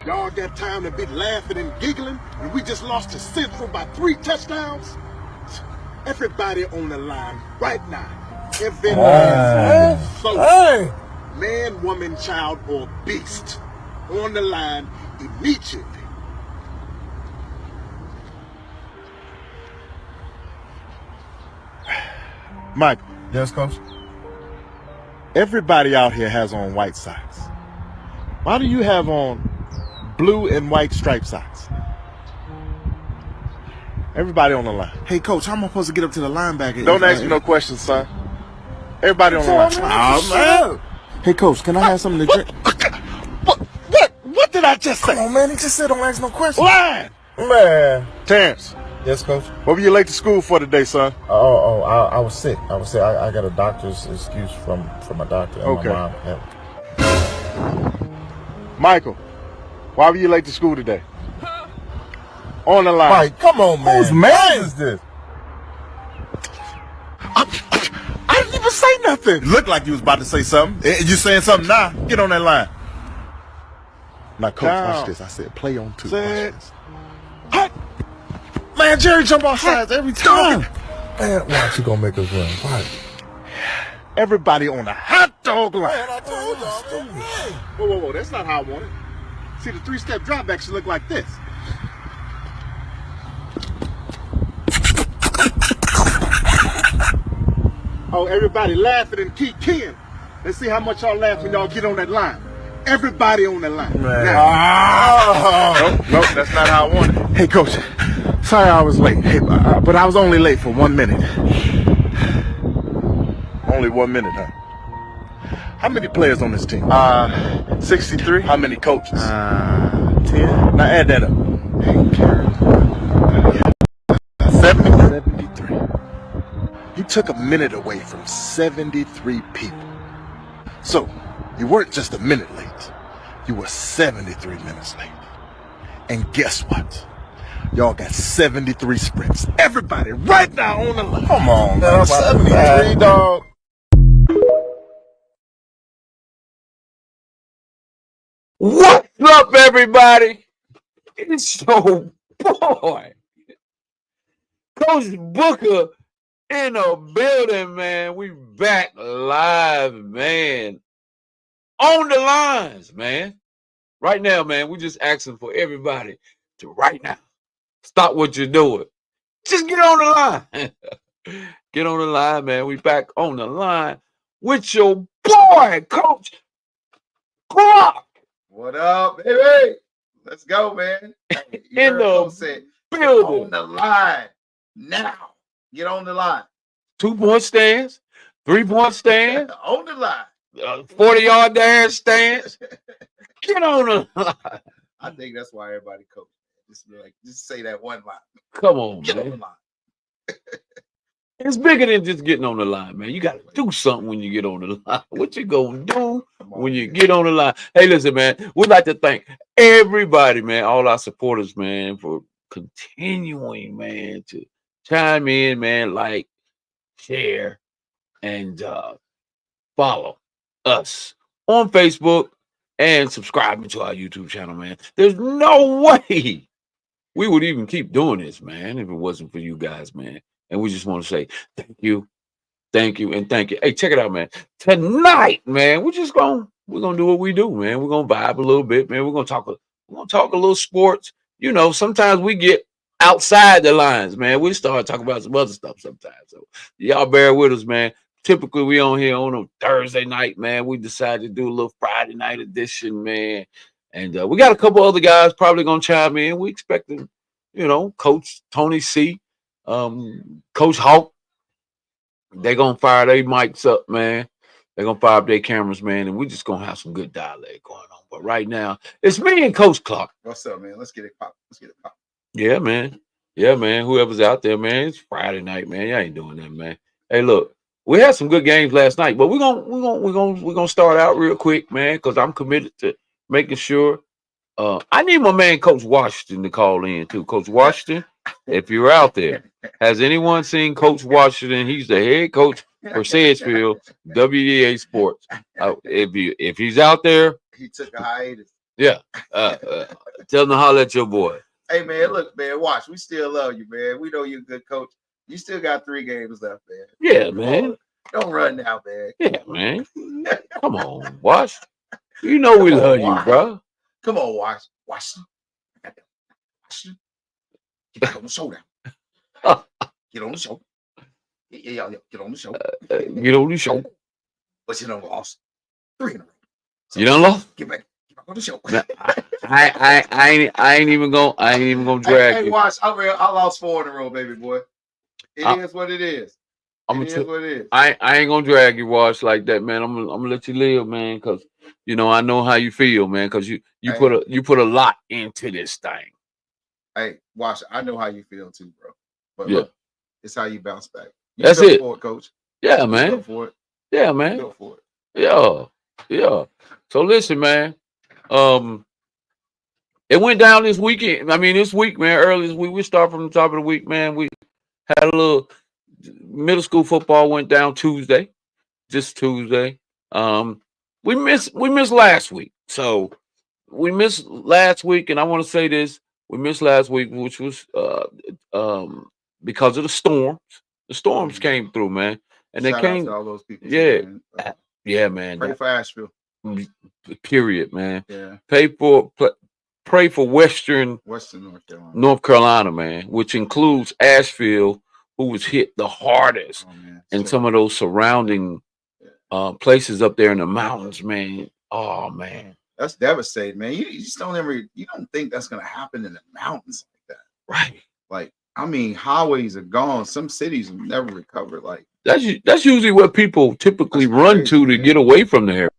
Y'all got time to be laughing and giggling, and we just lost to Central by 3 touchdowns? Everybody on the line right now. Every man, woman, child, or beast on the line immediately. Mike. Yes, Coach? Everybody out here has on white socks. Why do you have on blue and white striped socks? Everybody on the line. Hey, Coach, how am I supposed to get up to the linebacker? Don't ask me no questions, son. Everybody on the line. Oh, man. Hey, Coach, can I have something to drink? What did I just say? Come on, man. He just said don't ask no questions. Line! Man. Terrence. Yes, Coach? What were you late to school for today, son? I was sick. I got a doctor's excuse from my doctor and okay. my mom. Michael, why were you late to school today? On the line. Mike, come on, man. Whose man is this? I didn't even say nothing. Looked like you was about to say something. You saying something now? Get on that line. Now, Coach, watch this. I said play on 2. What? Man, Jerry jump off sides every time. Man, watch, you gonna make us run. Watch. Everybody on the hot dog line. Man, I told y'all. Whoa. That's not how I want it. See, the 3-step drop back should look like this. Oh, everybody laughing and keep keying. Let's see how much y'all laugh when y'all get on that line. Everybody on that line. Nope, that's not how I want it. Hey, Coach, sorry I was late. Hey, but I was only late for 1 minute. Only 1 minute, huh? How many players on this team? 63. How many coaches? 10. Now add that up. 73. You took a minute away from 73 people. So, you weren't just a minute late. You were 73 minutes late. And guess what? Y'all got 73 sprints. Everybody right now on the line. Come on, man. 73, dog. What's up, everybody? It's your boy, Coach Booker, in the building, man. We back live, man. On the lines, man. Right now, man, we just asking for everybody to right now stop what you're doing. Just get on the line. Get on the line, man. We back on the line with your boy, Coach Clark. What up, baby? Let's go, man. In the building. On the line now. Get on the line. 2-point stands, 3-point stands, On the line. 40-yard dash stands. Get on the line. I think that's why everybody coach. Just say that one line. Come on, Get man. on the line. It's bigger than just getting on the line, man. You got to do something when you get on the line. What you gonna do when you get on the line? Hey, listen, man. We'd like to thank everybody, man, all our supporters, man, for continuing, man, to chime in, man, like, share, and follow us on Facebook and subscribing to our YouTube channel, man. There's no way we would even keep doing this, man, if it wasn't for you guys, man. And we just want to say thank you, and thank you. Hey, check it out, man. Tonight, man, we're gonna do what we do, man. We're gonna vibe a little bit, man. We're gonna talk a little sports. You know, sometimes we get outside the lines, man. We start talking about some other stuff sometimes. So y'all bear with us, man. Typically, we on here on a Thursday night, man. We decided to do a little Friday night edition, man. And we got a couple other guys probably gonna chime in. We expecting, Coach Tony C, Coach Hawk. They're gonna fire their mics up, man. They're gonna fire up their cameras, man, and we're just gonna have some good dialogue going on. But right now, it's me and Coach Clark. What's up, man? Let's get it pop. Yeah, man. Whoever's out there, man, it's Friday night, man. Y'all ain't doing that, man. Hey, look, we had some good games last night, but we're gonna start out real quick, man, because I'm committed to making sure. I need my man Coach Washington to call in too. Coach Washington, if you're out there, has anyone seen Coach Washington? He's the head coach for Sedgefield WDA Sports. If he's out there, he took a hiatus. Yeah. Tell them to holler at your boy. Hey man, look, man, watch. We still love you, man. We know you're a good coach. You still got 3 games left, man. Yeah, Come man. on. Don't run now, man. Yeah, man. Come on, Wash. You know we Come on, love you, Wash. bro. Come on, watch. Watch. Watch. Get back on the show now. Get on the show. Yeah, get on the show. Get on the show. But you know, lost 3 in a row. So You done lost? Get back on the show. Nah, I ain't even gonna drag Hey, you. watch. I lost 4 in a row, baby boy. It I- is what it is. I'm It is what it is. I ain't gonna drag you, Wash, like that, man. I'm gonna let you live, man, because you know I know how you feel, man, because you put a lot into this thing. Hey, watch. I know how you feel too, bro. But Yeah. look, it's how you bounce back. You That's go it. for it, coach. Yeah, You man. go for it. Yeah, You man. go for it. Yeah. So listen, man. It went down this weekend. I mean, this week, man. Early this week, we start from the top of the week, man. We had a little middle school football went down Tuesday, just Tuesday. We missed last week, so we missed last week, and I want to say this: we missed last week, which was because of the storms. The storms came through, man, and Shout they out came. to all those people. Yeah, Too, man. yeah, man. Pray for Asheville. Period, man. Yeah. Pray for Western Western North Carolina, man, which includes Asheville, who was hit the hardest, Oh, man. and some of those surrounding places up there in the mountains, man. Oh man, that's devastating, man. You just don't think that's gonna happen in the mountains like that, right? Like, I mean, highways are gone. Some cities will never recover. Like that's usually what people typically run to get away from the area.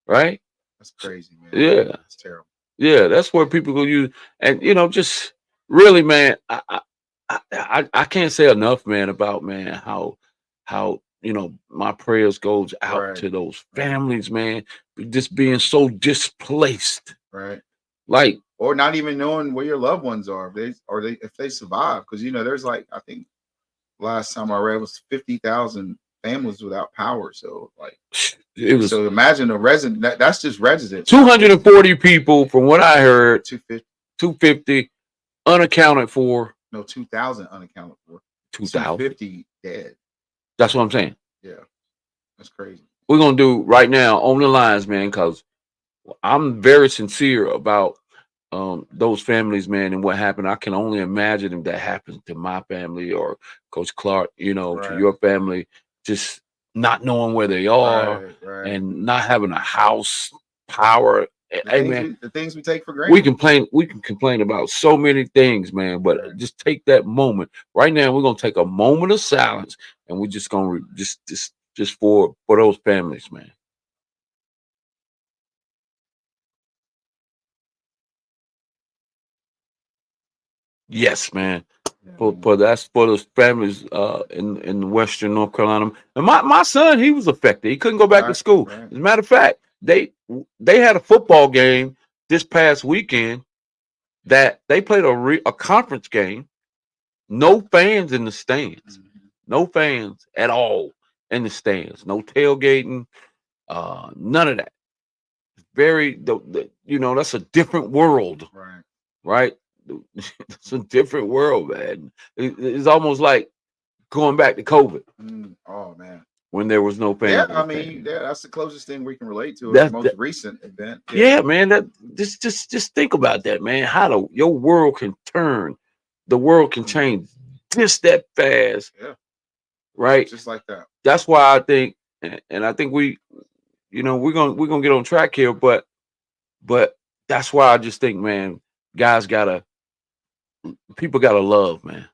Right. That's crazy, man. Yeah, it's terrible. Yeah, that's where people go use, and just really, man. I can't say enough, man, about man how my prayers goes out to those families, man, just being so displaced, right? Like, or not even knowing where your loved ones are, if they survive, because there's like, I think last time I read was 50,000 families without power. So like, so imagine a resident. That's just residents. 240 people, from what I heard. 250 unaccounted for. No, 2,000 unaccounted for. 2,050 dead. That's what I'm saying. Yeah, that's crazy. We're gonna do right now on the lines, man, because I'm very sincere about those families, man, and what happened. I can only imagine if that happens to my family or Coach Clark, to your family, just not knowing where they are and not having a house, power. The things we take for granted. We can complain about so many things, man, but just take that moment. Right now, we're gonna take a moment of silence, and we're just gonna just for those families, man. Yes, man. For that's for those families in Western North Carolina. And my son, he was affected. He couldn't go back to school. As a matter of fact, they had a football game this past weekend that they played a conference game. No fans in the stands. No fans at all in the stands. No tailgating. None of that. Very that's a different world. Right? It's a different world, man. It's almost like going back to COVID. Oh man, when there was no fans. Yeah, I mean, that's the closest thing we can relate to. The most recent event. Yeah, man. That just think about that, man. How your world can turn, the world can change just that fast. Yeah, right. Just like that. That's why I think, and I think we're gonna get on track here, but that's why I just think, man, people gotta love, man.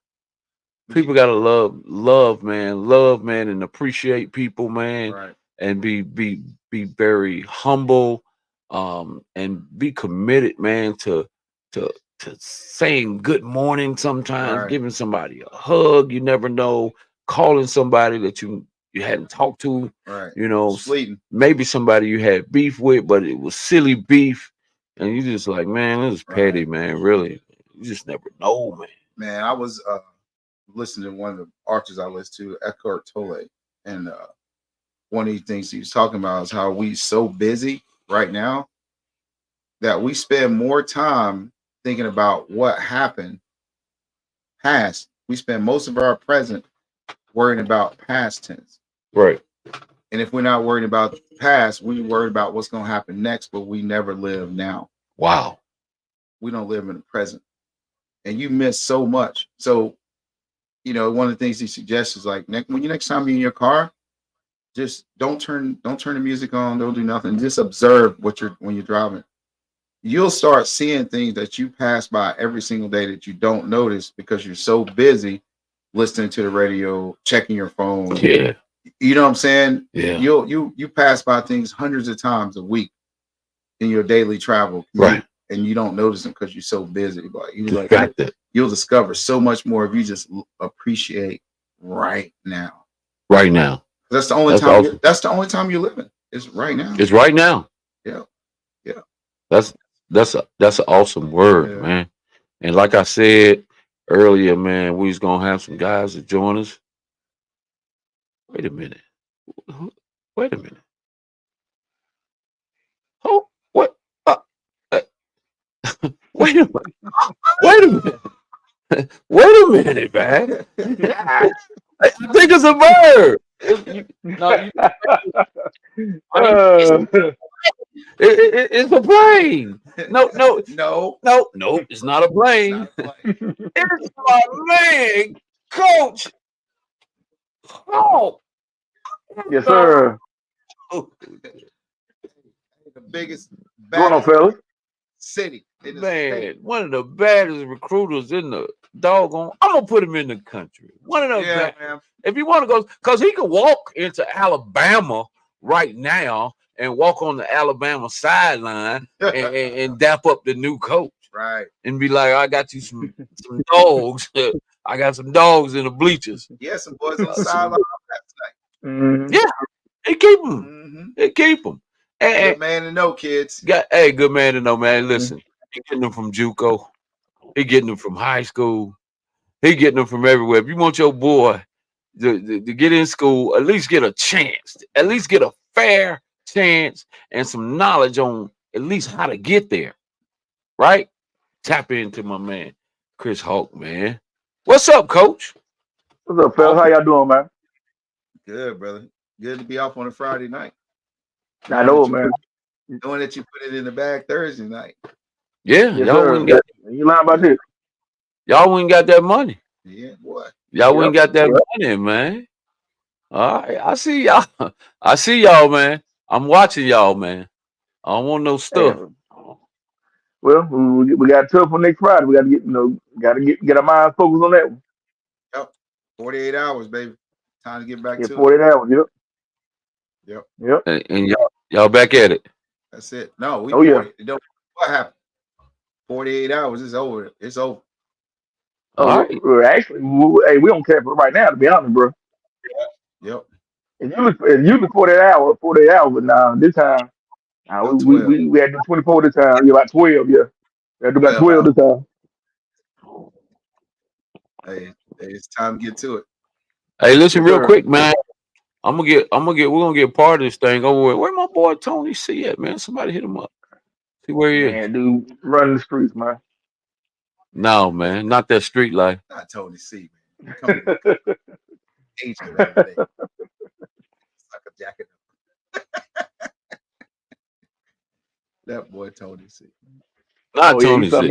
People gotta love, man, and appreciate people, man, and be very humble, and be committed, man, to saying good morning sometimes, giving somebody a hug. You never know, calling somebody that you hadn't talked to, maybe somebody you had beef with, but it was silly beef, and you just like, man, this is petty, man. Really, you just never know, man. Man, I was listening to one of the artists I listened to, Eckhart Tolle, and one of the things he was talking about is how we so busy right now that we spend more time thinking about what happened past. We spend most of our present worrying about past tense. Right. And if we're not worried about the past, we worry about what's going to happen next, but we never live now. Wow. We don't live in the present. And you miss so much. So, one of the things he suggests is like when you next time you're in your car, just don't turn the music on, don't do nothing. Just observe when you're driving. You'll start seeing things that you pass by every single day that you don't notice because you're so busy listening to the radio, checking your phone. Yeah. You know what I'm saying? Yeah. You pass by things hundreds of times a week in your daily travel, right? And you don't notice them because you're so busy. But you'll discover so much more if you just appreciate right now. Right now. That's the only time. Awesome. That's the only time you're living. It's right now. It's right now. Yeah. Yeah. That's an awesome word, man. And like I said earlier, man, we was gonna have some guys to join us. Wait a minute. Wait a minute. Oh, what? Wait a minute. Wait a minute. Wait a minute, man. I think it's a bird. It's a plane. No. It's not a plane. It's my man, Coach. Oh, yes, sir. The biggest city in the state. One of the baddest recruiters in the doggone. I'm gonna put him in the country. One of those. Man. If you want to go, because he can walk into Alabama right now and walk on the Alabama sideline and dap up the new coach. Right. And be like, I got you some dogs. I got some dogs in the bleachers. Yeah, some boys on the sideline. Yeah, they keep them. Mm-hmm. They keep them. Good man to know, kids. Good man to know, man. Listen, he getting them from JUCO. He getting them from high school. He getting them from everywhere. If you want your boy to get in school, at least get a chance. At least get a fair chance and some knowledge on at least how to get there. Right? Tap into my man, Chris Hawk, man. What's up, Coach? What's up, fellas? How y'all doing, man? Good, brother. Good to be off on a Friday night. I know, man. Knowing that you put it in the bag Thursday night. Yeah, yes, y'all wouldn't got. You lying about this? Y'all wouldn't got that money. Yeah, boy. Y'all wouldn't got that money, man. All right, I see y'all. I see y'all, man. I'm watching y'all, man. I don't want no stuff. Well, we got tough for next Friday. We got to get our minds focused on that one. Yep. 48 hours, baby. Time to get back to 48 hours. Yep. And y'all back at it. That's it. No, we. Yeah. What happened? 48 hours is over. It's over. All right. Actually, we don't care for right now, to be honest, bro. Yep. It's usually 48 hours, but now this time, we had to do 24 this time. About 12, yeah. We had to do about 12 this time. Hey, it's time to get to it. Hey, listen real quick, man. We're gonna get part of this thing over with. Where my boy Tony C at, man? Somebody hit him up. See where he is. Man, dude, running the streets, man. No, man, not that street life. Not Tony C, man. Come on. Agent every day. Suck a jacket. That boy Tony C. Not Tony C.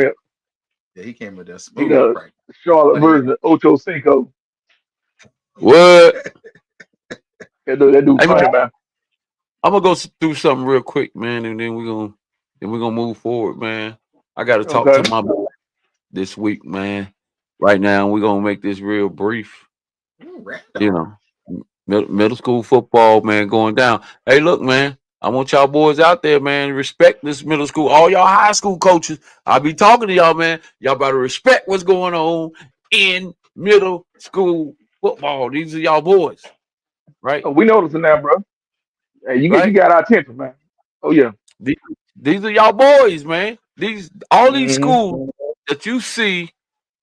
Yeah, he came with us. Charlotte version of Ocho Cinco. What? That dude funny, man. I'm gonna go through something real quick, man, and then we're gonna move forward, man. I gotta talk to my boy this week, man. Right now, we're gonna make this real brief. You know, middle school football, man, going down. Hey, look, man. I want y'all boys out there, man. Respect this middle school. All y'all high school coaches, I'll be talking to y'all, man. Y'all better respect what's going on in middle school football. These are y'all boys, right? Oh, we noticing that, bro. Hey, you got our attention, man. Oh yeah. These are y'all boys, man. These schools that you see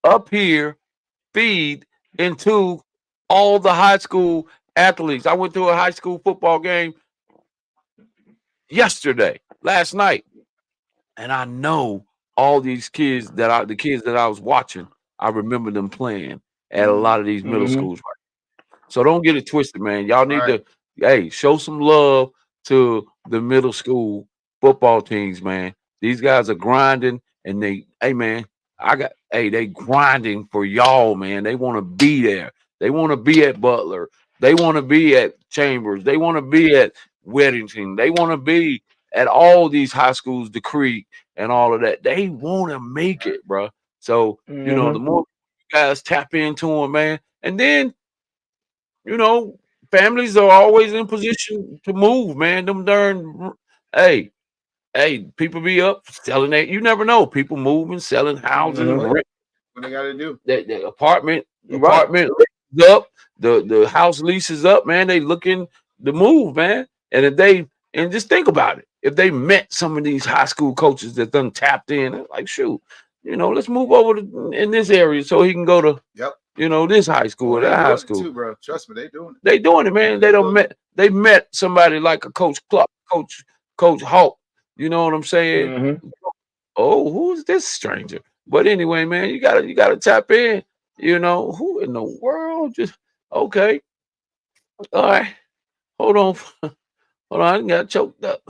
up here feed into all the high school athletes. I went to a high school football game last night, and I know all these kids the kids that I was watching. I remember them playing at a lot of these middle schools. So don't get it twisted, man. Y'all need Right. to show some love to the middle school football teams, man. These guys are grinding, and hey, man, they grinding for y'all, man. They want to be there. They want to be at Butler. They want to be at Chambers. They want to be at Weddington. They want to be at all these high schools, the Creek, and all of that. They want to make it, bro. So the more you guys tap into them, man, and then you know, families are always in position to move, man. Them darn, hey, people be up selling that. You never know. People moving, selling houses, What rent they got to do? the apartment Right. is up, the house lease is up, man. They looking to move, man. And just think about it. If they met some of these high school coaches that done tapped in, they're like, shoot, let's move over in this area so he can go to Yep. this high school or They that high doing it school. too, bro. Trust me, they doing it. They doing it, man. They met somebody like a Coach Clark, Coach Hawk. You know what I'm saying? Oh, who's this stranger? But anyway, man, you gotta tap in. Who in the world just okay. All right. Hold on. Hold on, I got choked up.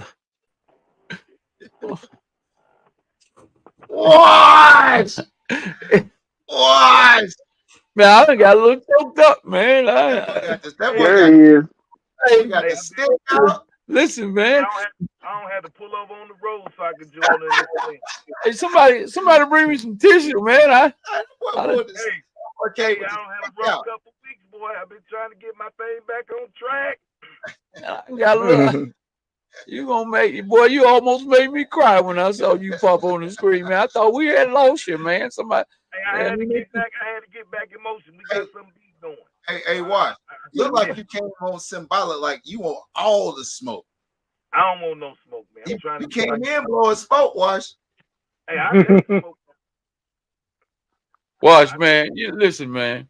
What? What? Man, I done got a little choked up, man. That boy There he is. got the stick out. Listen, man. I don't have to pull over on the road so I can join in this thing. Hey, somebody bring me some tissue, man. Hey, I don't have a rough couple weeks, boy. I've been trying to get my thing back on track. I got a little. You gonna make boy? You almost made me cry when I saw you pop on the screen, man. I thought we had lost you, man. Somebody. Hey, I had to get back in motion. We got some beat going. Hey, watch. Look like you came on symbolic, like you want all the smoke. I don't want no smoke, man. I'm trying You to came in blowing smoke, watch. Hey, I got smoke. Watch, man. You listen, man.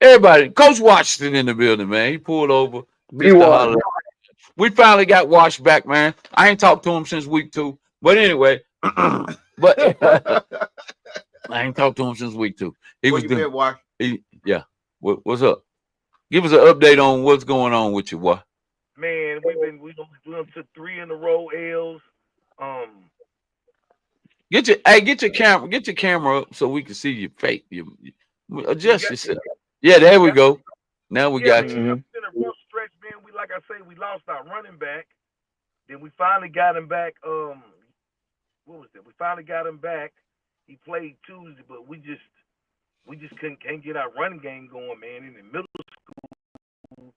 Everybody, Coach Washington in the building, man. He pulled over. Be one. We finally got Wash back, man. I ain't talked to him since week 2. But anyway, I ain't talked to him since week 2. He was doing. Yeah. What's up? Give us an update on what's going on with you, boy. Man, we took 3 in a row L's. Get your camera up so we can see your face. You adjust yourself. Yeah, there we go. Now we got you. It's been a real stretch, man. Like I say, we lost our running back. Then we finally got him back. What was that? We finally got him back. He played Tuesday, but we just can't get our running game going, man. In the middle school,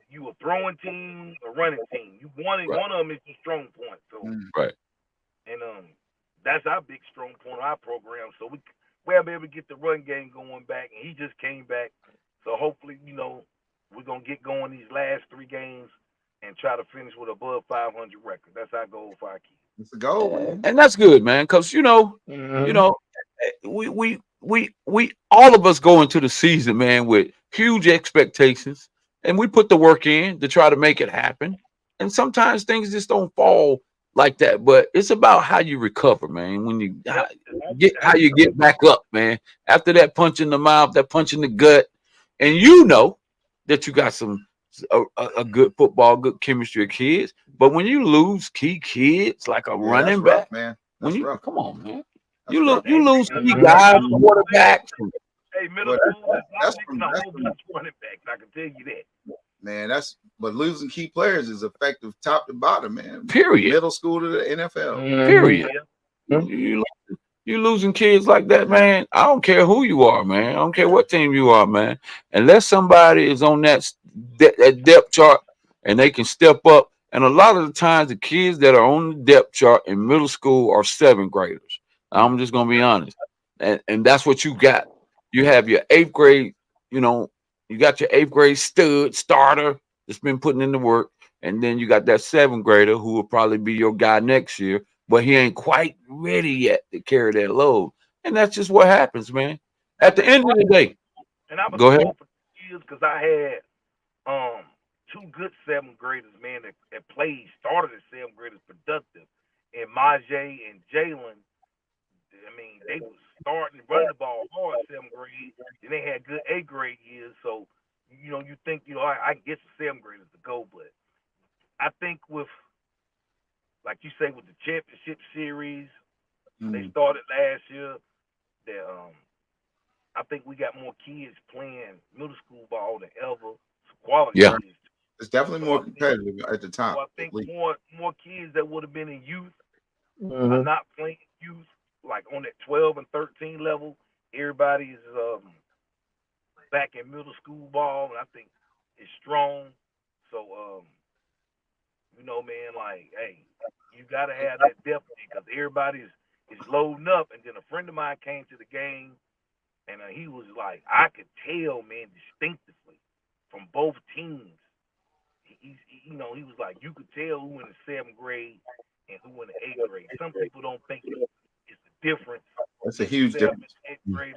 you a throwing team, a running team. One of them is your strong point. So right. And that's our big strong point of our program. So we'll be able to get the run game going back, and he just came back. So hopefully, we're gonna get going these last 3 games and try to finish with above 500 record. That's our goal for our kids. It's a goal, man. And that's good, man, because we all of us go into the season, man, with huge expectations, and we put the work in to try to make it happen. And sometimes things just don't fall like that, but it's about how you recover, man. When you how you get back up, man. After that punch in the mouth, that punch in the gut, and that you got a good football, good chemistry of kids. But when you lose key kids like a running back, man, come on, man. You lose key guys, quarterbacks. Hey, middle school is not a whole bunch of running backs. I can tell you that. Man, but losing key players is effective top to bottom, man. Period. Middle school to the NFL. Period. You losing kids like that, man. I don't care who you are, man. I don't care what team you are, man. Unless somebody is on that depth chart and they can step up. And a lot of the times, the kids that are on the depth chart in middle school are 7th graders. I'm just gonna be honest, and that's what you got. You have your 8th grade, you got your 8th grade starter that's been putting in the work, and then you got that 7th grader who will probably be your guy next year, but he ain't quite ready yet to carry that load. And that's just what happens, man. At the end of the day. And I was go ahead. For years because I had 2 good 7th graders, man, that started as 7th graders productive. and Majay and Jalen, I mean, they was starting to run the ball hard 7th grade, and they had good 8th grade years. So, you think, I get the 7th graders to go, but I think with, like you say, with the championship series, they started last year. That I think we got more kids playing middle school ball than ever. Quality kids. It's definitely more competitive at the top. So I think more kids that would have been in youth are not playing youth, like on that 12 and 13 level. Everybody's back in middle school ball, and I think it's strong. So, man, like, hey, you got to have that depth because everybody is loading up. And then a friend of mine came to the game, and he was like, I could tell, man, distinctively from both teams. He was like, you could tell who in the 7th grade and who in the 8th grade. Some people don't think it's the difference. That's a huge difference. 8th grade.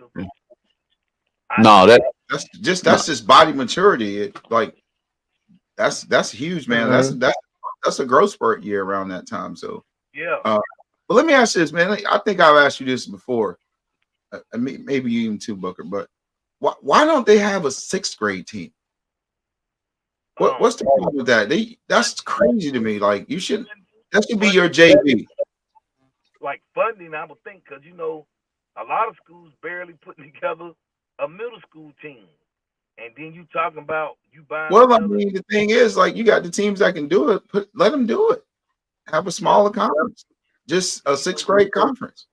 No, that's just body maturity. That's huge, man. That's a growth spurt year around that time. So yeah. But let me ask you this, man. I think I've asked you this before. Maybe even too, Booker. But why don't they have a 6th grade team? What's the problem with that? That's crazy to me. Like that should be your JV. Like funding, I would think, because a lot of schools barely putting together a middle school team, and then you talking about you buying. Well, I mean, the thing is, like, you got the teams that can do it. Let them do it. Have a smaller conference, just a 6th grade conference.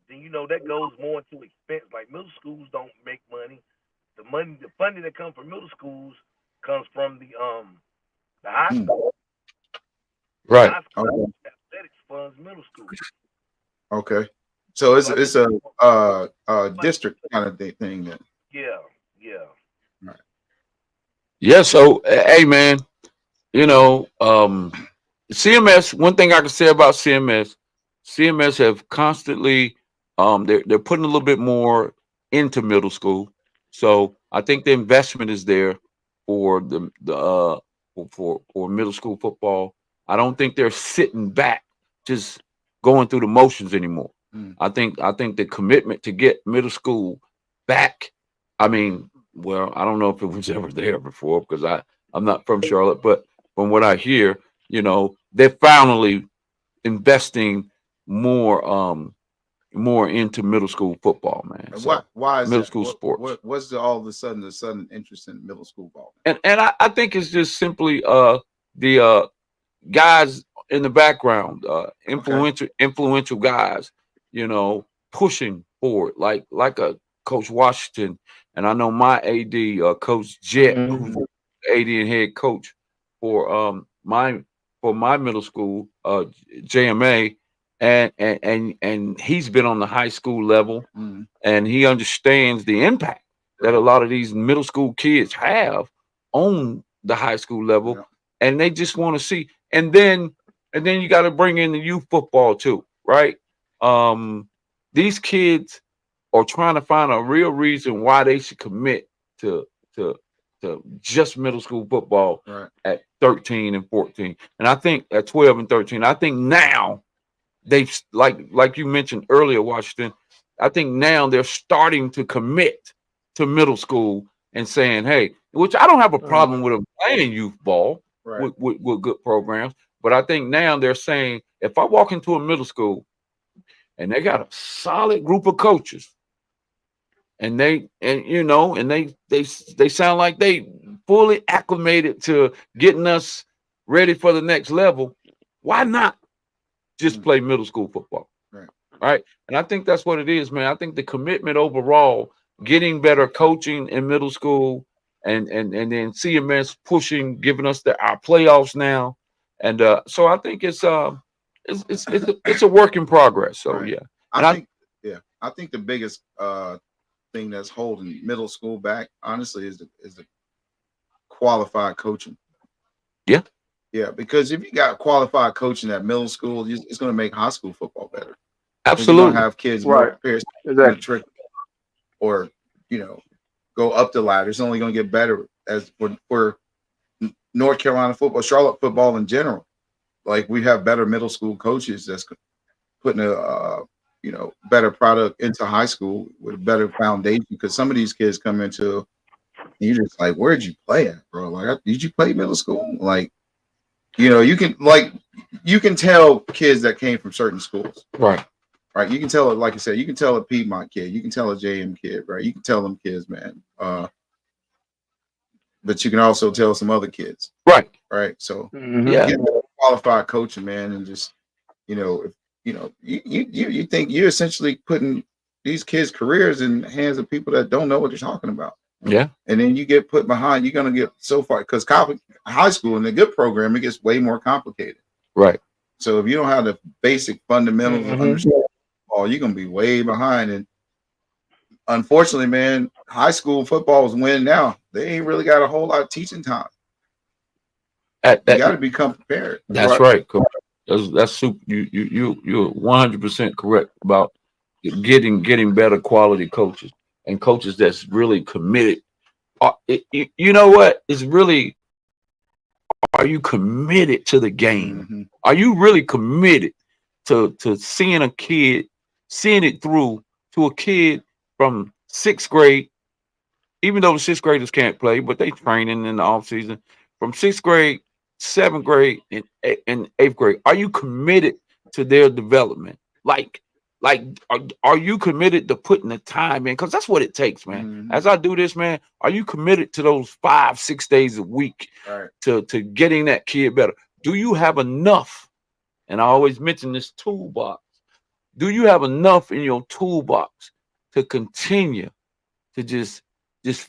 Then that goes more into expense. Like middle schools don't make money. The funding that comes from middle schools comes from the high school. Right. High school athletics funds middle school. Okay. So it's a district kind of thing then. Yeah. Right. Yeah. So, hey, man, CMS. One thing I can say about CMS have constantly, they're putting a little bit more into middle school. So I think the investment is there for for middle school football. I don't think they're sitting back just going through the motions anymore. I think the commitment to get middle school back. I mean, well, I don't know if it was ever there before because I'm not from Charlotte, but from what I hear, they're finally investing more into middle school football, man. So, why is middle that? school sports? What's all of a sudden interest in middle school ball? And I think it's just simply the guys in the background, influential guys, pushing forward like a Coach Washington, and I know my AD, Coach Jet, who's AD and head coach for my middle school, JMA, and he's been on the high school level, and he understands the impact that a lot of these middle school kids have on the high school level, and they just want to see. And then you got to bring in the youth football too, right? These kids are trying to find a real reason why they should commit to just middle school football at 13 and 14. And I think at 12 and 13, I think now they've like you mentioned earlier, Washington. I think now they're starting to commit to middle school and saying, hey, which I don't have a problem with them playing youth ball with good programs. But I think now they're saying, if I walk into a middle school and they got a solid group of coaches, and they sound like they fully acclimated to getting us ready for the next level, why not just play middle school football? Right. And I think that's what it is, man. I think the commitment overall, getting better coaching in middle school, and then CMS pushing, giving us our playoffs now. And so I think it's a work in progress. So yeah. I think the biggest thing that's holding middle school back, honestly, is the qualified coaching. Yeah. Yeah, because if you got qualified coaching at middle school, it's going to make high school football better. Absolutely. You're going to have kids more prepared Exactly. trick or go up the ladder. It's only going to get better as for North Carolina football, Charlotte football in general. like we have better middle school coaches that's putting a better product into high school with a better foundation. Because some of these kids come into, and you're just like, where'd you play at, bro? Like, did you play middle school? Like, you can tell kids that came from certain schools, right? Right. You can tell it, like I said, you can tell a Piedmont kid, you can tell a JM kid, right? You can tell them kids, man. But you can also tell some other kids, right? Right. So Yeah, get qualified coaching, man, and just if, you think you're essentially putting these kids' careers in the hands of people that don't know what they're talking about. yeah. And then you get put behind, you're gonna get so far because high school in a good program, it gets way more complicated. Right. So if you don't have the basic fundamentals of understanding football, you're gonna be way behind. And unfortunately, man, high school football is winning now. They ain't really got a whole lot of teaching time. You got to become prepared. That's right. That's super. You're 100% correct about getting better quality coaches and coaches that's really committed. You know what? It's really, are you committed to the game? Mm-hmm. Are you really committed to seeing a kid, seeing it through to a kid from 6th grade, even though the 6th graders can't play, but they training in the off season, from 6th grade, 7th grade, and 8th grade. Are you committed to their development? Like, are you committed to putting the time in? Because that's what it takes, man. Mm-hmm. As I do this, man, are you committed to those 5-6 days a week to getting that kid better? Do you have enough? And I always mention this toolbox. Do you have enough in your toolbox to continue to just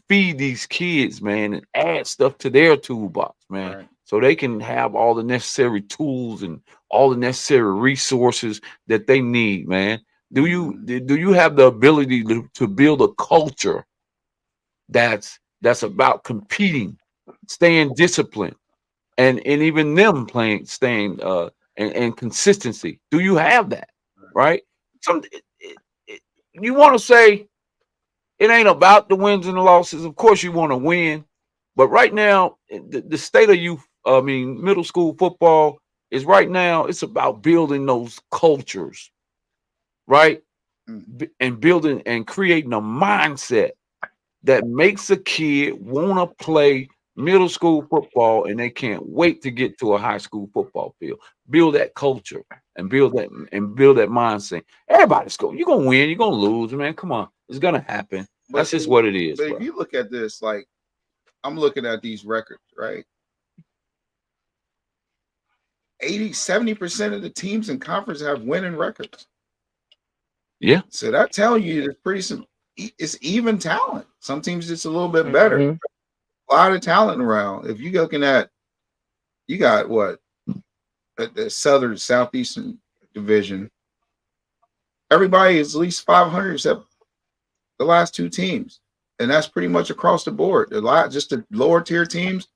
feed these kids, man, and add stuff to their toolbox, man, so they can have all the necessary tools and all the necessary resources that they need, man? Do you have the ability to build a culture that's about competing, staying disciplined, and even them staying and consistency? Do you have that? Right? You want to say it ain't about the wins and the losses. Of course, you want to win, but right now, the state of youth, middle school football is right now. It's about building those cultures, right? And building and creating a mindset that makes a kid want to play middle school football, and they can't wait to get to a high school football field. Build that culture and build that mindset. Everybody's going. You're gonna win. You're gonna lose, man. Come on, it's gonna happen. That's just what it is. But if you look at this, like I'm looking at these records, right? 70% of the teams in conference have winning records. Yeah. So that tells you it's even talent. Some teams it's a little bit better. A lot of talent around. If you're looking at, you got what? The Southeastern division. Everybody is at least 500 except the last 2 teams. And that's pretty much across the board. A lot, just the lower tier teams.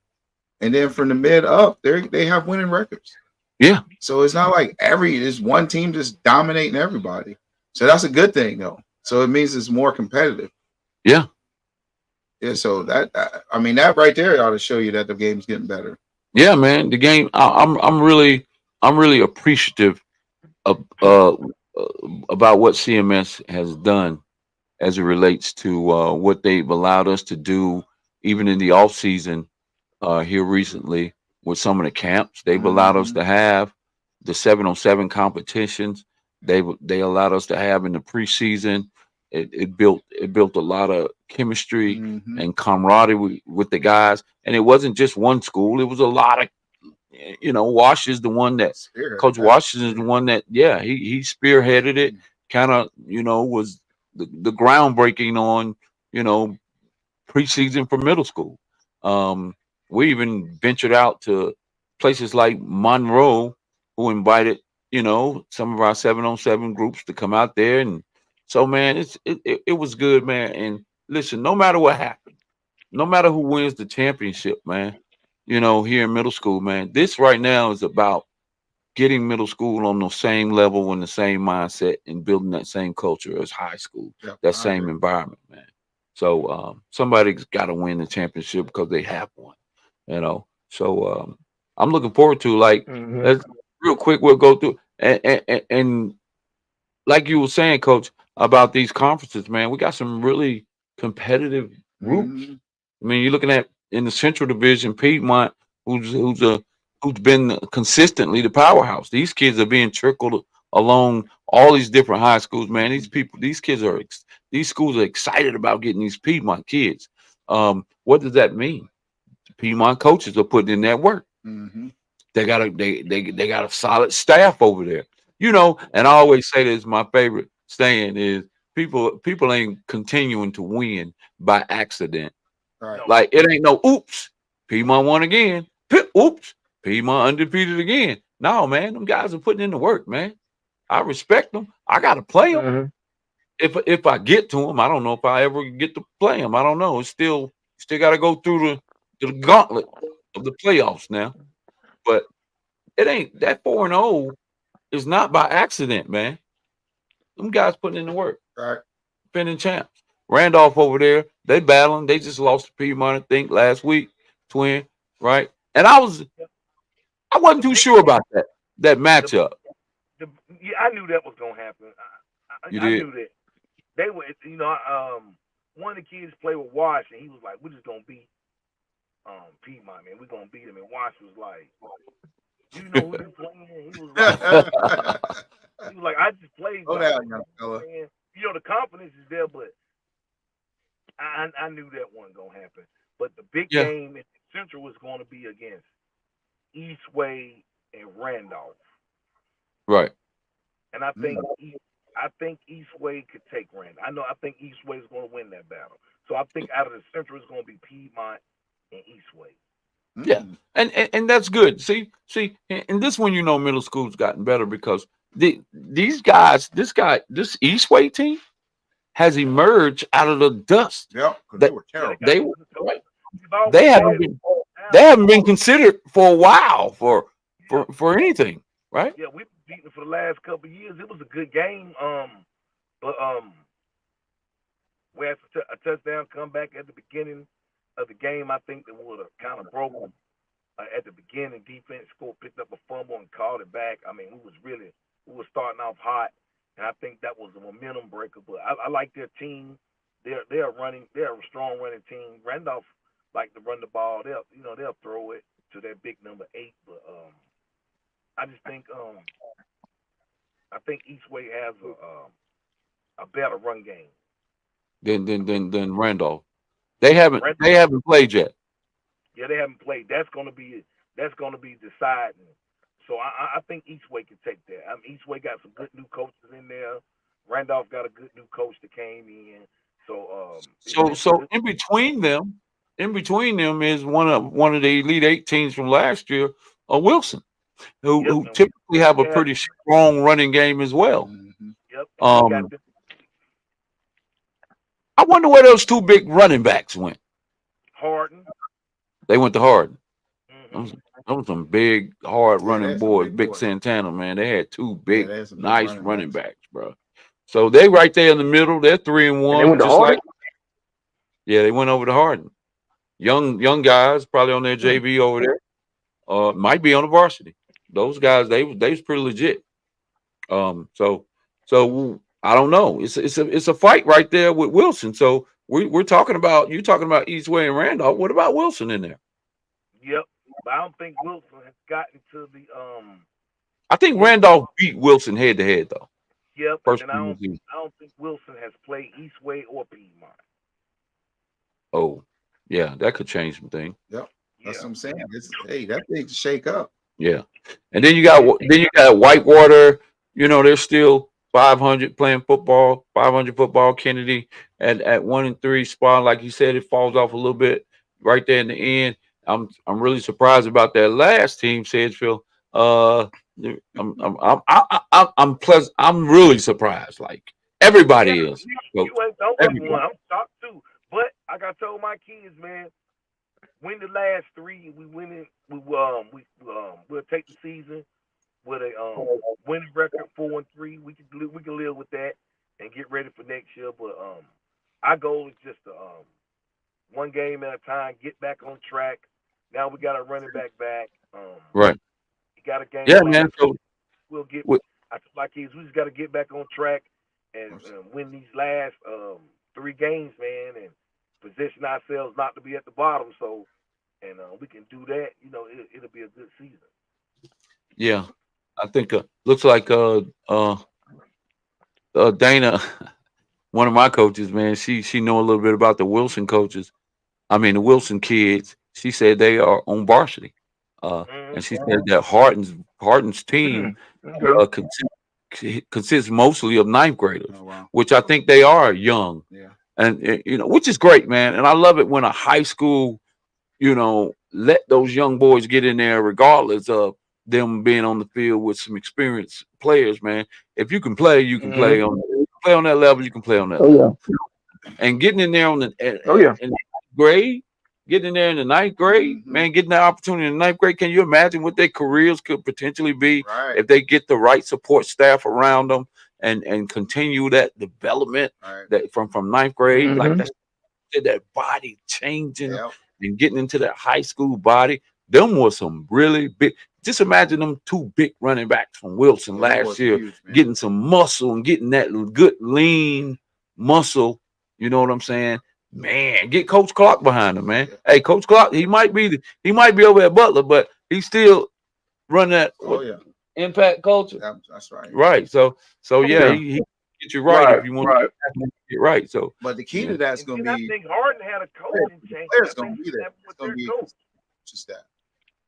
And then from the mid up, they have winning records. Yeah. So it's not like there's one team just dominating everybody. So that's a good thing, though. So it means it's more competitive. Yeah. Yeah. So that right there ought to show you that the game's getting better. Yeah, man. The game. I'm really appreciative of about what CMS has done as it relates to what they've allowed us to do, even in the off season here recently with some of the camps. They've allowed us to have the 7-on-7 competitions. They allowed us to have in the preseason. It built a lot of chemistry and camaraderie with the guys. And it wasn't just one school. It was a lot of, Wash is the one that Coach Washington is the one that, he spearheaded it, kind of, was the groundbreaking on, preseason for middle school. We even ventured out to places like Monroe, who invited, some of our 7-on-7 groups to come out there. And so, man, it was good, man. And listen, no matter what happens, no matter who wins the championship, man, here in middle school, man, this right now is about getting middle school on the same level and the same mindset and building that same culture as high school, that same environment, man. So somebody's got to win the championship because they have one, So I'm looking forward to let's real quick, we'll go through and like you were saying, Coach, about these conferences, man, we got some really competitive groups. Mhm. I mean, you're looking at in the Central Division, Piedmont, who's been consistently the powerhouse. These kids are being trickled along all these different high schools, man. These schools are excited about getting these Piedmont kids. What does that mean? Piedmont coaches are putting in that work. Mhm. They got a solid staff over there. You know, and I always say this, my favorite saying is people ain't continuing to win by accident. Right. No. Like it ain't no oops, Piedmont won again. Oops, Piedmont undefeated again. No, man, them guys are putting in the work, man. I respect them. I gotta play them. Mm-hmm. If I get to them, I don't know if I ever get to play them. I don't know. It's still got to go through the gauntlet of the playoffs now. But it ain't that 4-0 is not by accident, man. Them guys putting in the work, Right. defending champs. Randolph over there, they battling. They just lost to Piedmont, I think, last week. Twin, right? And I wasn't The too big sure about that the, matchup. yeah, I knew that was gonna happen. You I did. knew that they were. One of the kids played with Wash, and he was like, "We're just gonna beat Piedmont, man. We're gonna beat him." And Wash was like, "You know who you playing?" He was like, "I just played, Slow but I down, don't young know who fella. I'm playing." You know, the confidence is there, but I knew that wasn't gonna happen. But the big Yeah, game in Central was going to be against Eastway and Randolph, right. and I think Mm. Eastway could take Randolph. I think Eastway is going to win that battle. So I think out of the Central it's going to be Piedmont and Eastway. Yeah, Mm. and that's good. See, and this one, you know, middle school's gotten better because these guys, this Eastway team has emerged out of the dust. Yep, because they That were Yeah, they terrible. got they some good right, coaches. We've they always haven't had been they talent. haven't been considered for a while Yep. for anything, right? Yeah, we've beaten for the last couple of years. It was a good game. But we had a touchdown comeback at the beginning of the game. I think that would have kind of broke them at the beginning. Defense scored, picked up a fumble and called it back. I mean, we were starting off hot, and I think that was a momentum breaker. But I like their team. They're a strong running team. Randolph like to run the ball. They'll throw it to their big number 8. But I just think I think Eastway has a better run game. I think Than Randolph. They haven't played yet. yeah, they haven't played. That's gonna be deciding. So I think Eastway can take that. I mean, Eastway got some good new coaches in there. Randolph got a good new coach that came in. So it's a So good. in between them is one of the Elite 8 teams from last year, Wilson, Yep, who and typically have we a have pretty strong running game as well. Mm-hmm. yep, and we got Um, I wonder where those two big running backs went. Harden. They went to Harden. Hmm. Those some big, hard Yeah, they running had some boys. big Big boys. Santana, man. They had two Yeah, big, they had some big nice running running backs. backs, bro. So they right there in the middle. They're three and And they one, went to just Harden. like yeah. They went over to Harden. Young guys, probably on their Hmm. JV over there. Might be on the varsity. Those guys, they was pretty legit. So I don't know. It's a fight right there with Wilson. So we're talking about you talking about Eastway and Randolph. What about Wilson in there? Yep, but I don't think Wilson has gotten to the I think East. Randolph beat Wilson head to head though. Yep, and First then one was I don't think Wilson has played Eastway or Piedmont. oh yeah, that could change some things. Yep, that's Yeah, what I'm saying. Hey, that thing to shake up. Yeah, and then you got Whitewater. You know they're still 500 playing football. 500 football. Kennedy at 1-3 spot. Like you said, it falls off a little bit right there in the end. I'm really surprised about that last team, Sedgefield. Uh, I'm pleasant. I'm really surprised. Like yeah. everybody is. You Coach. ain't the only Everybody. one. I'm shocked too. But like I told my kids, man, win the last 3. We win it. We'll take the season with a winning record 4-3. We can live with that and get ready for next year. But our goal is just to one game at a time, get back on track. Now we got our running back. Right. got a game Yeah, plan. man. So We'll get. with, I told my kids we just got to get back on track and win these last 3 games, man, and position ourselves not to be at the bottom. So, and we can do that. You know, it'll be a good season. yeah, I think looks like Dana, one of my coaches, man. She know a little bit about the Wilson coaches. I mean the Wilson kids. She said they are on varsity. Mm-hmm. And she said that Harden's team Okay. consists mostly of ninth graders, Oh wow. which I think they are young, Yeah. and which is great, man. And I love it when a high school, let those young boys get in there, regardless of them being on the field with some experienced players, man. If you can play, you can play Mm-hmm. on that level. You can play on that Oh level, yeah. and getting in there Oh yeah. in the ninth grade, getting in there in the ninth grade, Mm-hmm. man, getting that opportunity in the ninth grade. Can you imagine what their careers could potentially be Right. if they get the right support staff around them and continue that development Right. that from ninth grade, like Mm-hmm. that body changing Yep. and getting into that high school body. Them was some really big. Just imagine them 2 big running backs from Wilson Yeah, that last was year huge, man. getting some muscle and getting that good lean muscle. You know what I'm saying? Man, get Coach Clark behind him, man. Yeah. Hey, Coach Clark, he might be over at Butler, but he's still running that Oh yeah. impact culture. That's right. Right. So yeah, Yeah. he get you right if Right. you want Right. to get right. So But the key yeah, to that's And going to then I be think Harden had a coaching change. I players going think to he be there. snapped It's with going their to be coach. just that.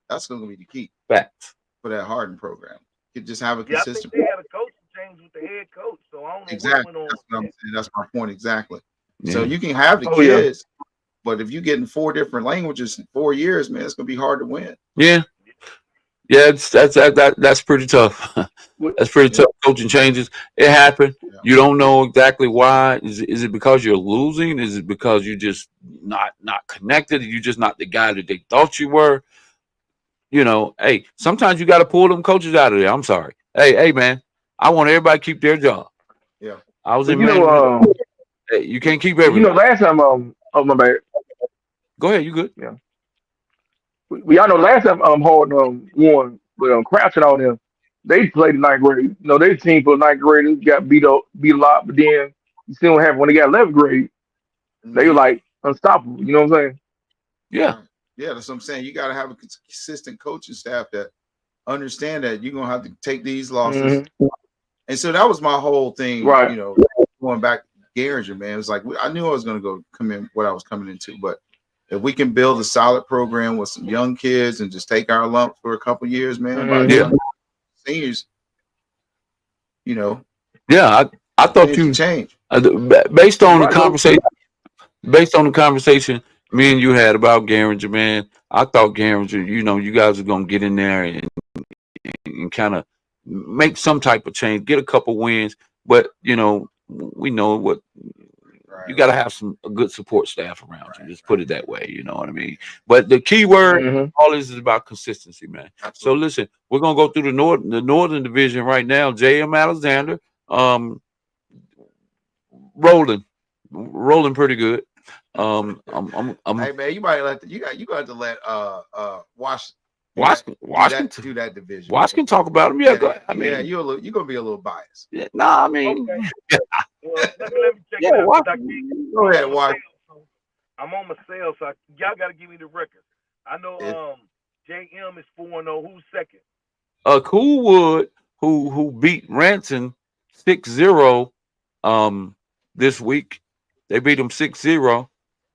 That's going to be the key facts. for that Harden program. You just have a Yeah, I think consistent. they had a coaching change with the head coach. So I don't know Exactly. what went on That's what I'm with that. saying. That's my point exactly. Yeah. So you can have the Oh yeah. kids, but if you get in 4 different languages in 4 years, man, it's going to be hard to win. Yeah. Yeah, that's pretty tough. That's pretty Yeah. tough. Coaching changes. It happened. Yeah. You don't know exactly why. Is it because you're losing? Is it because you're just not connected? You're just not the guy that they thought you were? Hey, sometimes you got to pull them coaches out of there. I'm sorry. Hey, man, I want everybody to keep their job. Yeah. I was But in management. um, Hey, you can't keep but everybody. last time oh my bad. Go ahead. You good? Yeah. We all know last time Harden won with Crouch and all them. They played the ninth grade. Their team for ninth graders got beat a lot, but then you see what happened when they got 11th grade. They were Mhm. like unstoppable. You know what I'm saying? Yeah. Right. Yeah, that's what I'm saying. You got to have a consistent coaching staff that understand that you're going to have to take these losses. Mm-hmm. And so that was my whole thing, Right. going back to Garinger, man. It was like I knew I was going to come in what I was coming into, but if we can build a solid program with some young kids and just take our lumps for a couple years, man, by the Mm-hmm. time seniors, Yeah. I thought things you, change. based on the Right. So conversation. Based on the conversation me and you had about Garinger, man, I thought Garinger, you guys are gonna get in there and kind of make some type of change, get a couple wins, but we know what you got to have a good support staff around you. Just put it that way, you know what I mean. But the key word, mm-hmm. all this is about consistency, man. Absolutely. So listen, we're gonna go through the northern division right now. J.M. Alexander, rolling pretty good. Hey man, you might you got to let Washington do that division. Washington talk about him. Yeah, go ahead. I mean, yeah, you're gonna be a little biased. yeah, nah, I mean, Okay. Well, let me check yeah, it out. 'Cause Washington. Go ahead, Wash. I'm on my sales, so y'all got to give me the record. I know It- JM is 4-0. Who's second? Coolwood, who beat Ranson 6-0 this week. They beat them 6-0.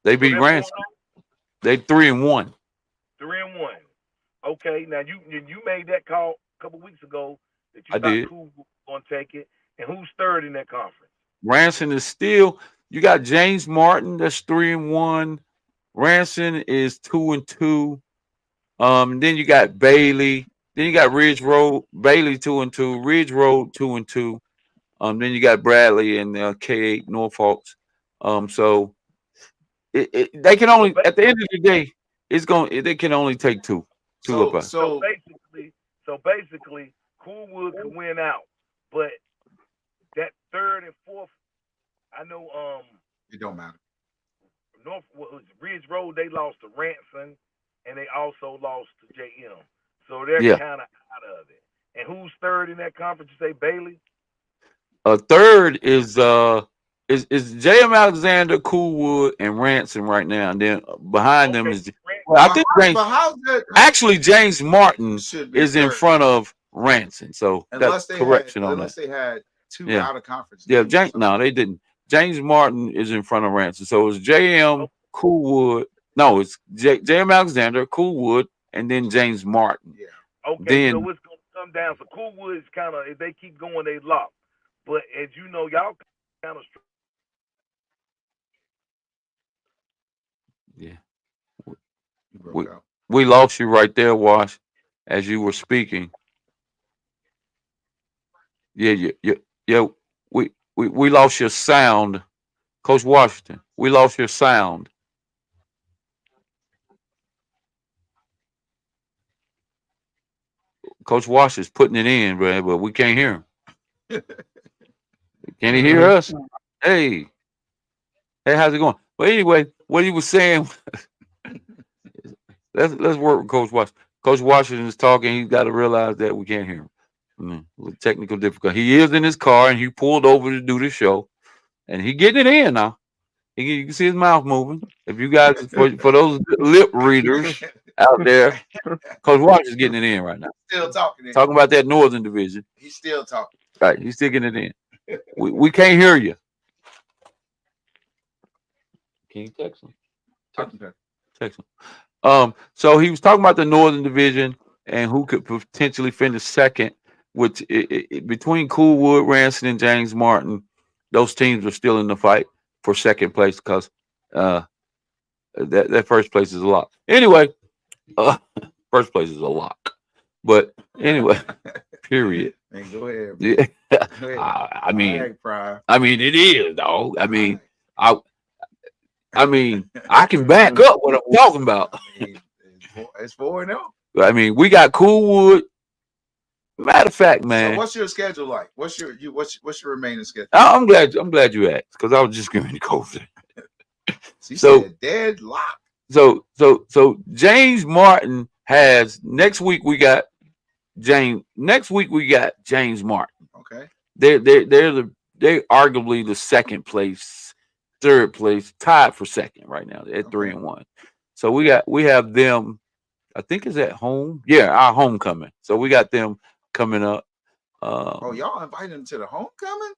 They So beat they're Ranson. 4-0? They 3-1. 3-1. Okay, now you made that call a couple weeks ago that you I thought did. Cool was going to take it. And who's third in that conference? Ranson is still. You got James Martin. That's 3-1. Ranson is 2-2. Then you got Bailey. Then you got Ridge Road. Bailey 2-2. Ridge Road 2-2. Then you got Bradley and K8 Norfolk. So they can only at the end of the day, they can only take two up. So basically, Coolwood could win out, but that third and fourth, I know it don't matter. Ridge Road they lost to Ranson, and they also lost to JM. So they're Yeah. kind of out of it. And who's third in that conference? You say Bailey? Third is J.M. Alexander, Coolwood, and Ransom right now, and then behind them is I think how's that? actually James Martin Should be is in third. front of Ransom. So Unless that's correction on unless that. they had two Yeah. out of conference. Yeah, games or something. no, they didn't. James Martin is in front of Ransom. So it's J.M. Coolwood. No, it's J.M. Alexander, Coolwood, and then James Martin. Yeah. Okay, Then, so it's gonna come down. So Coolwood's kind of, if they keep going, they lock. But as you know, y'all kind of. yeah, You broke out. we lost you right there, Wash, as you were speaking. Yeah. We lost your sound, Coach Washington. We lost your sound. Coach Wash is putting it in, bro, but we can't hear him. Can he hear us? Hey, how's it going? But anyway, what he was saying. let's work with Coach Washington. Coach Washington is talking. He's got to realize that we can't hear him. With technical difficulty. He is in his car and he pulled over to do the show, and he getting it in now. You can see his mouth moving. If you guys, for those lip readers out there, Coach Wash is getting it in right now. Still talking. Talking about that Northern Division. He's still talking. Right, he's still getting it in. We can't hear you. Can you text him? Text him. So he was talking about the Northern Division and who could potentially finish second, which between Coolwood, Ransom, and James Martin, those teams are still in the fight for second place because that first place is a lock. Anyway, first place is a lock. But anyway, period. Man, go ahead. Yeah. Go ahead. I mean, Pride. I mean, it is, dog. I mean, I mean, I can back up what I'm talking about. It's 4-0. I mean, we got Coolwood. Matter of fact, man. So what's your schedule like? What's your remaining schedule? I'm glad you asked because I was just going to go there. So deadlock. So James Martin has next week we got James Martin. Okay. They're arguably the second place, third place, tied for second right now at 3-1. So we have them. I think it's at home. Yeah, our homecoming. So we got them coming up. Y'all invited them to the homecoming?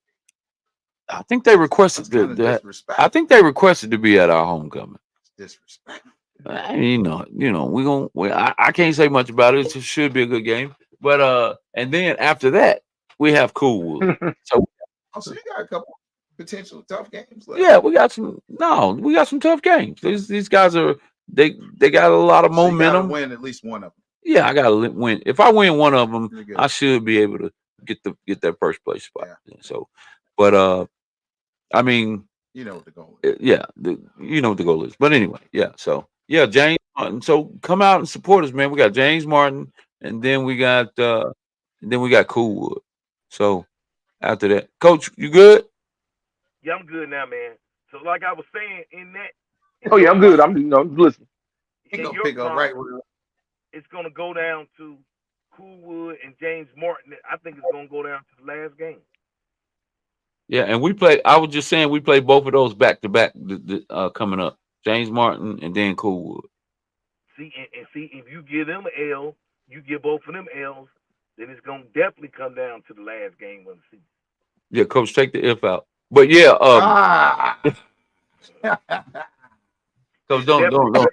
I think they requested that. I think they requested to be at our homecoming. Disrespect. You know, I can't say much about it. It should be a good game. But and then after that, we have Coolwood. So you got a couple potential tough games left. Yeah, we got some tough games. These guys are they got a lot of momentum. You gotta win at least one of them. Yeah, I gotta win. If I win one of them, I should be able to get that first place spot. Yeah. So, but I mean, you know what the goal is. Yeah, you know what the goal is. But anyway, yeah. So yeah, James Martin. So come out and support us, man. We got James Martin, and then we got Coolwood. So after that, Coach, you good? Yeah, I'm good now, man. So like I was saying in that. Oh yeah, I'm good. I'm listening. He gonna pick up right where it's gonna go down to Coolwood and James Martin. I think it's gonna go down to the last game. Yeah, and I was just saying we play both of those back to back coming up. James Martin and then Coolwood. See, if you give them an L, you give both of them L's, then it's gonna definitely come down to the last game of the season. Yeah, Coach, take the if out. But yeah, Coach, don't.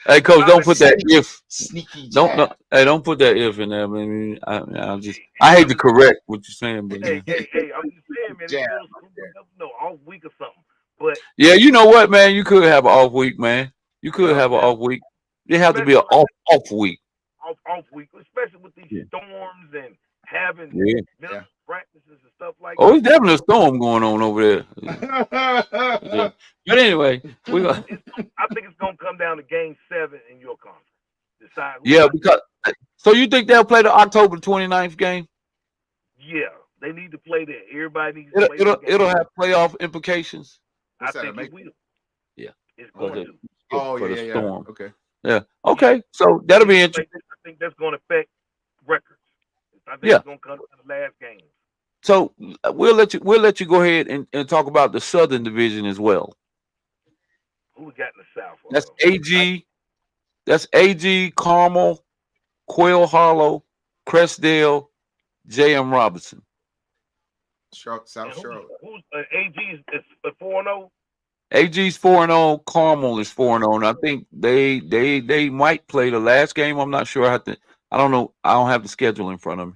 Hey, Coach, don't put that if. Sneaky. Don't put that if in there. I mean, I hate to correct what you're saying, but hey, I'm just saying, man. No, off week or something. But yeah, you know what, man? You could have an off week, man. You could have an off week. It have to be an off week. Off week, especially with these storms and having practices and stuff like that. Oh, it's definitely a storm going on over there. Yeah. But anyway, I think it's gonna come down to Game 7 in your conference. Decide. Because so you think they'll play the October 29th game? Yeah, they need to play that. Everybody needs to play. It'll have playoff implications. I think it will. Yeah, it's going to. For the storm. Okay. Yeah. Okay. So that'll be interesting. I think that's going to affect records. I think Yeah. it's gonna come to the last game. So we'll let you go ahead and talk about the Southern Division as well. Who we got in the South? That's AG. That's AG, Carmel, Quail Hollow, Crestdale, J.M. Robinson. South Charlotte. Who's AG is 4-0? AG's 4-0. Carmel is 4-0. And I think they might play the last game. I'm not sure. I don't know. I don't have the schedule in front of me.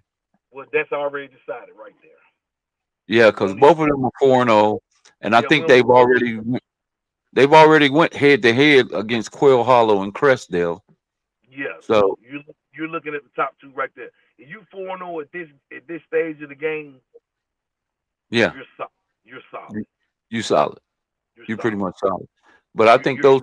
Well, that's already decided right there. Yeah, because both of them are 4-0, and I Yeah, think we'll- they've already went head to head against Quail Hollow and Crestdale. Yeah, So you're looking at the top two right there. If you 4-0 at this stage of the game, yeah, you're solid. You're solid. you solid. You're pretty solid. much solid. But I think those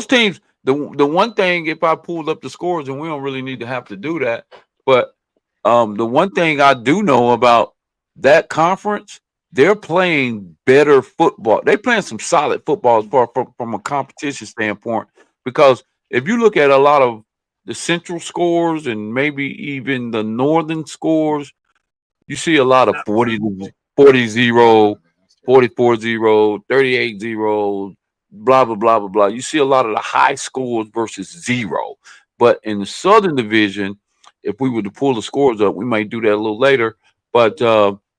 teams, the one thing, if I pulled up the scores, and we don't really need to have to do that, but the one thing I do know about that conference, they're playing better football. They're playing some solid football as far from a competition standpoint. Because if you look at a lot of the central scores and maybe even the northern scores, you see a lot of 40-0, 44-0, 38-0, blah, blah, blah, blah, blah. You see a lot of the high scores versus zero. But in the Southern Division, if we were to pull the scores up, we might do that a little later. But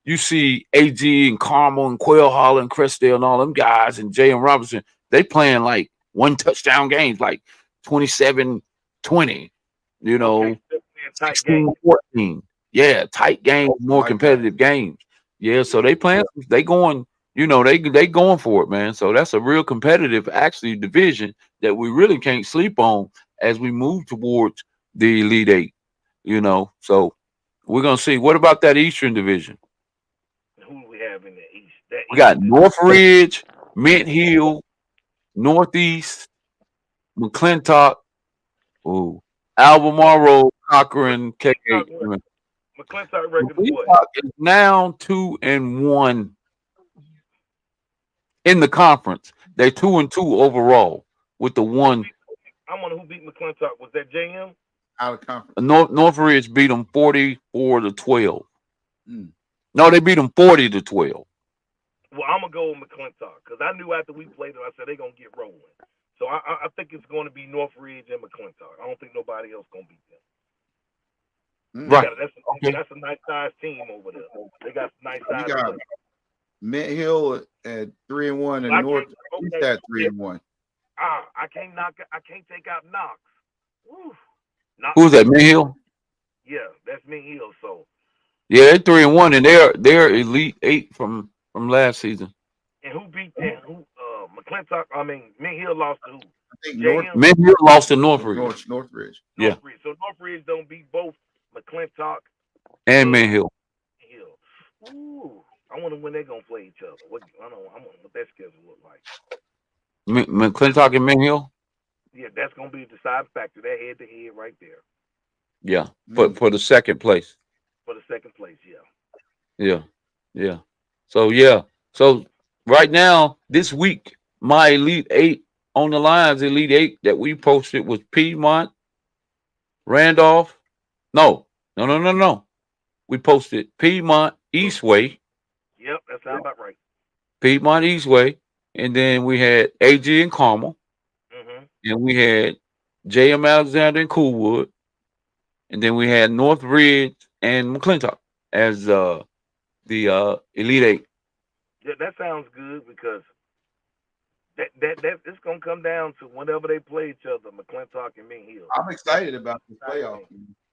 you see AG and Carmel and Quail Hollow and Crestdale and all them guys and J.M. Robinson, they playing like one touchdown games, like 27-20, you know, 16-14. Yeah, tight games, more competitive games. Yeah, so they playing, they going, they going for it, man. So that's a real competitive, actually, division that we really can't sleep on as we move towards the Elite Eight. So we're gonna see. What about that Eastern Division? Who do we have in the East? We got Northridge, Mint Hill, Northeast, McClintock, Albemarle, Cochran, KH. McClintock record is what? McClintock is now 2-1 in the conference. They're 2-2 overall with the one. I wonder who beat McClintock. Was that JM? Out of conference. Northridge beat them 44-12. No, they beat them 40-12. Well, I'm gonna go with McClintock because I knew after we played them, I said they're gonna get rolling. So I think it's going to be Northridge and McClintock. I don't think nobody else gonna beat them. Right. That's a nice size team over there. They got some nice size. You got Mint Hill at 3-1 and North East at 3-1. I can't take out Knox. Woo. Who's that? Mint Hill? Yeah, that's Mint Hill. So yeah, they're 3-1 and they're Elite Eight from last season. And who beat them? Who McClintock? I mean, Mint Hill lost to who? I think Mint Hill lost to Northridge. Northridge. Yeah. So Northridge don't beat both McClintock and Mint Hill. Ooh, I wonder when they're gonna play each other. I wonder what that schedule look like. McClintock and Mint Hill. Yeah, that's gonna be the deciding factor. That head to head right there. Yeah, for the second place. For the second place, yeah. Yeah. So right now, this week, my Elite Eight on the lines, Elite Eight that we posted was Piedmont, Randolph. No. We posted Piedmont, Eastway. Yep, that sounds about right. Piedmont, Eastway, and then we had AG and Carmel, and we had J.M. Alexander and Coolwood, and then we had Northridge and McClintock as the Elite Eight. Yeah, that sounds good because that it's gonna come down to whenever they play each other, McClintock and Mint Hill. I'm excited about this playoff.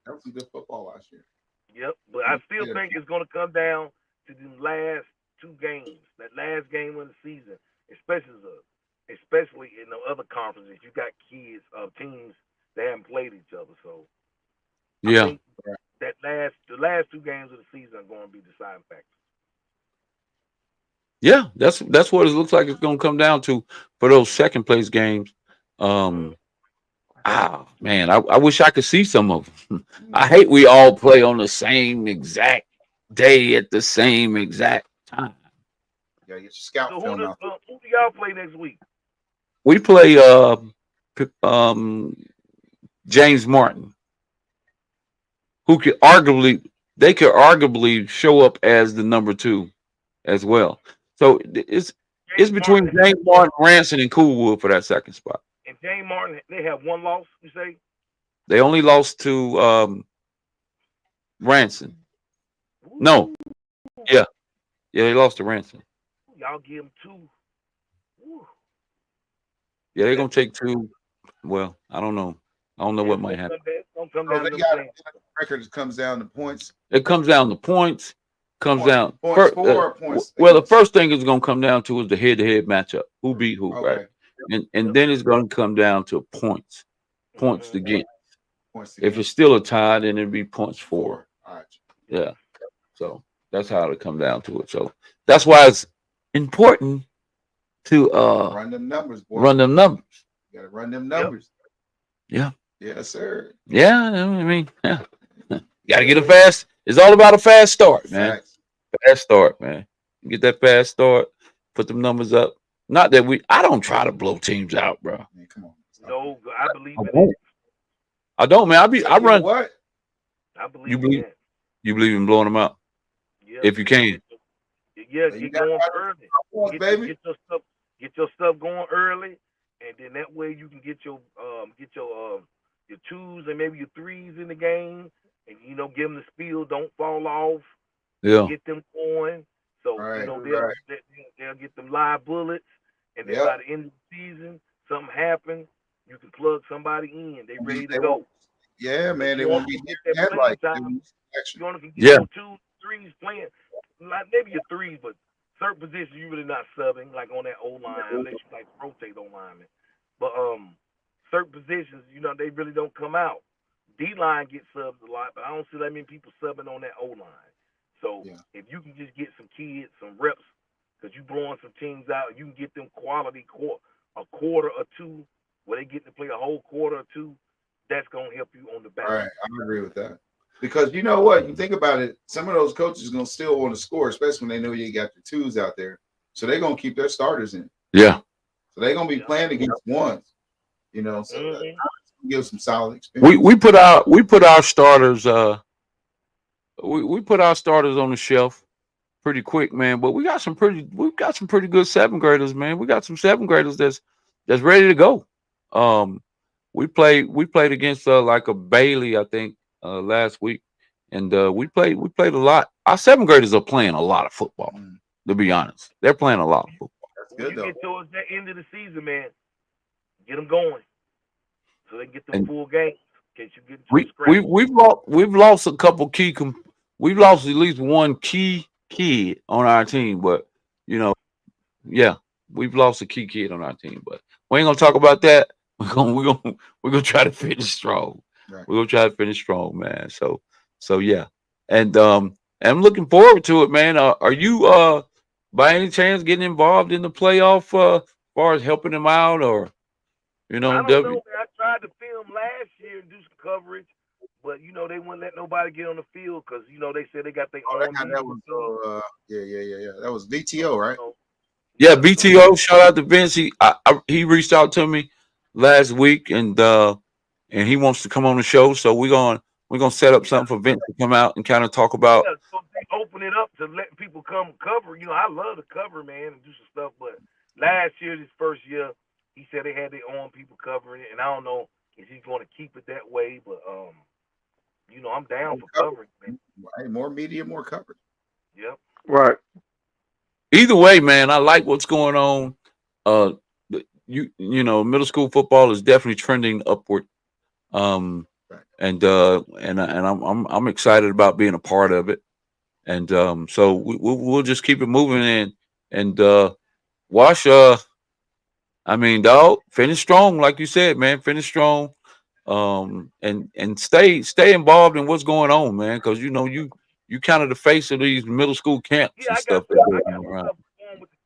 That was some good football last year. Yep, but I still think it's gonna come down to the last two games, that last game of the season, especially in the other conferences. You got kids, teams that haven't played each other, so yeah, I think the last two games of the season are going to be deciding factors. Yeah, that's what it looks like it's going to come down to for those second place games. Man, I wish I could see some of them. I hate we all play on the same exact day at the same exact time. Yeah, get your scout film out. Who do y'all play next week? We play James Martin. who could arguably show up as the number 2 as well. So it's James between Martin James Martin, Ranson, and Coolwood for that second spot. and James Martin, they have one loss. You say? They only lost to Ranson. No, Ooh, yeah, they lost to Ranson. y'all give them 2. Ooh. Yeah, they're gonna take 2. Well, I don't know. I don't know what might happen. Don't come So down they to them got playing. record comes down to points. It comes down to points. Comes down. Points for or points. Well, the first thing it's gonna come down to is the head-to-head matchup. Who beat who, right? Okay. And then it's gonna come down to points Mhm. against. Points If it's still a tie, then it'd be points for. All right. Yeah. So that's how it come down to it. So that's why it's important to Run them numbers, boy. run them numbers. You gotta run them numbers. Yeah. Yes, sir. Yeah. I mean, yeah. Gotta get a fast. It's all about a fast start, man. Facts. Fast start, man. Get that fast start. Put them numbers up. Not that I don't try to blow teams out, bro. Man, come on. No, I believe I in don't. it. I don't, man. I You know run. what? I believe You in believe? that. You believe in blowing them out Yeah. if you can. Yeah, You get got going right early. Points, baby. Get your stuff going early, and then that way you can get your 2s and maybe your 3s in the game, and give them the spiel. Don't fall off. Yeah. Get them going. So Right, they'll get them live bullets, and then Yep. by the end of the season, something happens. You can plug somebody in. They ready to go. Yeah, man. They You won't only be can get near that that like playing time. action. You only can get Yeah. your 2, 3s playing. Like maybe your 3s, but certain positions you really not subbing, like on that O line, unless you like rotate O lineman. But certain positions, they really don't come out. D line gets subbed a lot, but I don't see that many people subbing on that O line. So Yeah. if you can just get some kids, some reps, because you blowing some teams out, you can get them quality a quarter or 2, where they get to play a whole quarter or 2. That's gonna help you on the back. All right, I agree with that. Because you know what, you think about it, some of those coaches are gonna still want to score, especially when they know you got the 2s out there. So they're gonna keep their starters in. Yeah. So they're gonna be playing against 1s. So give some solid experience. We put our starters we put our starters on the shelf pretty quick, man. But we've got some pretty good 7th graders, man. We got some 7th graders that's ready to go. We played against like a Bailey, I think, last week, and we played a lot. Our 7th graders are playing a lot of football. To be honest, they're playing a lot of football. That's When good you though. get towards the end of the season, man, get them going so they can get them And full games. In case you get into we a scrap. we've lost a couple key. We've lost at least one key kid on our team, but yeah, we've lost a key kid on our team. But we ain't gonna talk about that. We're gonna try to finish strong. Right. We're gonna try to finish strong, man. So yeah, and I'm looking forward to it, man. Are you by any chance getting involved in the playoff as far as helping them out, or I don't W? know, man. I tried to film last year and do some coverage, but they wouldn't let nobody get on the field because they said they got their own. That was yeah. That was VTO, right? Yeah, BTO. Shout out to Vince. He reached out to me last week, and he wants to come on the show. So we're gonna set up something for Vince to come out and kind of talk about. Yeah, so they open it up to letting people come cover. I love to cover, man, and do some stuff. But last year, this first year, he said they had their own people covering it, and I don't know if he's going to keep it that way. But I'm down for covering, man. Hey, more media, more coverage. Yep. Right. Either way, man, I like what's going on. Middle school football is definitely trending upward. And I'm excited about being a part of it. And so we'll just keep it moving and Wash. I mean, dog, finish strong, like you said, man. Finish strong. And stay involved in what's going on, man, because you kind of the face of these middle school camps Yeah, and I stuff. got some stuff going with the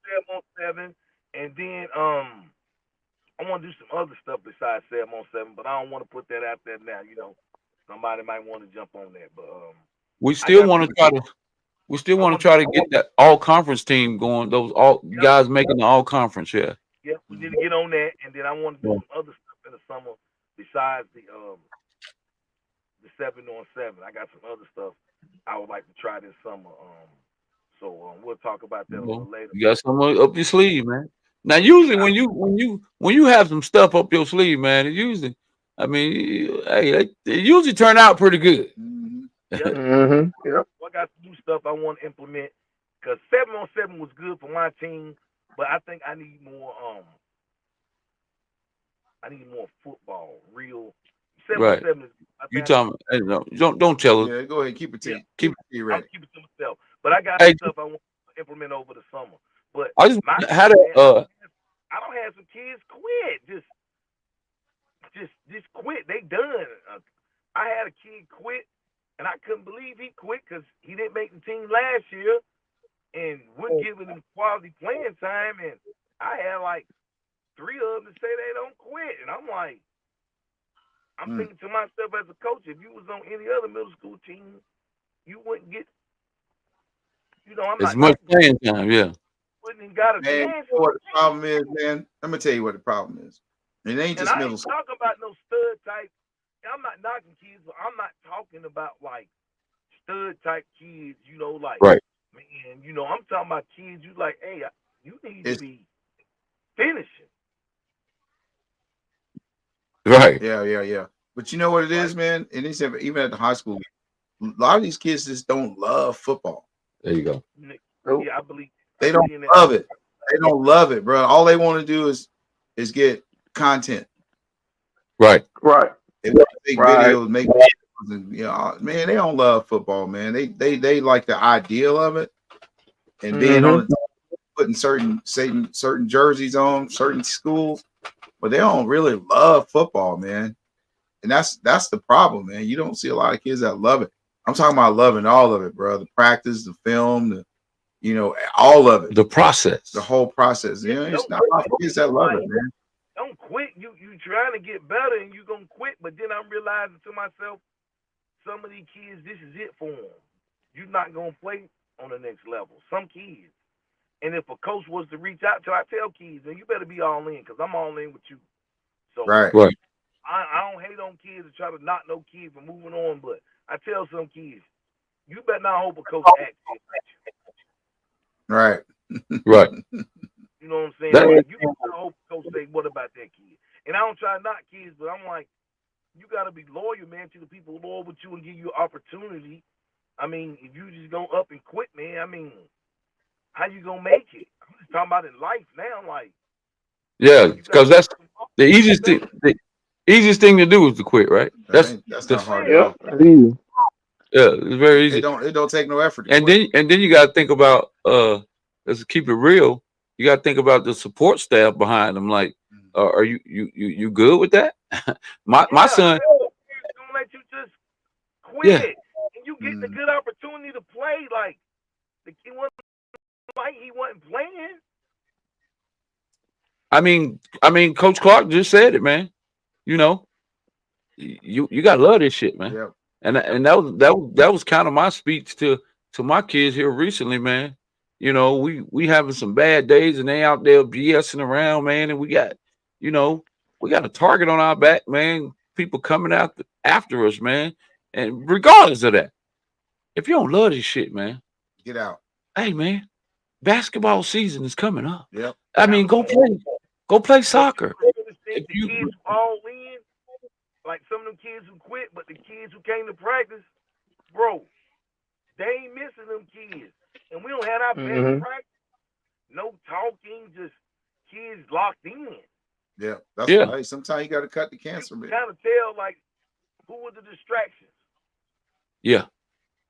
7-on-7, and then I want to do some other stuff besides 7-on-7, but I don't want to put that out there now. Somebody might want to jump on that, but we still want to try to get that all conference team going. Those all guys making the all conference, yeah. Yeah, we need to get on that, and then I want to do some other stuff in the summer besides the 7-on-7. I got some other stuff I would like to try this summer. So we'll talk about that a Well, little later. you got something up your sleeve, man. Now, usually when you have some stuff up your sleeve, man, it usually, I mean, hey, they usually turn out pretty good. Yep. Yep. I got some new stuff I want to implement because 7-on-7 was good for my team, but I think I need more. I need more football. Real 7-on-7 is. You talking? Hey, no, don't tell us. Yeah, go ahead. Keep it to Keep you I'm ready. keeping to myself, but I got Hey, some stuff I want to implement over the summer. But I just my had a I don't have some kids quit. Just quit. They done. I had a kid quit, and I couldn't believe he quit because he didn't make the team last year, and we're giving him quality playing time. And I had like 3 of them to say they don't quit, and I'm like, I'm thinking to myself as a coach, if you was on any other middle school team, you wouldn't get. I'm as not much playing time, yeah. wouldn't even got a Man, you chance. know what the problem is, man? I'm gonna tell you what the problem is. It ain't And just I middle ain't school. talking about no stud type. I'm not knocking kids, but I'm not talking about like stud type kids. Like Right. man, I'm talking about kids. You like, hey, you need to It's- be finishing. Right. Yeah. But you know what it is, man? And it's even at the high school, a lot of these kids just don't love football. There you go. Yeah, I believe They don't love it. They don't love it, bro. All they want to do is get content. Right. Right. They want to make Right. videos, make videos, and man, they don't love football, man. They like the ideal of it and being on the putting certain jerseys on certain schools, but they don't really love football, man. And that's the problem, man. You don't see a lot of kids that love it. I'm talking about loving all of it, bro. The practice, the film, all of it. The process. The whole process. It's not a lot of kids that love it, man. Don't quit. You trying to get better and you gonna quit, but then I'm realizing to myself, some of these kids, this is it for them. You're not gonna play on the next level. Some kids. And if a coach was to reach out to, I tell kids, man, you better be all in because I'm all in with you. So Right. I don't hate on kids and try to knock no kid from moving on, but I tell some kids, you better not hope a coach acts like you. Right. Right. You know what I'm saying? That- You better hope a coach say, what about that kid? And I don't try to knock kids, but I'm like, you got to be loyal, man, to the people loyal with you and give you opportunity. I mean, if you just go up and quit, man, I mean, how you going to make it? I'm just talking about in life now, like. Yeah, because that's the easiest thing. The easiest thing to do is to quit, right? That's not hard at all. Easy. Yeah, it's very easy. It don't take no effort. And then you got to think about let's keep it real. You got to think about the support staff behind them. Like, are you good with that? my son. Don't let you just quit. And you getting a good opportunity to play. Like the kid wasn't like he wasn't playing. I mean, Coach Clark just said it, man. You gotta love this shit, man. Yep. And that was kind of my speech to my kids here recently, man. We having some bad days and they out there BSing around, man. And we got a target on our back, man. People coming out after us, man. And regardless of that, if you don't love this shit, man, get out. Hey, man, basketball season is coming up. Yep. I mean, go play soccer. The kids all in, like some of them kids who quit, but the kids who came to practice, bro, they ain't missing them kids. And we don't have our best practice. No talking, just kids locked in. Yeah, that's right. Sometimes you got to cut the cancer, man. Kind of tell, like, who were the distractions. Yeah.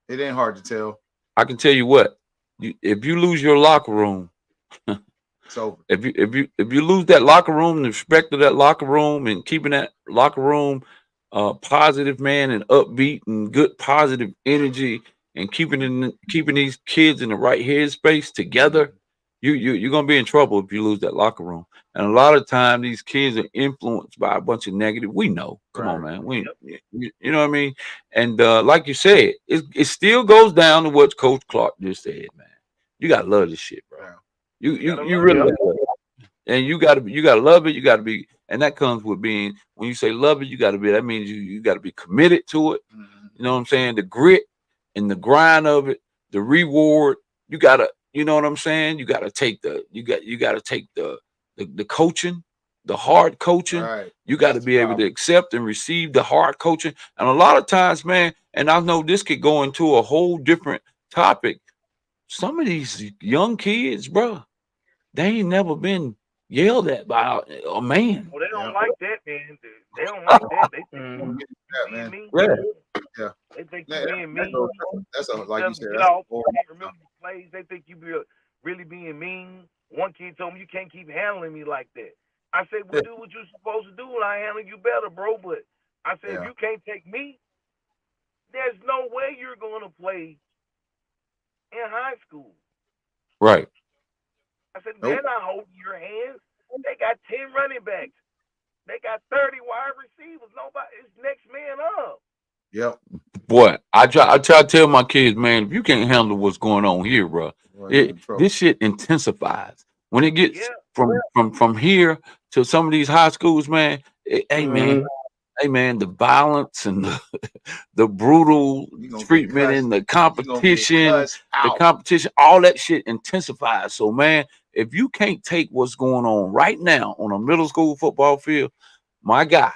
It ain't hard to tell. I can tell you what, if you lose your locker room, it's over. If you lose that locker room, the respect of that locker room, and keeping that locker room positive, man, and upbeat and good positive energy, and keeping these kids in the right headspace together, you're gonna be in trouble if you lose that locker room. And a lot of time, these kids are influenced by a bunch of negative. We know. Come on, man. You know what I mean? And like you said, it still goes down to what Coach Clark just said, man. You gotta love this shit, bro. You really love it. And you gotta love it. You gotta be, and that comes with being, when you say love it, you gotta be, that means you gotta be committed to it. You know what I'm saying? The grit and the grind of it, the reward. You gotta, you know what I'm saying? You gotta take the coaching, the hard coaching. Right. You got to That's the be able to problem. accept and receive the hard coaching. And a lot of times, man, and I know this could go into a whole different topic. Some of these young kids, bro, they ain't never been yelled at by a man. Well, they don't Yeah. like that, man. They don't like that. They think Yeah, you being man. mean. Yeah. Yeah. They think you Yeah, being mean. that's a You like tell you them said, to get that's a off. You horrible can't remember your plays. They think you be really being mean. One kid told me, you can't keep handling me like that. I said, well, do what you're supposed to do, and I handle you better, bro. But I said, if Yeah. you can't take me, there's no way you're going to play in high school. Right. I said, Nope. they're not holding your hands. They got 10 running backs. They got 30 wide receivers. Nobody, it's next man up. Yep. Boy, I try to tell my kids, man, if you can't handle what's going on here, bro, Well, you in trouble. this shit intensifies. When it gets Yeah. from here to some of these high schools, man, hey man, the violence and the brutal You gonna get treatment cussed. and the You gonna get competition, cussed out. all that shit intensifies. So, man, if you can't take what's going on right now on a middle school football field, my guy.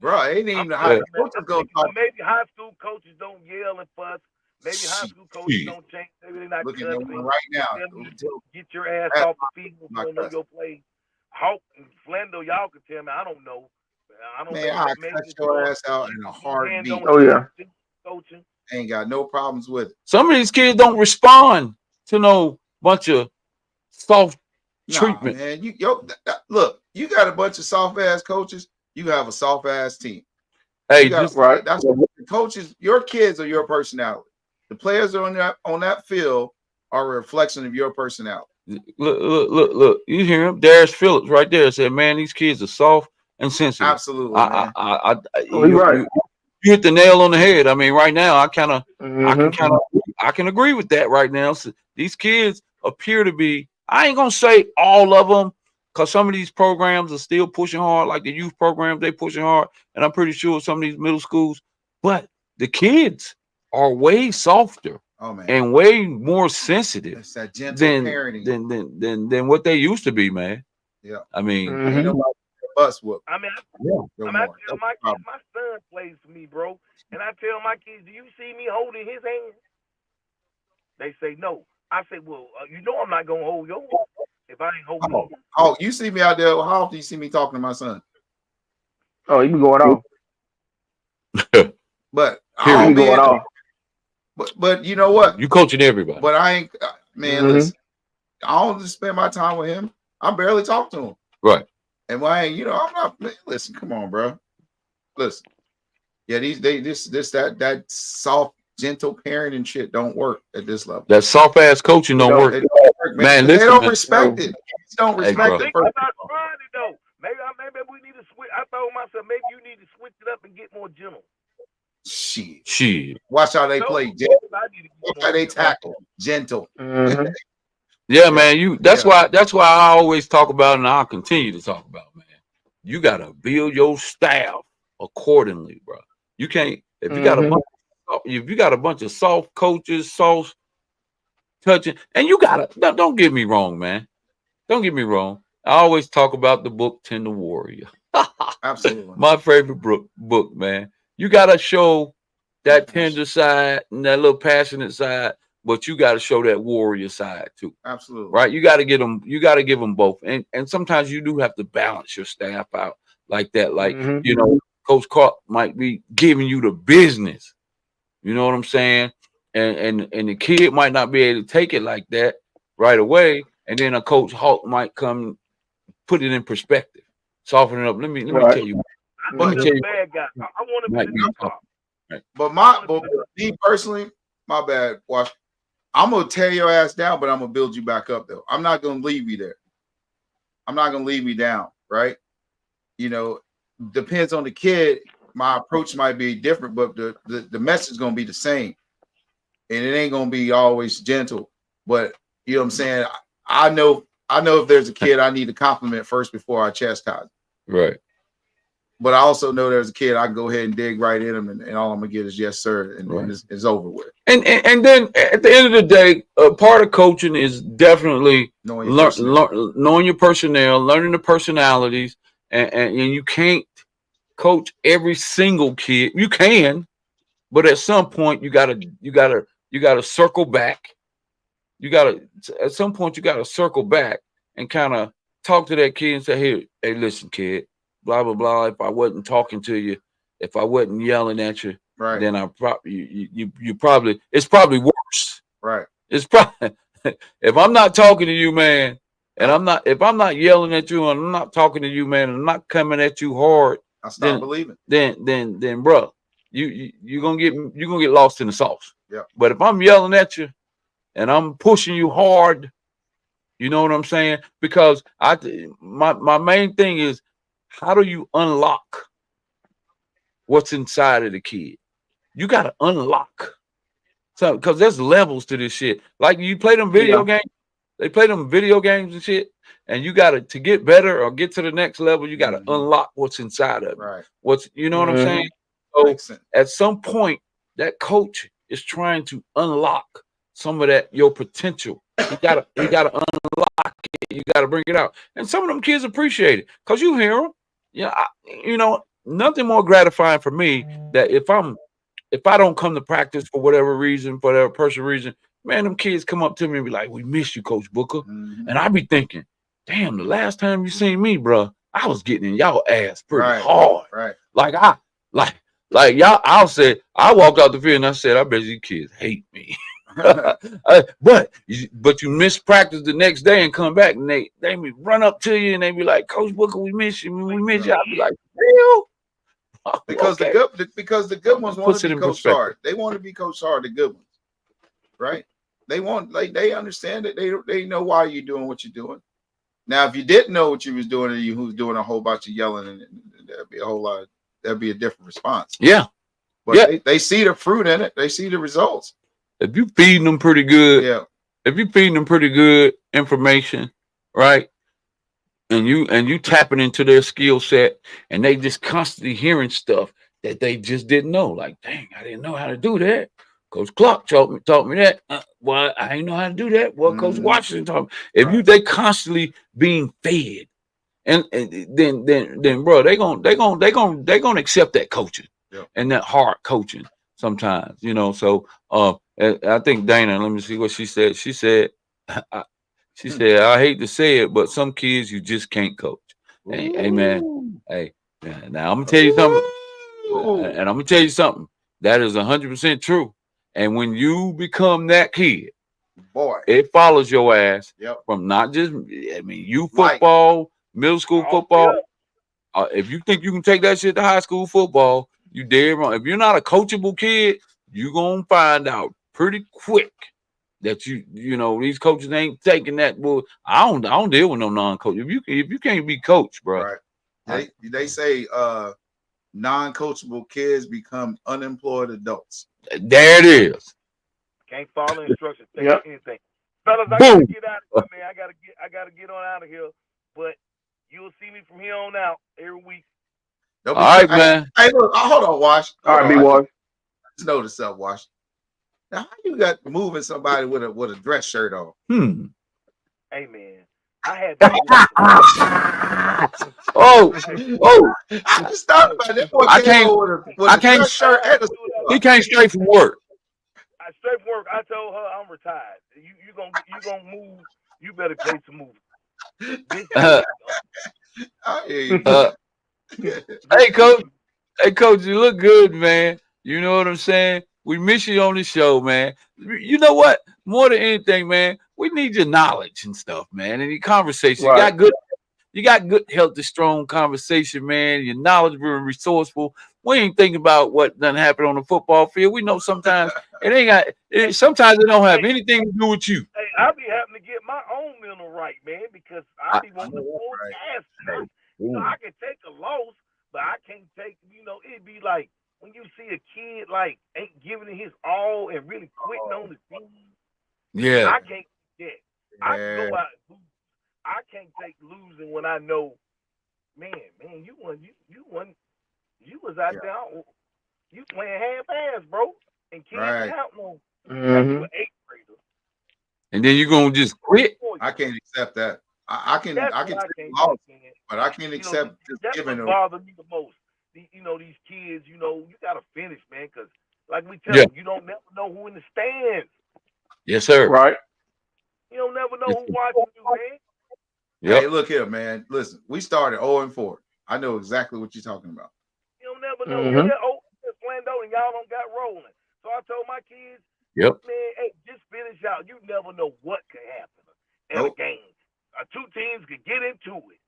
Bro, it ain't even the I'm high telling you, man, coaches gonna talk. maybe high school coaches don't yell and fuss. Maybe high school coaches Shit. don't change. Maybe they're not Look at the cussing. one right now. Get your ass That's off the field if you not don't know cussing. your play. Hawk and Flendo, y'all can tell me. I don't know. I don't Man, think I'll that maybe cut your ass out in a hand heartbeat. on Oh yeah. coaching. Ain't got no problems with it. Some of these kids don't respond to no bunch of soft Nah, treatment. man. Look, you got a bunch of soft ass coaches. You have a soft ass team. Hey, You got just Right. that's the coaches. Your kids are your personality. The players are on that field are a reflection of your personality. look. You hear him? Darius Phillips right there said, "Man, these kids are soft and sensitive." Absolutely, man. Oh, you're right. You hit the nail on the head. I mean, right now, I can Mm-hmm. agree with that right now. So these kids appear to be. I ain't gonna say all of them, because some of these programs are still pushing hard, like the youth programs. They pushing hard, and I'm pretty sure some of these middle schools. But the kids are way softer Oh man, and way more sensitive it's that gentle than parenting. than what they used to be, man. Yeah, I mean, ain't Mm-hmm. nobody bus whoop I mean, no I more. tell my kids, my son plays for me, bro. And I tell my kids, do you see me holding his hand? They say no. I say, well, you know I'm not gonna hold yours if I ain't holding his. Oh, you see me out there? How often you see me talking to my son? Oh, you be going off. But I You don't be be. going off. But you know what? you coaching everybody. But I ain't. Man, Mhm. listen. I don't just spend my time with him. I barely talk to him. Right. And why? I'm not. Man, listen, come on, bro. Listen. Yeah, that soft, gentle parenting shit don't work at this level. That soft ass coaching don't work. It don't work, Man, They listen, don't man. respect it. Kids don't Hey, respect bro. it. Think First about of all. trying it though. Maybe we need to switch. I told myself maybe you need to switch it up and get more gentle. Shit. Watch how they So, play. Gentle. I need to get Watch more how they gentle. tackle. Gentle. Mm-hmm. Yeah, man. That's Yeah. why I always talk about, and I'll continue to talk about, man. You gotta build your staff accordingly, bro. You can't if you got a Mm-hmm. bunch of soft coaches, soft touching, and you gotta don't get me wrong, man. Don't get me wrong. I always talk about the book Tender Warrior. Absolutely. My favorite book, man. You gotta show that tender side and that little passionate side, but you gotta show that warrior side too. Absolutely. Right? You gotta get them. You gotta give them both, and sometimes you do have to balance your staff out like that. Like Mm-hmm. Coach Clark might be giving you the business. You know what I'm saying? And the kid might not be able to take it like that right away, and then a Coach Hawk might come put it in perspective, soften it up. Let me Right. tell you. I Let me be tell the you. bad guy. I want to be Might the be good tough. cop. But me personally, my bad. Watch. I'm gonna tear your ass down, but I'm gonna build you back up though. I'm not gonna leave you there. I'm not gonna leave you down, right? Depends on the kid. My approach might be different, but the message is gonna be the same. And it ain't gonna be always gentle. But you know what I'm saying? I know if there's a kid I need to compliment first before I chastise. Right. But I also know there's a kid I can go ahead and dig right in him, and all I'm gonna get is yes, sir, and it's over with. And then at the end of the day, part of coaching is definitely knowing your personnel, learning the personalities, and you can't coach every single kid. You can, but at some point you gotta circle back. At some point you gotta circle back and kind of talk to that kid and say, hey, listen, kid, blah blah blah. If I wasn't talking to you, if I wasn't yelling at you, right, then I probably you probably it's probably worse. Right. It's probably if I'm not talking to you, man, and if I'm not yelling at you and I'm not talking to you, man, and I'm not coming at you hard, I stop believing. Then, bro, you're gonna get lost in the sauce. Yeah. But if I'm yelling at you and I'm pushing you hard, you know what I'm saying? Because my main thing is, how do you unlock what's inside of the kid? You got to unlock. So, because there's levels to this shit. Like you play them video games, they play them video games and shit, and you got to get better or get to the next level. You got to unlock what's inside of it. Right. You know what I'm saying? So at some point, that coach is trying to unlock some of that your potential. You gotta unlock it. You gotta bring it out. And some of them kids appreciate it because you hear them. Nothing more gratifying for me that if I don't come to practice for whatever reason, for whatever personal reason, man, them kids come up to me and be like, "We miss you, Coach Booker," and I be thinking, "Damn, the last time you seen me, bro, I was getting in y'all ass pretty hard. Right. Like y'all. I'll say I walked out the field and I said, I bet these kids hate me." but you miss practice the next day and come back and they run up to you and they be like, "Coach Booker, we miss you. We miss you." I'll be like, "Real?" Because okay. the good ones want to be coached hard. They want to be coached hard. The good ones, right? They understand it. They know why you're doing what you're doing. Now, if you didn't know what you was doing and you was doing a whole bunch of yelling, and that'd be a whole lot. That'd be a different response. Yeah, but they see the fruit in it. They see the results. If you feeding them pretty good, if you feeding them pretty good information, right, and you tapping into their skill set, and they just constantly hearing stuff that they just didn't know. Like, dang, I didn't know how to do that. Coach Clark taught me that. Well, I didn't know how to do that. Well, Coach Washington taught me. If they constantly being fed, and then bro, they gonna accept that coaching and that hard coaching sometimes, So I think Dana, let me see what she said. She said, I hate to say it, but some kids you just can't coach. Hey man, hey, now I'm gonna tell you something, and I'm gonna tell you something that is 100% true. And when you become that kid, boy, it follows your ass from not just you football, middle school football. If you think you can take that shit to high school football, you dead wrong. If you're not a coachable kid, you're gonna find out pretty quick that these coaches ain't taking that. Well, I don't deal with no non-coach. If you can't be coached, bro. Right. They say non-coachable kids become unemployed adults. There it is. Can't follow instructions. Take anything. Fellas, I gotta get out of here, man. I gotta get on out of here. But you'll see me from here on out every week. All right, man. Hey, look, hold on, Wash. All right, B-Wash. Just notice up, Wash. Now, how you got moving somebody with a dress shirt on? Hey, man. I had I just thought about that. I can't shirt. He came straight from work. Straight from work. I told her I'm retired. You gonna move. You better play some movies. Hey, coach, you look good, man. You know what I'm saying? We miss you on the show, man. You know what? More than anything, man, we need your knowledge and stuff, man. And your conversation. Right. You got good, healthy, strong conversation, man. You're knowledgeable and resourceful. We ain't thinking about what done happened on the football field. We know sometimes sometimes it don't have anything to do with you. Hey, I be having to get my own mental right, man, because I be wanting to pull gas. I can take a loss, but I can't take, it'd be like when you see a kid like ain't giving it his all and really quitting on the team. Yeah. I can't take that. I can go out and lose. I can't take losing when I know, man, you won You was out there, you playing half-ass, bro, and kids Right. counting on like you Mm-hmm. an eighth grader. And then you're gonna just quit. I can't accept that. I can That's I what can I take can't loss, take, man. but I can't You know, accept just that's giving what them. bothers me the most. These kids, you gotta finish, man, because like we tell Yeah. them, you don't never know who in the stands. Yes, sir. Right. You don't never Yes, know who sir. watching you, man. Hey, Yep. look here, man. Listen, we started 0-4. I know exactly what you're talking about. You don't never know. Mm-hmm. It's Flando, and y'all don't got rolling. So I told my kids, Yep. man, hey, just finish out. You never know what could happen at a Nope. game. Two teams could get into it.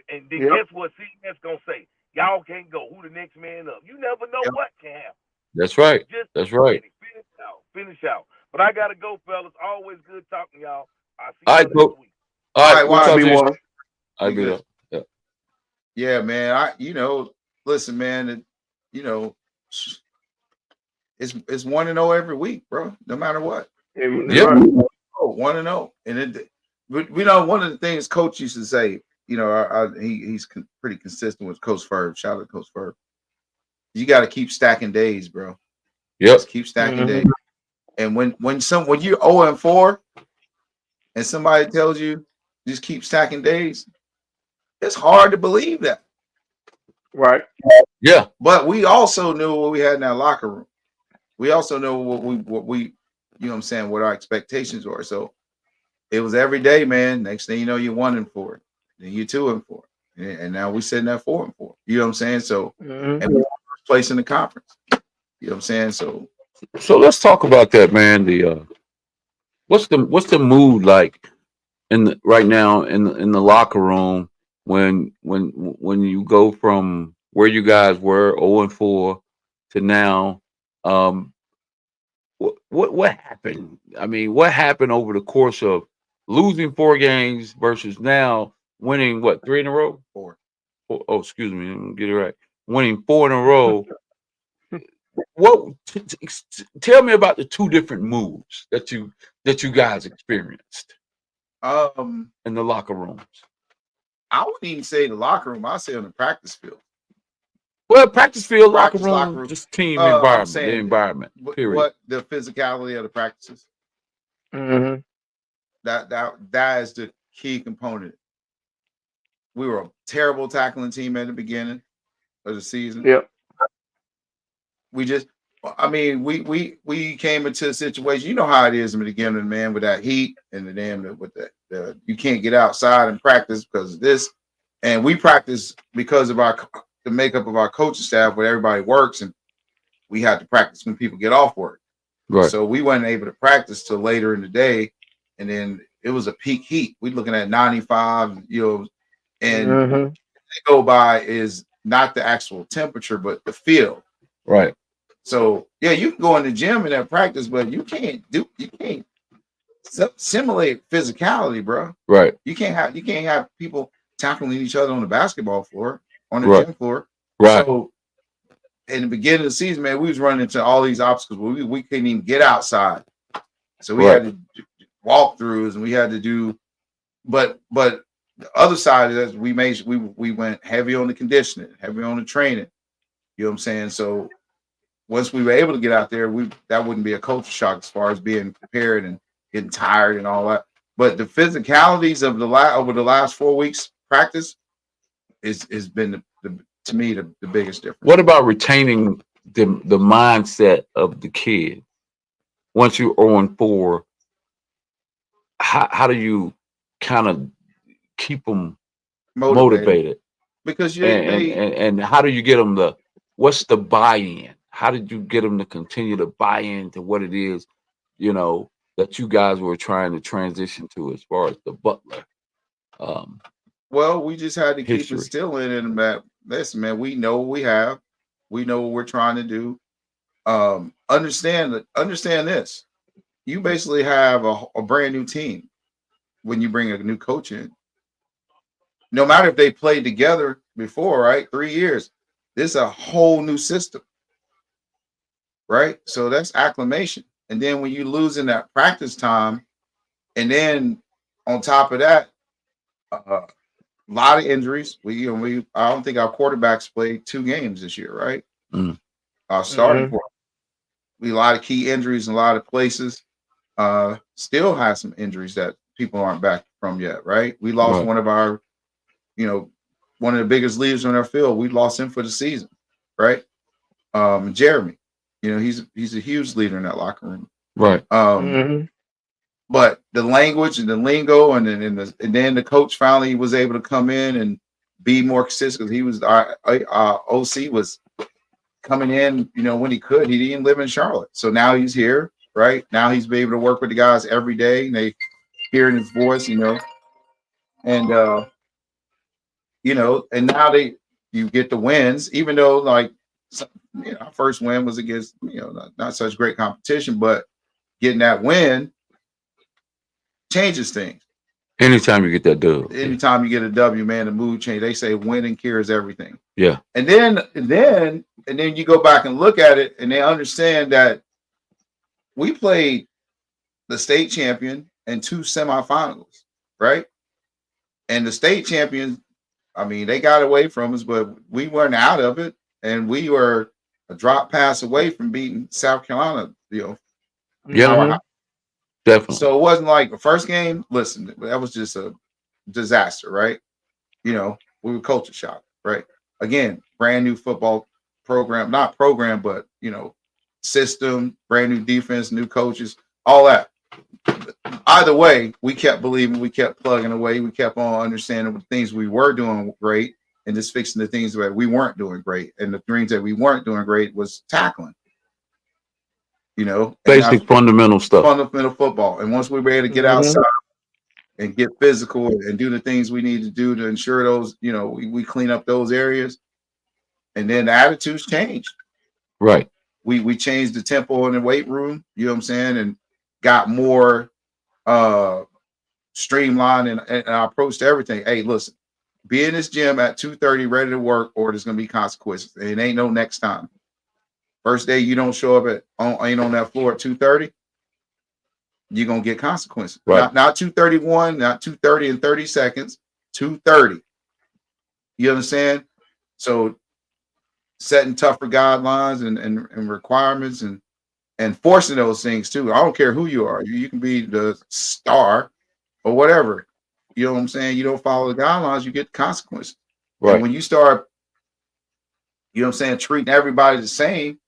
And then Yep. guess what CNS going to say? Y'all can't go. Who the next man up? You never know Yep. what can happen. That's right. Just That's right. finish out. Finish out. But I got to go, fellas. Always good talking, y'all. I'll see All y'all right, next week. All right, we'll All right, talk Be to you. one. I Be be good. there. Yeah, man. Listen, man. It's 1-0 every week, bro. No matter what. Yep. Right. 1-0, and one of the things Coach used to say. He's pretty consistent with Coach Ferb. Shout out to Coach Ferb. You got to keep stacking days, bro. Yep. Just keep stacking Mhm. days. And when you're 0-4 and somebody tells you just keep stacking days, it's hard to believe that. Right. Yeah. But we also knew what we had in that locker room. We also know what we you know what I'm saying, what our expectations were. So it was every day, man. Next thing you know, you're 1-4. Then you're 2-4. And now we're sitting at 4-4. You know what I'm saying? So Mhm. and we're first place in the conference. You know what I'm saying? So So let's talk about that, man. What's the mood like right now in the locker room when you go from where you guys were 0-4 to now? Um, what happened? I mean, what happened over the course of losing 4 games versus now winning what 3 in a row? 4. Oh, excuse me, let me get it right. Winning 4 in a row. What? Tell me about the 2 different moves that you guys experienced Um, in the locker rooms. I wouldn't even say the locker room. I'd say on the practice field. Well, practice field, locker Practice locker room, room. just team I'm environment, the saying environment. Period. what the physicality of the practices. Mhm. That is the key component. We were a terrible tackling team at the beginning of the season. Yep. We came into a situation. You know how it is in the beginning, man, with that heat and with the you can't get outside and practice because of this. And we practice because of the makeup of our coaching staff, where everybody works, and we have to practice when people get off work. Right. So we weren't able to practice till later in the day, and then it was a peak heat. We're looking at 95, and Mhm. they go by is not the actual temperature, but the feel. Right. So yeah, you can go in the gym and have practice, but you can't simulate physicality, bro. Right. You can't have people tackling each other on the basketball floor, on the Right. gym floor. Right. So in the beginning of the season, man, we was running into all these obstacles. We couldn't even get outside, so we had to do walkthroughs, and we had to do. But the other side is we went heavy on the conditioning, heavy on the training. You know what I'm saying? So once we were able to get out there, that wouldn't be a culture shock as far as being prepared and getting tired and all that. But the physicalities of over the last 4 weeks practice has been to me the biggest difference. What about retaining the mindset of the kid once you're 0-4? How do you kind of keep them motivated? Because And how do you get them what's the buy-in? How did you get them to continue to buy into what it is, that you guys were trying to transition to as far as the Butler well, we just had to keep history? instilling in them that, listen, man, we know what we have. We know what we're trying to do. Understand this. You basically have a brand new team when you bring a new coach in. No matter if they played together before, right? 3 years. This is a whole new system, right? So that's acclimation. And then when you lose in that practice time, and then on top of that, lot of injuries. I don't think our quarterbacks played 2 games this year, right? Starting Mhm. we a lot of key injuries in a lot of places. Still have some injuries that people aren't back from yet, right? We lost one of our, one of the biggest leaders on our field. We lost him for the season, right? Jeremy, he's a huge leader in that locker room, Right. Mhm. But the language and the lingo, and then the coach finally was able to come in and be more consistent. He was our OC was coming in, when he could. He didn't live in Charlotte, so now he's here, right? Now he's able to work with the guys every day, and they hearing his voice, and and now you get the wins, even though like our first win was against not such great competition, but getting that win changes things. Anytime you get that dub. Anytime you get a W, man, the mood change. They say winning cures everything. Yeah. And then you go back and look at it, and they understand that we played the state champion and 2 semifinals, right? And the state champions, I mean, they got away from us, but we weren't out of it, and we were a drop pass away from beating South Carolina. Yeah. Definitely. So it wasn't like the first game. Listen, that was just a disaster, right? We were culture shock, right? Again, brand new football program, not program, but system, brand new defense, new coaches, all that. Either way, we kept believing, we kept plugging away, we kept on understanding the things we were doing great and just fixing the things that we weren't doing great. And the things that we weren't doing great was tackling. Basic fundamental stuff. Fundamental football. And once we were able to get outside and get physical and do the things we need to do to ensure those, we clean up those areas. And then the attitudes changed. Right. We changed the tempo in the weight room, you know what I'm saying, and got more streamlined in our approach to everything. Hey, listen, be in this gym at 2:30 ready to work, or there's gonna be consequences. It ain't no next time. First day you don't show up ain't on that floor at 2:30, you're gonna get consequences. Right. Not 2:31, not 2:30 and 30 seconds, 2:30. You understand? So setting tougher guidelines and requirements and enforcing those things too. I don't care who you are. You can be the star or whatever. You know what I'm saying? You don't follow the guidelines, you get consequences. Right. And when you start, treating everybody the same,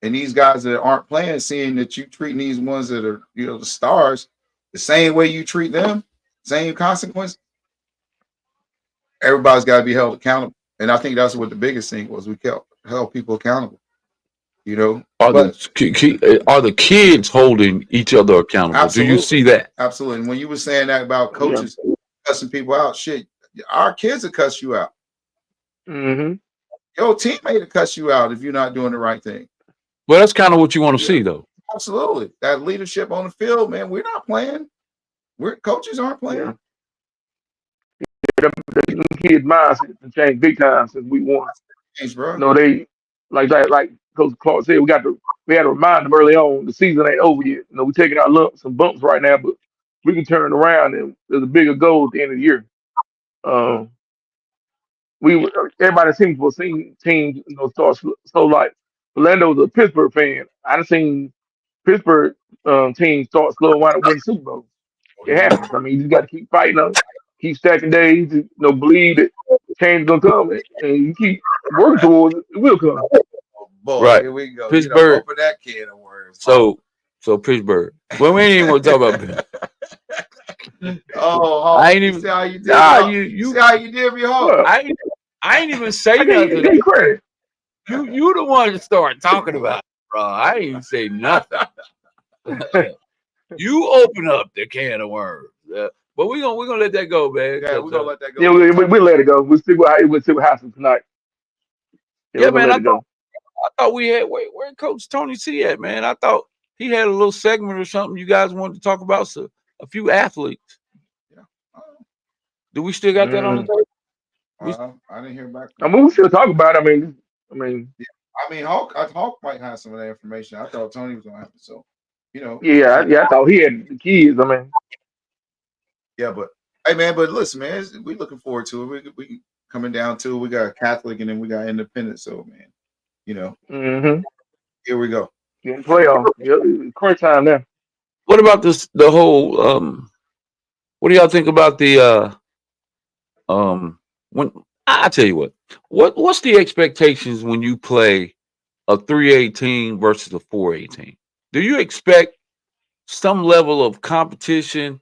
and these guys that aren't playing, seeing that you treating these ones that are, the stars, the same way you treat them, same consequence, everybody's got to be held accountable. And I think that's what the biggest thing was. We held people accountable. Are the kids holding each other accountable? Absolutely. Do you see that? Absolutely. And when you were saying that about coaches cussing people out, shit, our kids will cuss you out. Mm-hmm. Your teammate will cuss you out if you're not doing the right thing. Well, that's kind of what you want to see, though. Absolutely. That leadership on the field, man, we're not playing. Coaches aren't playing. The kids' mindset has changed big time since we won. Thanks, bro. They like Coach Clark said, we had to remind them early on the season ain't over yet. We're taking our lumps and bumps right now, but we can turn it around, and there's a bigger goal at the end of the year. Everybody seems to have seen teams start so like Orlando's a Pittsburgh fan. I've seen Pittsburgh teams start slow and wind up winning Super Bowl. It happens. I mean, you just got to keep fighting them, keep stacking days, believe that change is gonna come, and you keep working towards it. It will come. Oh, boy, right. Here we go. Pittsburgh. Open that can of worms. So Pittsburgh. Well, we ain't even want to talk about that. I ain't even see how you did. You see how you did me hard. I ain't even say nothing. You the one to start talking about it, bro. I ain't even say nothing. You open up the can of worms. But we're gonna let that go, man. Yeah, we're gonna let that go. Yeah, we let it go. We'll see what happens tonight. Yeah, man. I thought we had where Coach Tony C at, man. I thought he had a little segment or something you guys wanted to talk about. So a few athletes. Yeah. Do we still got that on the table? I didn't hear back. I mean, we still talk about it. Hawk might have some of that information. I thought Tony was gonna have it. So, Yeah, I thought he had the keys. Yeah, but Hey man, but listen, man, we looking forward to it. We coming down to it. We got Catholic and then we got Independent. So man, you know, Mm-hmm. here we go. Getting playoff. Yeah, crunch time now. What about this? The whole. What do y'all think about the when I tell you what's the expectations when you play a 3-18 versus a 4-18? Do you expect some level of competition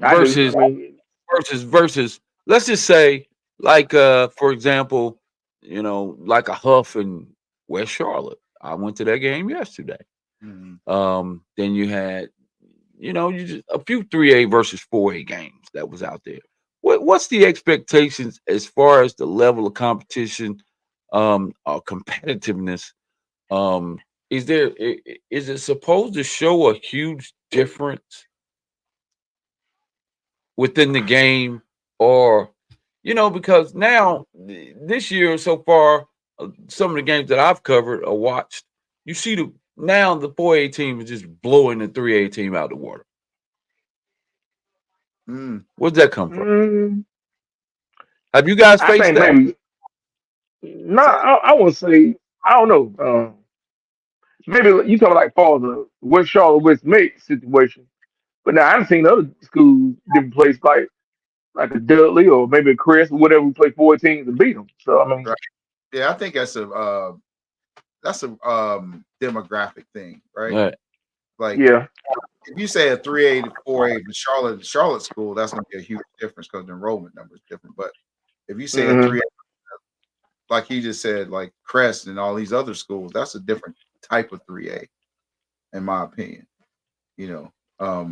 I do. I versus mean, versus let's just say like for example, like a Huff in West Charlotte. I went to that game yesterday. Mhm. Then you had you just a few 3A versus 4A games that was out there. What's the expectations as far as the level of competition, or competitiveness? Um, is it supposed to show a huge difference within the game, or because now this year so far, some of the games that I've covered or watched, you see the 4A team is just blowing the 3A team out the water. Mm. Where'd that come from? mm, Have you guys I faced think that? maybe. No, Say, I would say I don't know. Maybe you talking like for the West Charlotte West Mate situation. But now I've seen other schools, different places like a Dudley or maybe a Chris or whatever, who play 14 and beat them. So I mean, right. Yeah, I think that's a demographic thing, right? Right. Like yeah, if you say a 3A to 4A for Charlotte school, that's going to be a huge difference because the enrollment number is different. But if you say a hmm 3A, like he just said, like Crest and all these other schools, that's a different type of 3A, in my opinion. You know,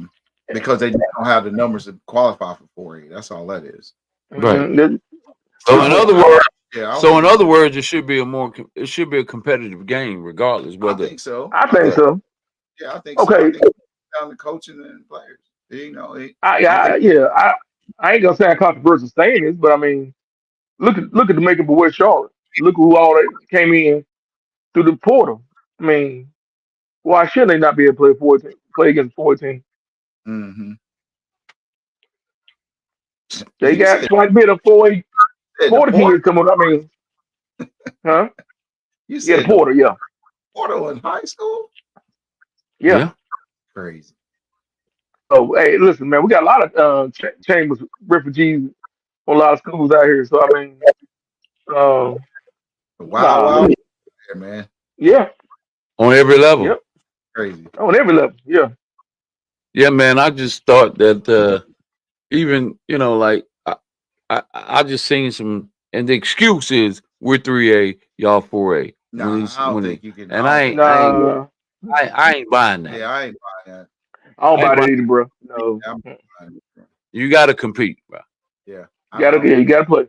because they don't have the numbers to qualify for 4A. That's all that is. Right. hmm So in other words, Yeah, I don't so in think. other words, it should be a competitive game, regardless I whether. think so. I think so. Yeah, I think so. I Okay, think it's down to coaching and players. I don't think. I ain't gonna say I'm controversial saying this, but I mean, look at the makeup of West Charlotte. Look who all that came in through the portal. I mean, why shouldn't they not be able to play 14, play against 14? Mm-hmm. They You got said, quite a bit of 40, the 40 Port. kids coming. I mean, huh? You Yeah, the said the portal. Yeah, Portal in high school. yeah. Yeah. Crazy. Oh, hey, listen, man, we got a lot of chambers refugees on a lot of schools out here. So I mean, um, The Wow nah, Wow. Yeah, man. yeah, On every level. yep, Crazy. on every level. Yeah, Yeah, man. I just thought that even like I just seen some, and the excuse is we're 3A, y'all 4A. Nah, I don't think you can. And I don't think. nah, I ain't buying that. Yeah, I ain't buying that. I don't I ain't buy that buying. either, bro. No, Yeah, I'm buying it. You got to compete, bro. Yeah, you gotta, I yeah, don't. you gotta play.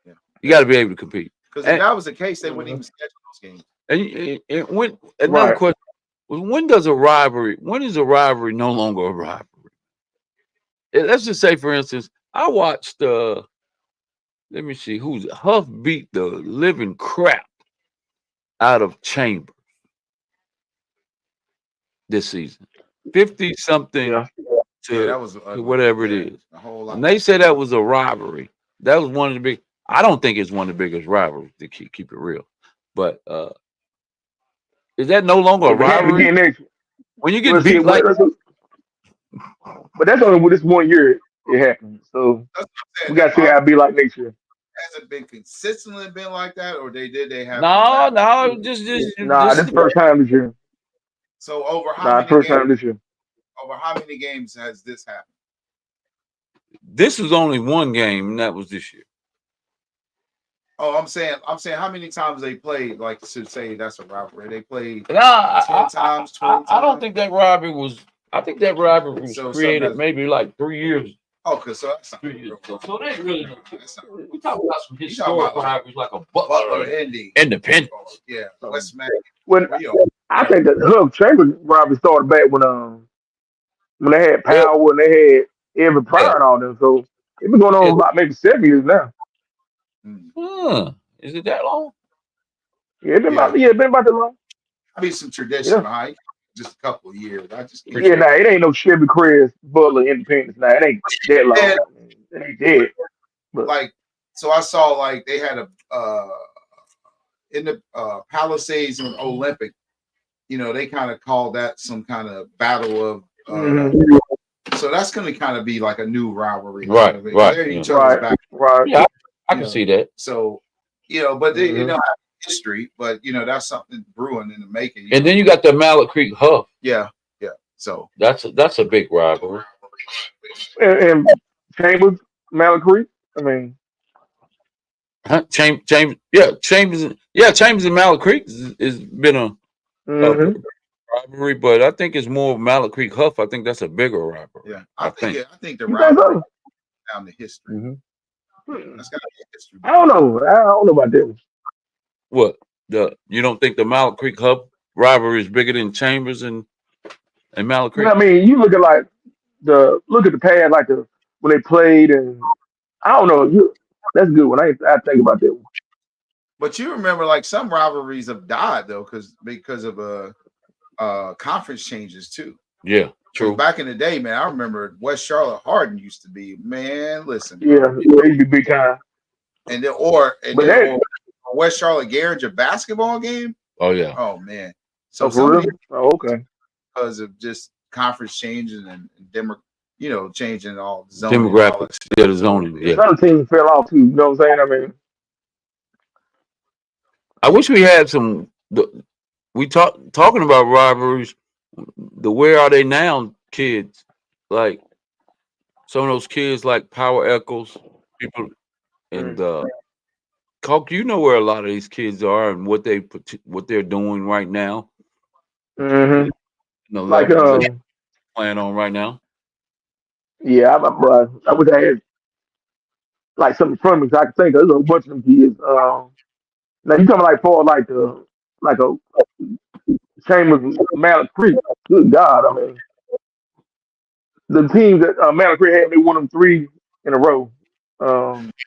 Yeah, You got to be able to compete. because if And that was the case, they wouldn't Mhm. even schedule those games. and when another Right. question was, when does a rivalry? When is a rivalry no longer a rivalry? Let's just say, for instance, I watched. Let me see, who's it? Huff beat the living crap out of Chamber this season, 50 something Yeah. Yeah, to that was ugly. whatever it Yeah, is. a whole And lot. they said that was a rivalry. That was one of the big. I don't think it's one of the biggest rivalries, to keep it real. But is that no longer a If it happened rivalry again next, when you well, get see, beat like? but that's only with this one year it happened. So That's what I'm we saying. got to see how it be like next year. Has it been consistently been like that, or they have some No, bad? no, just Nah, this is this the first time this year. So over how Nah, many first games? time this year. Over how many games has this happened? this was only one game, and that was this year. Oh, I'm saying how many times they played, like to say that's a rivalry. They played No, 10 times, 20 I don't times. think that rivalry was. I think that rivalry was So something created has, maybe like 3 years. oh, cause so that's not 3 years real ago. rivalry. So they really don't. That's not We talk about some you talking historic about like rivalries like a Butler Butler and Indy. Independence. Oh, yeah, Um, West Mac. when Well, I think that Hub Chambers probably started back when they had Yeah, Power and they had Evan yeah, Pryor and all them. So it's been going yeah. on about maybe 7 years now. Huh. Is it that long? Yeah, it's been yeah, about yeah, it's been about that long. I mean some tradition Yeah. behind. just a couple of years. I just can't. Yeah, nah, it ain't no Chevy Chris Butler Independence. Nah, it ain't that long. It ain't dead. But Like, so I saw like they had a in the Palisades and Olympic. You know, they kind of called that some kind of battle of. mhm. So that's going to kind of be like a new rivalry. Right, right, They're yeah. each other's back. Right. Yeah, I You can know, see that. So, you know, but they, you Mhm. know, history, but you know, that's something brewing in the making. And then you got the Mallet Creek Huff. Yeah, yeah. So That's a big rivalry. And Chambers, Mallard Creek. I mean, Huh? Chambers and Mallet Creek has been a mhm. rivalry, but I think it's more Mallet Creek Huff. I think that's a bigger rivalry. yeah, I think. I think the You think rivalry so? down the history. Hmm. Hmm. That's got to be a history I don't behind it. know. I don't know about that. What you don't think the Mallet Creek Huff rivalry is bigger than Chambers and Mallet You know Creek? what I mean? You look at like look at the past, like the when they played, and I don't know. That's a good one. I think about that one. But you remember, like some rivalries have died though, because of conference changes too. Yeah, Because true. back in the day, man, I remember West Charlotte Harden used to be, man. Listen, Yeah, bro, they used to be big time. But that, or West Charlotte Garinger basketball game. Oh yeah. Oh man. So oh, for some of these real? Oh, okay. because of just conference changes and changing all zoning and all that Demographics, stuff. yeah, the zoning, And yeah. some teams fell off too. You know what I'm saying? I mean, I wish we had some. We talking about rivalries. The where are they now kids? Like some of those kids, like Power Echoes, people, and mm, Coke. You know where a lot of these kids are and what they're doing right now. hmm The like levels they're playing on right now. yeah, bro, I wish I had like something from me 'cause I could think of. There's a whole bunch of them kids. Now you talking like for like a Chambers Mallard Creek. Good God, I mean the teams that Mallard Creek had, they won them three in a row.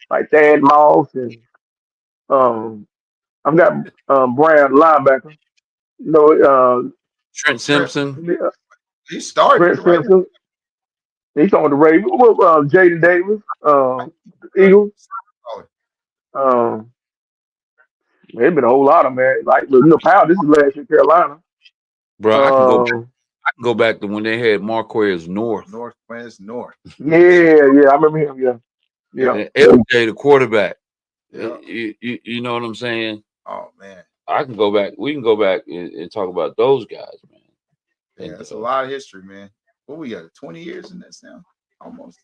Like Thad Moss and um, I've got Brown linebacker. You know, Trent Trent, Simpson, he started Trent right. Simpson. He's on the Ravens. Well, Jaden Davis, Eagles. Um, there's been a whole lot of them, man. Like Powell. This is last year Carolina. bro. Um, I can go back to when they had Marquez North Northwest North. yeah, I remember him. Yeah, Yeah. yeah. and LJ, the quarterback. Yeah. You know what I'm saying? Oh man. I can go back. We can go back and talk about those guys, man. Yeah, And it's a lot of history, man. What we got? 20 years in this now? Almost.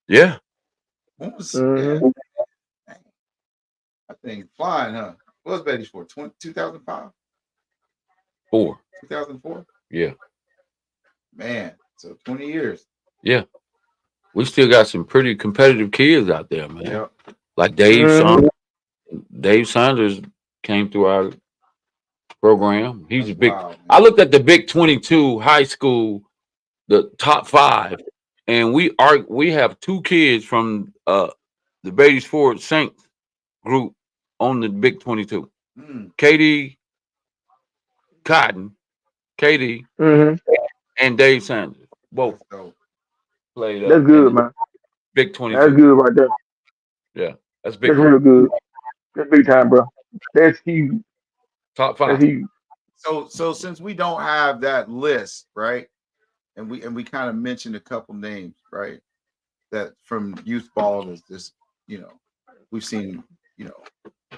yeah, Almost. Yeah. hmm I think flying, huh? What was Betty's for? 2005? 4. 2004? Yeah, Man. So 20 years. yeah. We still got some pretty competitive kids out there, man. Yep. Like Dave hmm Saunders. Dave Saunders came through our program. He's a That's big. wild, man. I looked at the Big 22 high school, the top 5, and we have 2 kids from the Beatties Ford Saints group on the Big 22. Mm, Katie Cotton, Katie, hmm and Dave Sanders both that's dope. played That's in good, the man. Big That's 22. good right there. Yeah, that's big That's time. real good. That's big time, bro. That's huge. Top That's 5. huge. So since we don't have that list, right? And we kind of mentioned a couple names, right? That from youth ball is this, we've seen,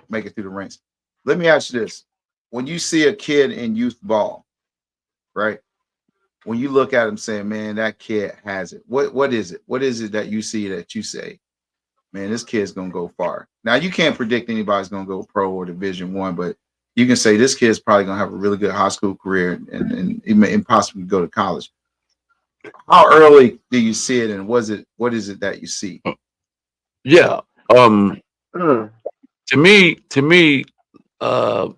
make it through the ranks. Let me ask you this. When you see a kid in youth ball, right? When you look at him saying, man, that kid has it. What is it? What is it that you see that you say, man, this kid's gonna go far? Now you can't predict anybody's gonna go pro or Division 1, but you can say this kid's probably gonna have a really good high school career and possibly go to college. How early do you see it, and what is it that you see? Yeah. Mm. To me, uh,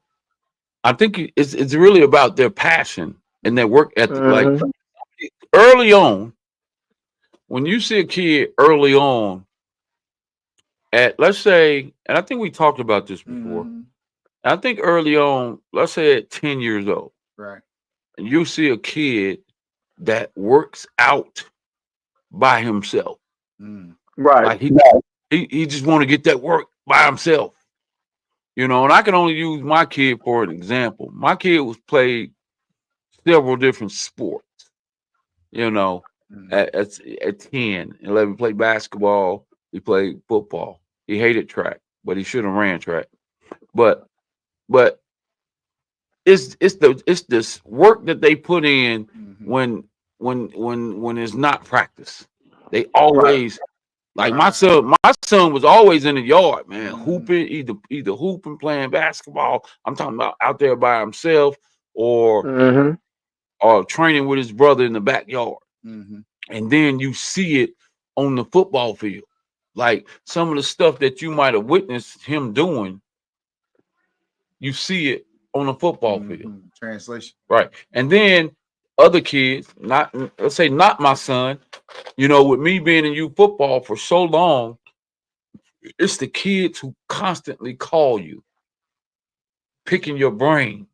I think it's really about their passion and their work ethic. Like hmm early on, when you see a kid early on at, let's say, and I think we talked about this before. Mm, I think early on, let's say at 10 years old, right. you see a kid that works out by himself. Mm. Right. Like he just want to get that work by himself. And I can only use my kid for an example. My kid was played several different sports, you know, Mm. at 10, 11, played basketball, he played football. He hated track, but he should have ran track. But but it's this work that they put in Mm-hmm. when it's not practice. They Right. always like my son was always in the yard, man, Mm. hooping, either hooping, playing basketball. I'm talking about out there by himself or Mm-hmm. training with his brother in the backyard. Mm-hmm. And then you see it on the football field. Like some of the stuff that you might have witnessed him doing, you see it on the football field. Mm-hmm. Translation. Right. And then other kids, not let's say not my son, with me being in youth football for so long, it's the kids who constantly call you, picking your brain.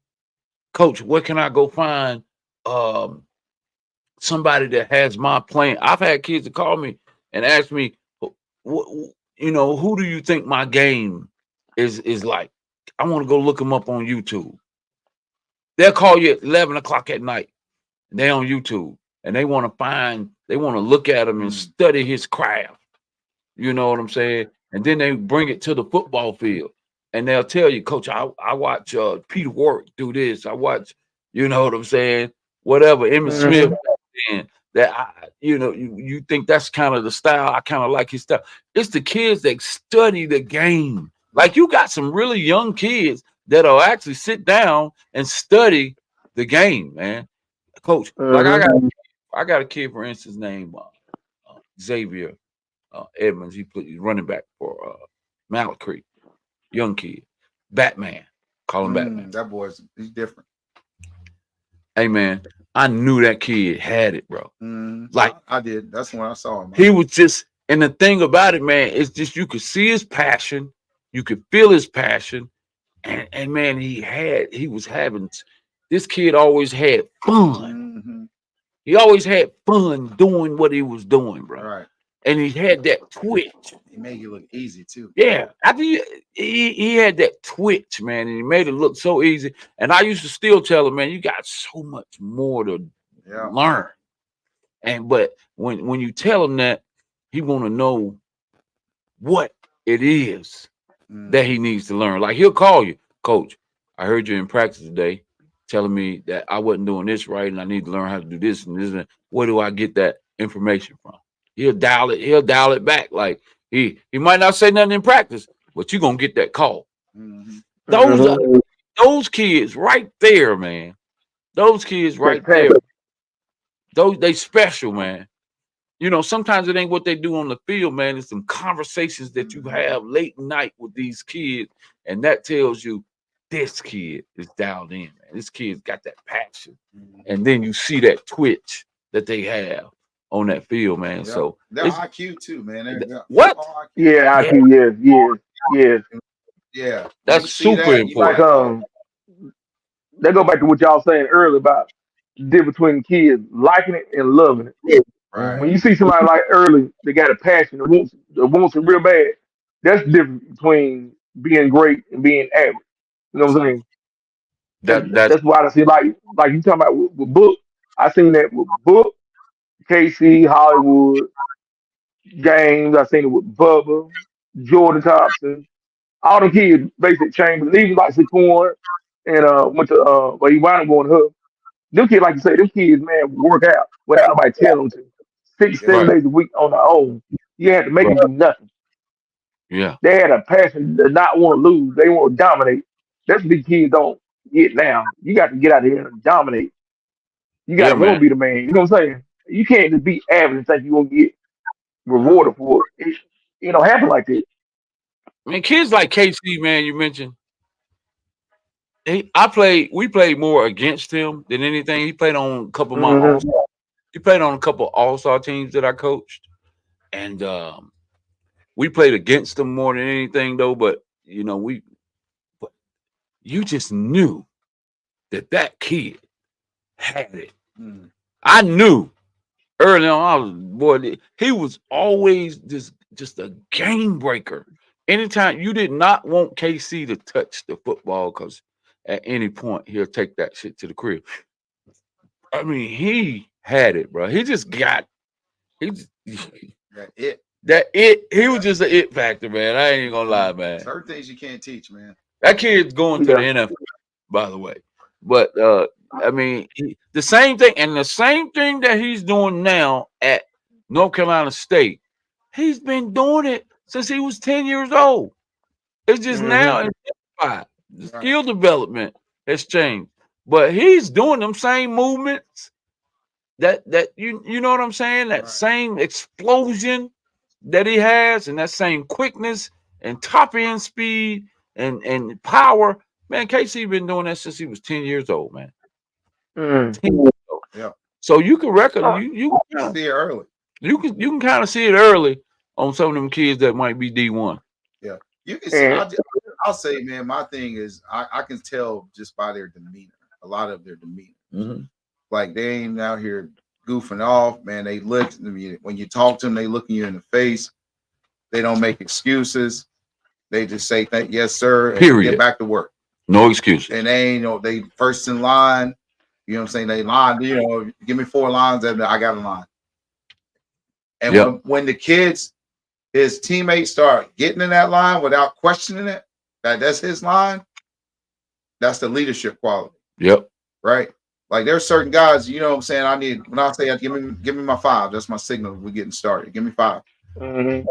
Coach, where can I go find um, somebody that has my plan? I've had kids that call me and ask me, who do you think my game is like? I want to go look them up on YouTube. They'll call you at 11 o'clock at night. And they on YouTube and they want to look at him and study his craft. You know what I'm saying? And then they bring it to the football field and they'll tell you, Coach, I watch Peter Warwick do this. I watch, you know what I'm saying? Whatever, Emmitt Smith. Mm-hmm. And you think that's kind of the style. I kind of like his style. It's the kids that study the game. Like you got some really young kids that'll actually sit down and study the game, man. Coach, like Mm-hmm. I got a kid, for instance, named Xavier Edmonds. He's running back for Mallet Creek. Young kid, Batman. Call him Batman. That he's different. Hey man, I knew that kid had it, bro. Like I did. That's when I saw him. He was just, and the thing about it, man, is just you could see his passion, you could feel his passion, and man, he was having. This kid always had fun. Mm-hmm. He always had fun doing what he was doing, bro. Right. And he had that twitch. He made it look easy too. Yeah, I think he had that twitch, man, and he made it look so easy. And I used to still tell him, man, you got so much more to learn. But when you tell him that, he want to know what it is that he needs to learn. Like he'll call you, Coach, I heard you in practice today telling me that I wasn't doing this right and I need to learn how to do this and this. And where do I get that information from? He'll dial it back. Like he might not say nothing in practice, but you're gonna get that call. Mm-hmm. Those kids right there, man. Those kids right there. Those they special, man. Sometimes it ain't what they do on the field, man. It's some conversations that you have late night with these kids, and that tells you this kid is dialed in, man. This kid's got that passion, and then you see that twitch that they have on that field, man. Yep. So they're IQ too, man. What? Yeah, IQ. Yes. Yeah, that's super important. Like they go back to what y'all saying earlier about the difference between kids liking it and loving it. Right. When you see somebody like early, they got a passion, wants it real bad. That's the difference between being great and being average. You know what I'm saying? That's why I see like you talking about with Book. I seen that with Book, KC, Hollywood, James. I seen it with Bubba, Jordan Thompson. All the kids basically changed. But even like Saquon and went to he wound up going to Hub. Them kids, like you say, them kids, man, work out without nobody telling them to. 6-7 days a week on their own. You had to make them do nothing. Yeah. They had a passion to not want to lose. They want to dominate. That's what these kids don't get now. You got to get out here and dominate. You got to want to be the man. You know what I'm saying? You can't just be average and think you're going to get rewarded for it. It don't happen like that. I mean, kids like KC, man, you mentioned. We played more against him than anything. He played on a couple of my He played on a couple of all-star teams that I coached. And we played against them more than anything, though. But you just knew that kid had it. Mm. I knew early on. I was boy. He was always just a game breaker. Anytime you did not want KC to touch the football, because at any point he'll take that shit to the crib. I mean, he had it, bro. He just got he just, That it. that it. He was just an it factor, man. I ain't gonna lie, man. Certain things you can't teach, man. That kid's going to the Yeah. NFL, by the way. But I mean, the same thing, and the same thing that he's doing now at North Carolina State, he's been doing it since he was 10 years old. It's just now intensified. The skill development has changed, but he's doing them same movements. That you know what I'm saying? That same explosion that he has, and that same quickness and top end speed and power. Man, KC been doing that since he was 10 years old, man. 10 years old. Yeah. So you can reckon you See it early. You can kind of see it early on some of them kids that might be D1. Yeah. You can see I'll say, man, my thing is I can tell just by their demeanor, a lot of their demeanor. Mm-hmm. Like they ain't out here goofing off, man. They look when you talk to them, they look you in the face. They don't make excuses. They just say yes, sir, and Period. get back to work. No excuses. And they ain't they first in line. You know what I'm saying? They line, give me 4 lines, and I got a line. And when the kids, his teammates start getting in that line without questioning it, that's his line, that's the leadership quality. Yep. Right? Like there's certain guys, you know what I'm saying? When I say give me my 5, that's my signal. We're getting started. Give me 5. Mm-hmm.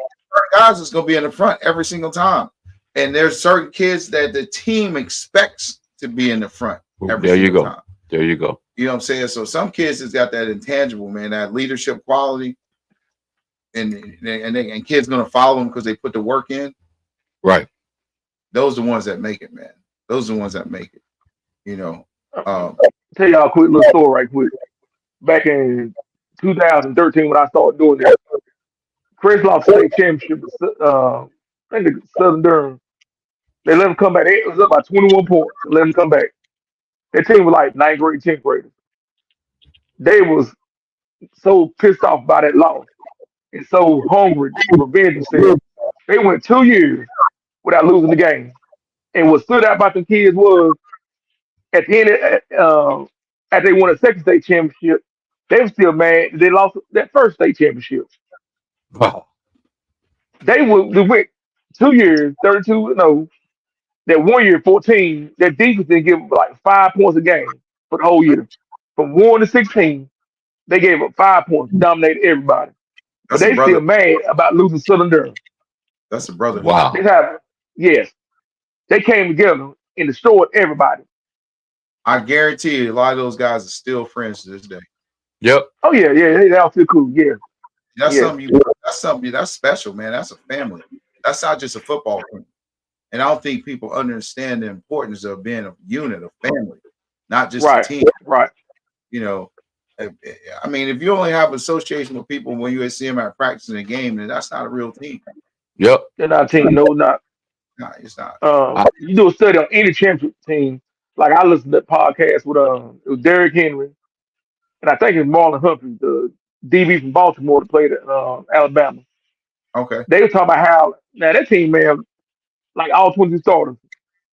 Guys is gonna be in the front every single time. And there's certain kids that the team expects to be in the front every single time. There you go. You know what I'm saying? So some kids has got that intangible, man, that leadership quality, and kids gonna follow them because they put the work in. Right. Those are the ones that make it, man. Those are the ones that make it. You know. Tell y'all a quick little story right quick. Back in 2013 when I started doing that, Chris lost state championship. I think the Southern Durham. They let them come back. It was up by 21 points. Let them come back. Their team was like 9th grade, 10th graders. They was so pissed off by that loss and so hungry to revenge themselves. They went 2 years without losing the game. And what stood out about the kids was at the end, after they won a second state championship, they were still mad they lost that first state championship. Wow. They went 2 years, 32-0. That 1 year, 14, their defense didn't give them like 5 points a game for the whole year. From 1 to 16, they gave up 5 points, dominated everybody. But they still mad about losing Southern Durham. That's a brother. Wow. Yes. They came together and destroyed everybody. I guarantee you a lot of those guys are still friends to this day. Yep. Oh yeah, they all feel cool. Yeah. That's something that's special, man. That's a family. That's not just a football team. And I don't think people understand the importance of being a unit, a family, not just a team. Right. You know, I mean, if you only have association with people when you see them at practice in a game, then that's not a real team. Yep. They're not a team. No, not. No, it's not. You do a study on any championship team. Like I listened to that podcast with it was Derrick Henry, and I think it's Marlon Humphrey, the DB from Baltimore that played at Alabama. Okay. They were talking about how now that team, man, like all 22 starters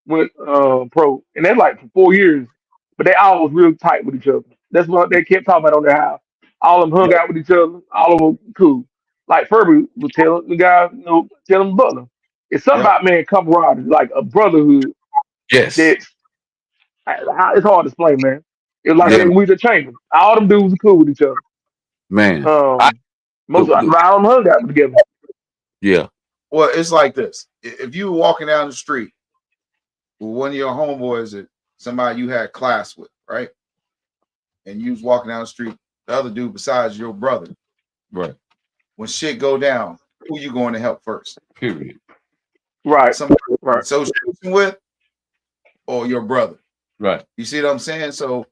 went pro, and that's like for 4 years, but they all was real tight with each other. That's what they kept talking about on their house. All of them hung out with each other. All of them cool. Like Furby would tell the guy, tell him Butler. It's something about, man, camaraderie, like a brotherhood. Yes. It's hard to explain, man. It's like we the chamber. All them dudes are cool with each other. Man. Most of them hung out together. Yeah. Well, it's like this. If you were walking down the street with one of your homeboys that somebody you had class with, right? And you was walking down the street, the other dude besides your brother. Right. When shit go down, who you going to help first? Period. Right. Somebody association with or your brother. Right. You see what I'm saying? So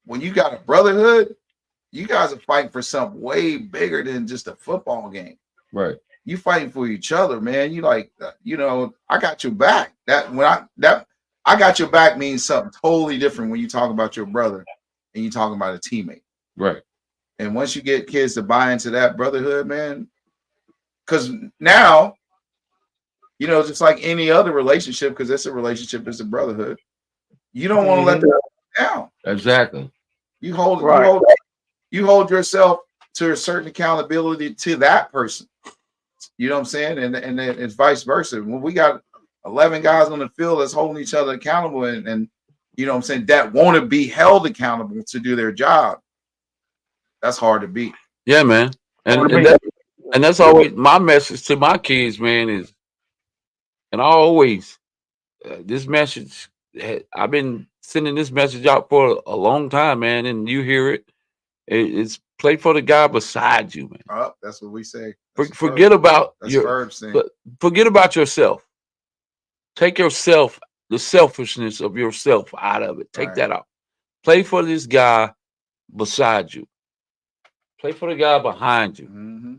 when you got a brotherhood, you guys are fighting for something way bigger than just a football game. Right. You fighting for each other, man. You like, I got your back. I got your back means something totally different when you talk about your brother and you're talking about a teammate. Right. And once you get kids to buy into that brotherhood, man, because now, just like any other relationship, because it's a relationship, it's a brotherhood. You don't want to let them down. Exactly. You hold yourself to a certain accountability to that person. You know what I'm saying? And then it's vice versa. When we got 11 guys on the field that's holding each other accountable and you know what I'm saying, that want to be held accountable to do their job, that's hard to beat. Yeah, man. And that's always my message to my kids, man, is, and I always, this message, I've been sending this message out for a long time, man, and you hear it. It's play for the guy beside you, man. Oh, that's what we say. Forget about forget about yourself. Take yourself, the selfishness of yourself out of it. Take that out. Play for this guy beside you. Play for the guy behind you. Mm-hmm.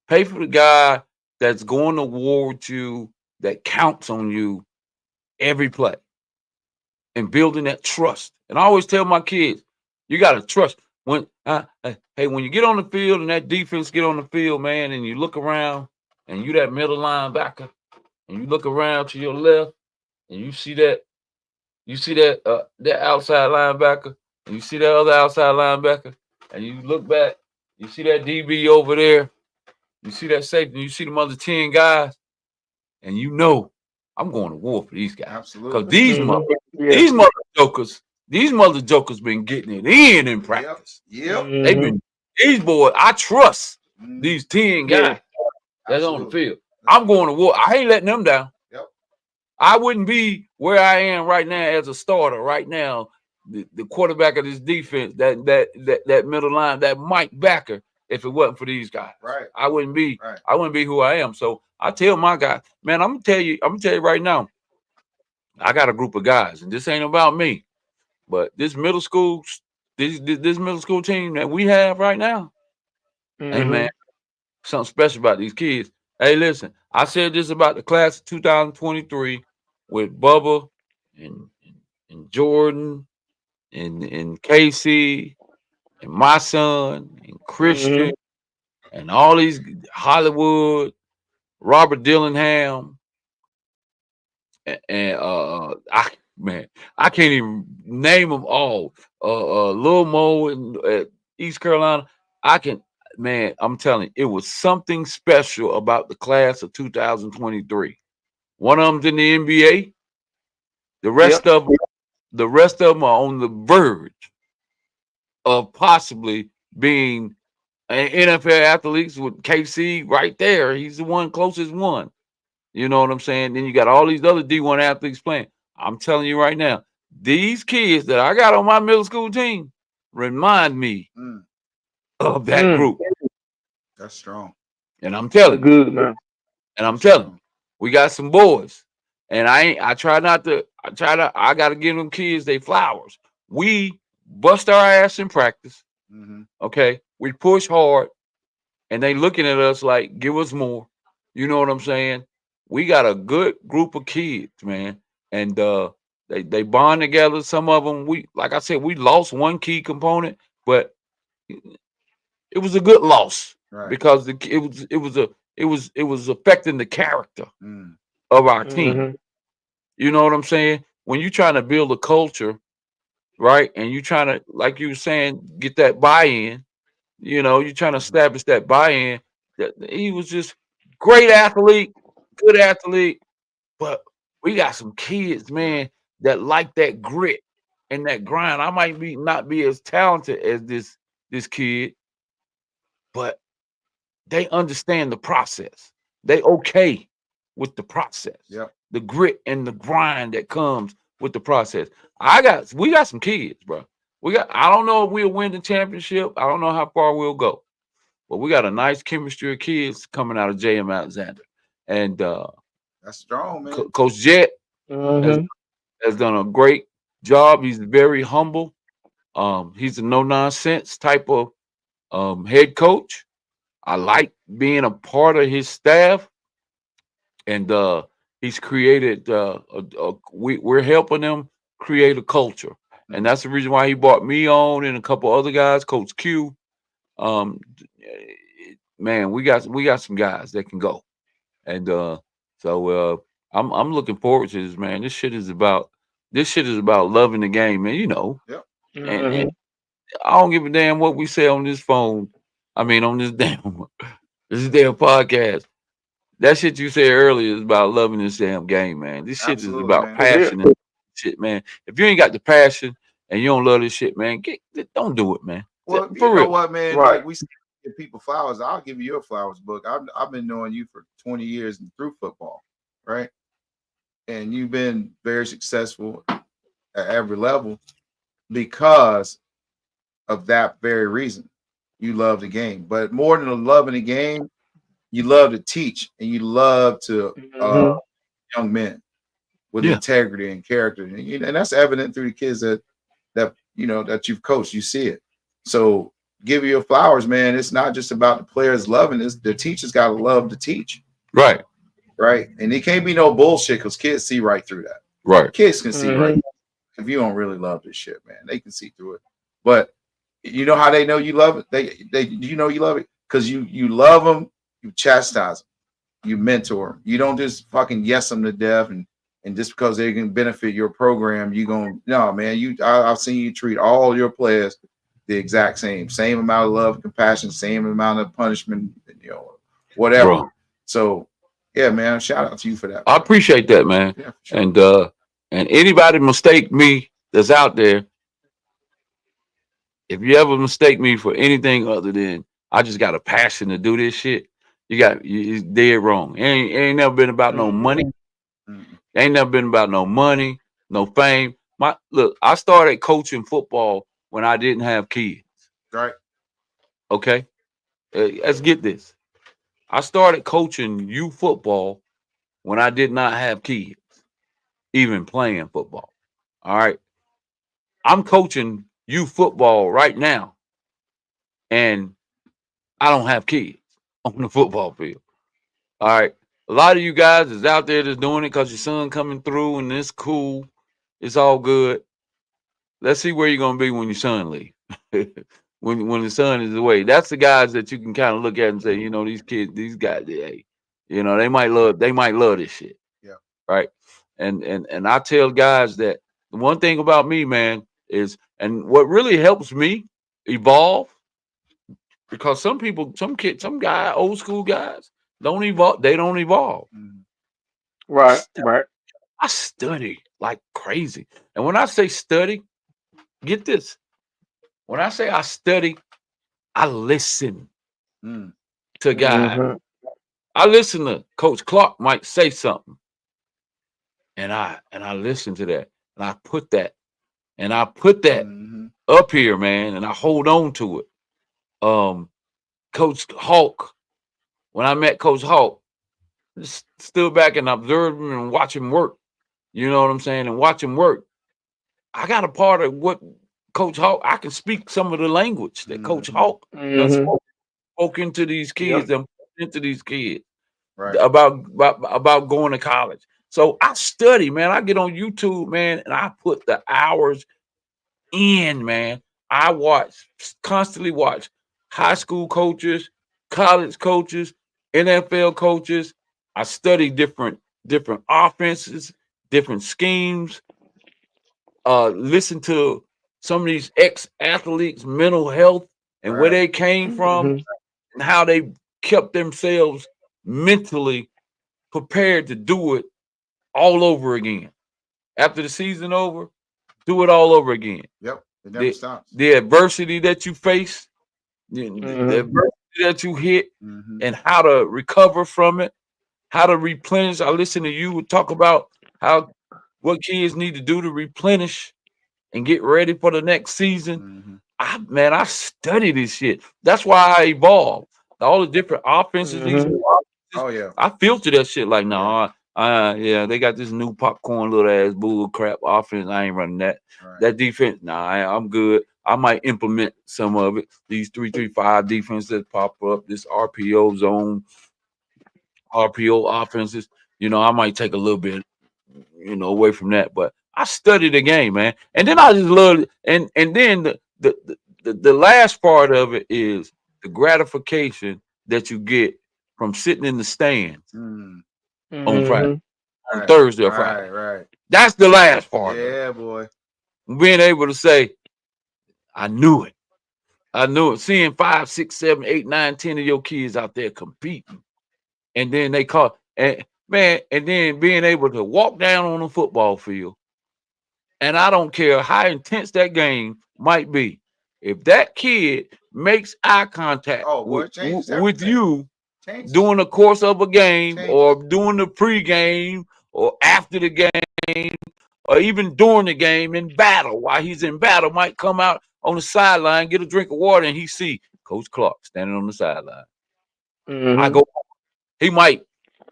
Play for the guy that's going to war with you, that counts on you every play. And building that trust. And I always tell my kids, you got to trust. When when you get on the field and that defense get on the field, man, and you look around and you that middle linebacker, and you look around to your left and you see that that outside linebacker, and you see that other outside linebacker, and you look back, you see that DB over there, you see that safety, and you see them other 10 guys, and you know I'm going to war for these guys. Absolutely. Because these mother jokers been getting it in practice. Yep. They've been, these boys, I trust these 10 guys that's on the field. I'm going to war. I ain't letting them down. Yep. I wouldn't be where I am right now as a starter right now, the quarterback of this defense, that middle line, that Mike Backer, if it wasn't for these guys. Right. I wouldn't be who I am. So I tell my guys, man, I'm gonna tell you right now, I got a group of guys, and this ain't about me, but this middle school team that we have right now, hey man, something special about these kids. Hey, listen, I said this about the class of 2023 with Bubba and Jordan and Casey and my son and Christian and all these Hollywood, Robert Dillingham, and I can't even name them all. Lil Mo in East Carolina. I'm telling you, it was something special about the class of 2023. One of them's in the NBA. The rest of them are on the verge of possibly being NFL athletes with KC right there. He's the one closest one. You know what I'm saying? Then you got all these other D1 athletes playing. I'm telling you right now, these kids that I got on my middle school team remind me of that group. That's strong. And I'm telling you. Good, man. And I'm telling you, we got some boys. And I gotta give them kids their flowers. We bust our ass in practice. Okay. We push hard. And they looking at us like, give us more. You know what I'm saying? We got a good group of kids, man. And they bond together. Some of them, like I said, we lost one key component, but it was a good loss because it was affecting the character of our team. You know what I'm saying? When you're trying to build a culture, right? And you trying to, like you were saying, get that buy-in, you're trying to establish that buy-in. He was just great athlete, good athlete, but we got some kids, man, that like that grit and that grind. I might not be as talented as this kid, but they understand the process. They okay with the process. Yep. The grit and the grind that comes with the process. We got some kids, bro. I don't know if we'll win the championship. I don't know how far we'll go. But we got a nice chemistry of kids coming out of J.M. Alexander. And that's strong, man. Coach Jet has done a great job. He's very humble. He's a no-nonsense type of head coach. I like being a part of his staff. And he's created we're helping them create a culture. and that's the reason why he brought me on and a couple other guys, Coach Q. Um, man, we got some guys that can go, and I'm looking forward to this, man. This shit is about loving the game, man. You know, Yep. and I don't give a damn what we say on this phone. I mean, on this damn podcast. That shit you said earlier is about loving this damn game, man. This shit is Absolutely, about man. That's it. passion and shit, man. If you ain't got the passion and you don't love this shit, man, don't do it, man. Well, For you know real. what, man? Right. Like we give people flowers. I'll give you your flowers book. I've been knowing you for 20 years through football, right? And you've been very successful at every level because of that very reason. You love the game, but more than loving the game, you love to teach and you love to Mhm. young men with Yeah. integrity and character, and that's evident through the kids that that you've coached. You see it. So give you your flowers, man. It's not just about the players loving this. The teachers got to love to teach, Right. right? And it can't be no bullshit because kids see right through that. Right. Kids can see right Mhm. if you don't really love this shit, man. They can see through it. But you know how they know you love it? They you know you love it because you love them, you chastise them, you mentor them. You don't just fucking yes them to death and just because they can benefit your program, you going no man. I've seen you treat all your players the exact same amount of love, compassion, same amount of punishment, whatever. Bro. So yeah, man, shout out to you for that. I appreciate that, man. Yeah, for sure. And anybody mistake me that's out there, if you ever mistake me for anything other than I just got a passion to do this shit, you dead wrong. It ain't never been about no money. Mm. Ain't never been about no money, no fame. I started coaching football when I didn't have kids. Right. Okay, let's get this. I started coaching youth football when I did not have kids, even playing football. All right, I'm coaching youth football right now, and I don't have kids on the football field. All right, a lot of you guys is out there that's doing it because your son coming through and it's cool, it's all good. Let's see where you're gonna be when your son leaves. when the son is away. That's the guys that you can kind of look at and say, you know, these kids, these guys, hey, you know, they might love this shit. Yeah. Right. And I tell guys that the one thing about me, man, is and what really helps me evolve, because some people, some guy, old school guys don't evolve, they don't evolve. Mhm. Right. Right. I study like crazy. And when I say study, get this. When I say I study, I listen Mm. to guys. Mhm. I listen to Coach Clark might say something, and I listen to that, and I put that Mhm. up here, man, and I hold on to it. Coach Hawk, when I met Coach Hawk, just stood back and observed him and watch him work. You know what I'm saying? And watch him work. I got a part of what Coach Hawk. I can speak some of the language that Coach Mhm. Hawk done Mhm. spoke into these kids, Yep. and into these kids. Right. About going to college. So I study, man. I get on YouTube, man, and I put the hours in, man. I constantly watch high school coaches, college coaches, NFL coaches. I study different offenses, different schemes. Listen to some of these ex-athletes' mental health and where Right. they came from Mhm. and how they kept themselves mentally prepared to do it all over again. After the season over, do it all over again. Yep. It never The stops. the adversity that you face, the Mhm. adversity that you hit, Mm-hmm. and how to recover from it, how to replenish. I listen to you talk about how what kids need to do to replenish and get ready for the next season. Mm-hmm. I study this shit. That's why I evolve. All the different offenses, these Mhm. new offenses, Oh yeah. I filter that shit like, Yeah. no, yeah, they got this new popcorn little ass bull crap offense. I ain't running that. Right. That defense, nah, I'm good. I might implement some of it. These 3-3-5 defense that pop up, this RPO zone, RPO offenses. You know, I might take a little bit, away from that, but I study the game, man. And then I just love it. And then the last part of it is the gratification that you get from sitting in the stands Mm. on Friday, Mhm. on Right, Thursday or Friday. right. That's the last part of it. Yeah, boy. Being able to say, I knew it. I knew it. Seeing 5, 6, 7, 8, 9, 10 of your kids out there competing. And then they call and man, and then being able to walk down on the football field. And I don't care how intense that game might be. If that kid makes eye contact Oh, boy, it changes with everything. you Changes. during the course of a game Changes. or during the pregame or after the game or even during the game in battle, while he's in battle, might come out on the sideline, get a drink of water, and he see Coach Clark standing on the sideline. I Mhm. go,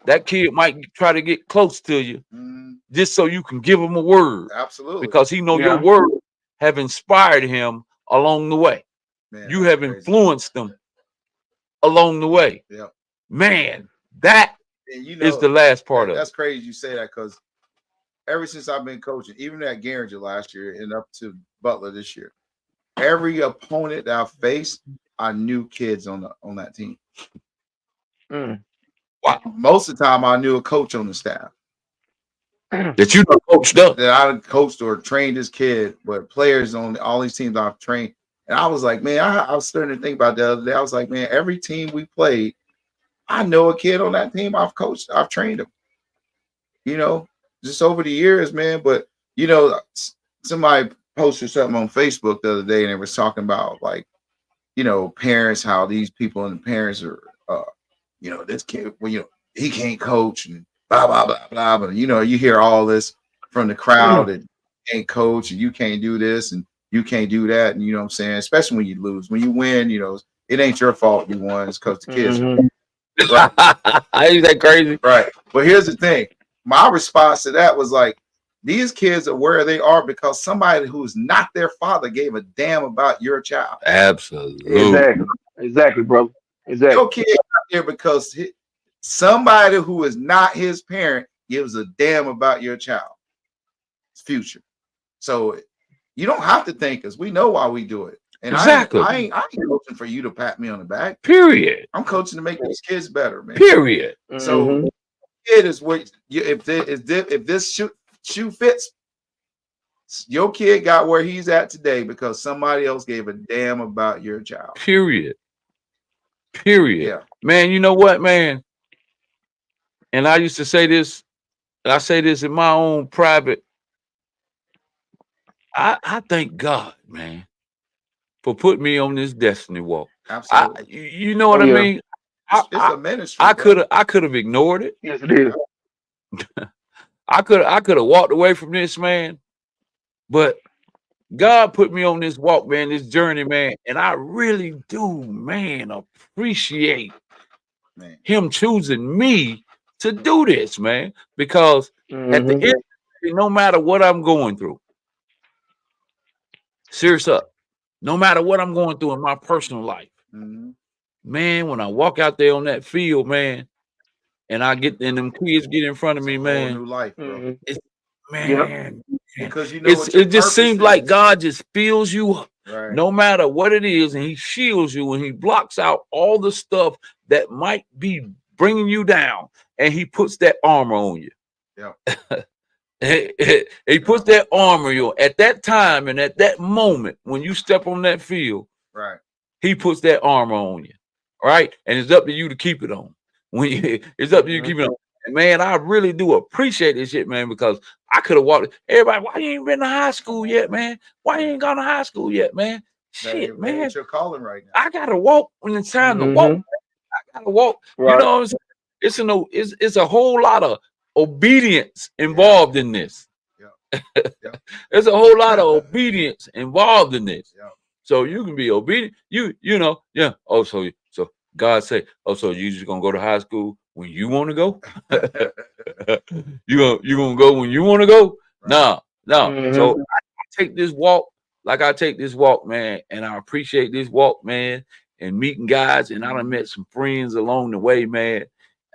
that kid might try to get close to you just so you can give him a word Absolutely. because he know your Yeah. words have inspired him along the way. Man, You that's have crazy. influenced them along the way. Yeah. Man, that And is the last part of that's it. crazy you say that because ever since I've been coaching, even at Garinger last year and up to Butler this year, every opponent that I faced, I knew kids on that team. Mm. Wow. Most of the time, I knew a coach on the staff That you know coached up. that I coached or trained this kid, but players on all these teams I've trained. And I was like, man, I was starting to think about the other day. I was like, man, every team we played, I know a kid on that team I've coached, I've trained him. You know, just over the years, man. But you know, somebody posted something on Facebook the other day, and they was talking about like, you know, parents, how these people and the parents are, you know, this kid, well, you know, he can't coach and blah blah blah blah. But you know, you hear all this from the crowd and can't coach and you can't do this and you can't do that, and you know what I'm saying. Especially when you lose, when you win, you know, it ain't your fault you won. It's because the kids. Mhm. Right. Ain't that crazy? Right. But here's the thing. My response to that was like, these kids are where they are because somebody who's not their father gave a damn about your child. Absolutely. Exactly, brother. Your Exactly. kid out there because somebody who is not his parent gives a damn about your child's future. So you don't have to thank us. We know why we do it. And Exactly. I ain't coaching for you to pat me on the back. Period. I'm coaching to make these kids better, man. Period. So Mhm. it is what you, if this shoe fits, your kid got where he's at today because somebody else gave a damn about your child. Period. Period. Yeah. Man, you know what, man? And I used to say this, I say this in my own private. I thank God, man, for putting me on this destiny walk. Absolutely. You know what Oh I yeah. mean? It's I a ministry. I bro. could have ignored it. Yes, it is. I could have walked away from this, man. But God put me on this walk, man, this journey, man, and I really do, man, appreciate Man. him choosing me to do this, man. Because at the Mhm. end, of the day, no matter what I'm going through, serious up, no matter what I'm going through in my personal life, Mhm. man, when I walk out there on that field, man, and I get and them kids get in front of It's me, a whole man, new life, bro. Mhm. it's Yep. man, Because you know what your it just purpose seems like is. God just fills you up. Right. No matter what it is, and he shields you and he blocks out all the stuff that might be bringing you down, and he puts that armor on you. Yeah. He puts that armor on you at that time and at that moment when you step on that field. Right. He puts that armor on you, right? And it's up to you to keep it on. It's up to you to keep it on. And man, I really do appreciate this shit, man, because I could have walked. Everybody, why you ain't been to high school yet, man? Why you ain't gone to high school yet, man? Shit, man. It's your calling right now. I gotta walk when it's time to walk. Mhm. I gotta walk. You Right. know what I'm saying? It's a whole lot of obedience involved in this. Yeah. Yeah. There's a whole lot of obedience involved in this. Yeah. So you can be obedient. You know, yeah. Oh, so God say, oh, so you just gonna go to high school when you want to go? you gonna go when you want to go? Right. No. So Mhm. I take this walk like I take this walk, man, and I appreciate this walk, man, and meeting guys, and I done met some friends along the way, man.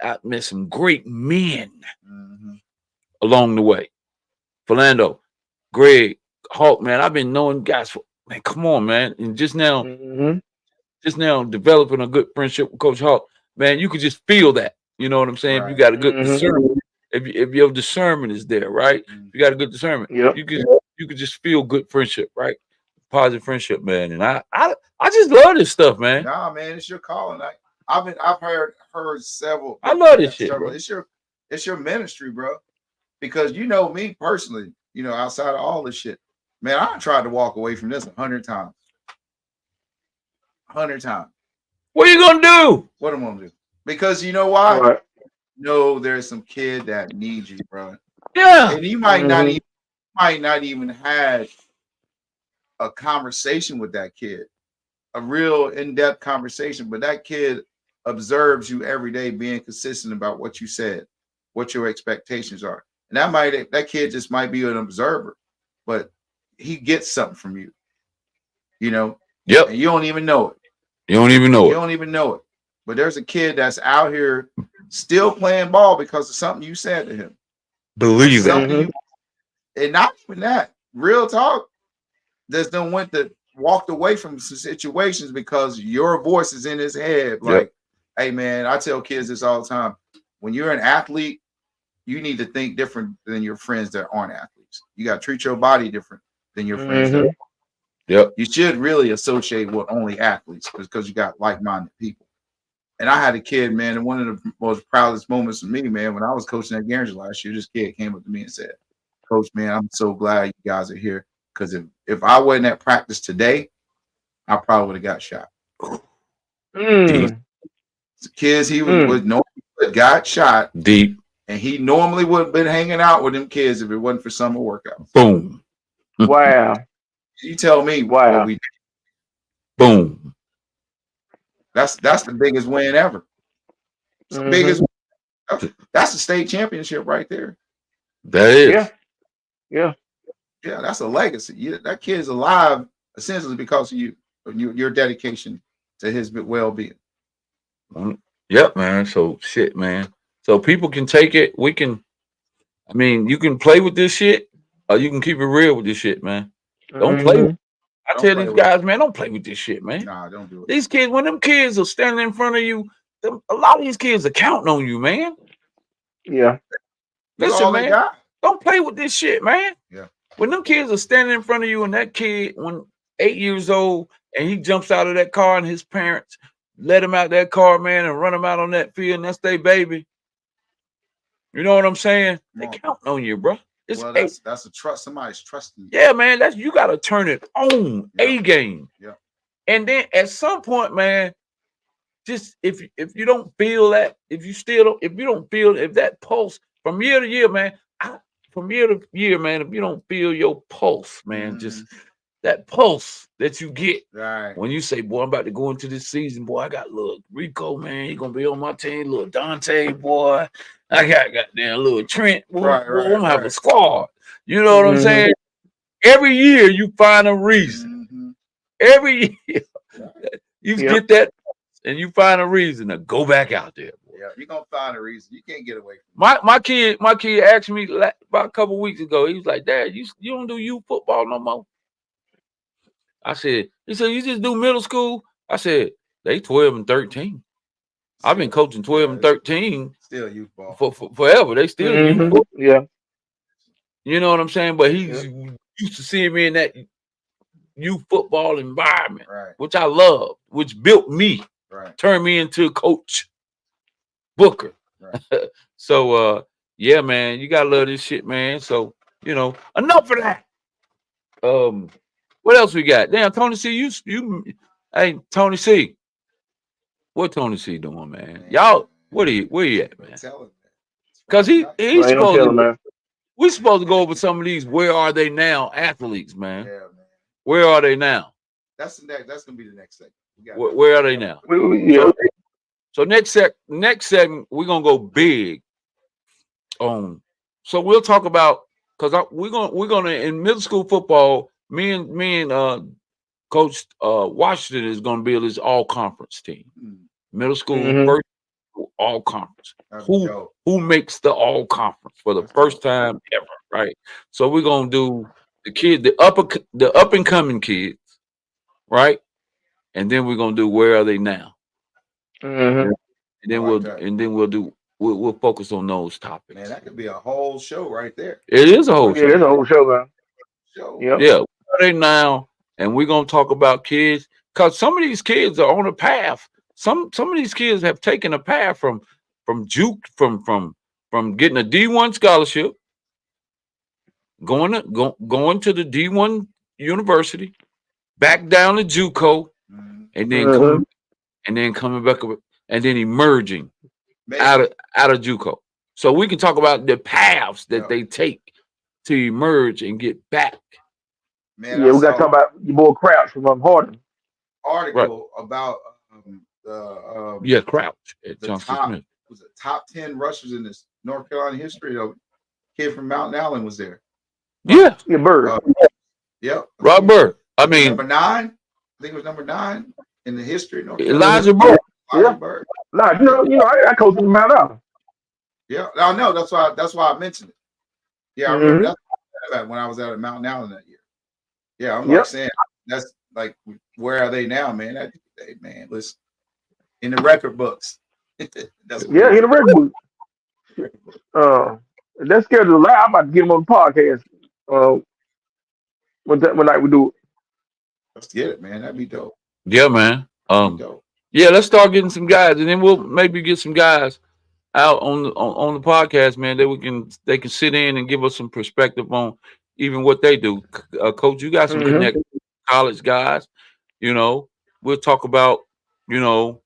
I met some great men Mhm. along the way. Philando, Greg, Hawk, man. I've been knowing guys for, man. Come on, man. And Mm-hmm. just now developing a good friendship with Coach Hawk, man. You could just feel that. You know what I'm saying? If you Right. got a good Mm-hmm. discernment, if your discernment is there, right? Mm. If you got a good discernment, Yep. you could just feel good friendship, right? Positive friendship, man. And I just love this stuff, man. Nah, man, it's your calling. I've heard several. I love this shit, several. bro. It's your ministry, bro. Because you know me personally, you know, outside of all this shit, man, I tried to walk away from this 100 times. 100 times. What are you gonna do? What am I gonna do? Because you know why? Right. No, there's some kid that needs you, bro. Yeah. And you might not Mm-hmm. even had a conversation with that kid, a real in-depth conversation, but that kid observes you every day, being consistent about what you said, what your expectations are. And that kid just might be an observer, but he gets something from you, you know, Yep. and you don't even know it. You don't even know You it. don't even know it. But there's a kid that's out here still playing ball because of something you said to him. Believe that. Something and not even that. Real talk. There's done walked away from some situations because your voice is in his head. Like, hey man, I tell kids this all the time. When you're an athlete, you need to think different than your friends that aren't athletes. You got to treat your body different than your friends that Mm-hmm. are. Yep. You should really associate with only athletes because you got like-minded people. And I had a kid, man, and one of the most proudest moments of me, man, when I was coaching at Guernsey last year, this kid came up to me and said, Coach, man, I'm so glad you guys are here. Because if I wasn't at practice today, I probably would have got shot. Deep. The kids he was normally got shot, Deep. and he normally would have been hanging out with them kids if it wasn't for summer workouts. Boom. Wow. You tell me Wow. what we did. Boom. That's the biggest win ever. It's the biggest. That's the state championship right there. That is. Yeah. Yeah. Yeah, that's a legacy. That kid is alive essentially because of your dedication to his well-being. Yep, man. So shit, man. So people can take it. We can. I mean, you can play with this shit, or you can keep it real with this shit, man. Don't play. I tell these guys, man, don't play with this shit, man. Nah, don't do it. These kids, when them kids are standing in front of you, a lot of these kids are counting on you, man. Yeah. Listen, man, don't play with this shit, man. Yeah. When them kids are standing in front of you, and that kid, when 8 years old, and he jumps out of that car, and his parents let him out that car, man, and run him out on that field, and that's their baby. You know what I'm saying? They counting on you, bro. Well, that's a trust. Somebody's trusting you. Yeah, man. You gotta turn it on. A game. Yeah. And then at some point, man, just if you don't feel that, if you don't feel if that pulse from year to year, man, from year to year, man, if you don't feel your pulse, man, just that pulse that you get when you say, boy, I'm about to go into this season, boy, I got little Rico, man, he gonna be on my team, little Dante, boy, I got goddamn little Trent, boy, I'm gonna have a squad. You know what I'm saying? Every year you find a reason. Every year you get that and you find a reason to go back out there. Boy. Yeah, you're gonna find a reason. You can't get away from my kid asked me about a couple weeks ago. He was like, Dad, you don't do youth football no more? I said, he said, you just do middle school? I said, they 12 and 13. I've been coaching 12 and 13 still youth ball for forever. They still youth football. Yeah. You know what I'm saying? But he's used to seeing me in that youth football environment, which I love, which built me, turned me into Coach Booker. So yeah, man, you gotta love this shit, man. So, you know, enough of that. What else we got? Damn, Tony C, hey, Tony C. What Tony C doing, man? Y'all, where you at, man? Because he's supposed to, we're supposed to go over some of these where are they now athletes, man. Yeah, man. Where are they now? That's gonna be the next segment. Where are they now? So next segment, we're gonna go big on. So we'll talk about because we're gonna in middle school football. Me and Coach Washington is gonna build his all conference team. Middle school, first all conference. Who makes the all conference for the first time ever, right? So we're gonna do the kid, the up and coming kids, right? And then we're gonna do where are they now? Mm-hmm. And then I like that. we'll focus on those topics. Man, that could be a whole show right there. It is a Oh whole yeah, there's show. a whole show, man. Show. Yep. Yeah, where are they now? And we're gonna talk about kids because some of these kids are on a path. Some of these kids have taken a path from juke from getting a D1 scholarship, going to the D1 university, back down to JUCO, Mhm. and Mm-hmm. then coming back up, and then emerging Maybe. out of JUCO. So we can talk about the paths that Yeah. they take to emerge and get back. Man, I Yeah, we got to saw talk about your boy Crouch from Harden. article about Yeah, Crouch at the Johnson top Smith. was it top 10 rushers in this North Carolina history. A kid from Mountain Allen was there. Yeah, Yeah, Bird. Yep. Rob Bird. I mean, number 9. I think it was number 9 in the history of North Carolina. Elijah Bird. Elijah Yeah. Bird. Nah, I coached him in Mount Allen. Yeah, I know. That's why I mentioned it. Yeah, I remember that when I was out at Mountain Allen that year. Yeah, I'm like saying that's like, where are they now, man? Man, listen, in the record books. That's what Yeah, in the record book. That's scared to lie. I'm about to get him on the podcast. When night we do it. Let's get it, man. That'd be dope. Yeah, man. That'd be dope. Yeah, let's start getting some guys, and then we'll maybe get some guys out on the podcast, man. That they can sit in and give us some perspective on even what they do. Coach, you got some connected college guys. You know, we'll talk about. You know,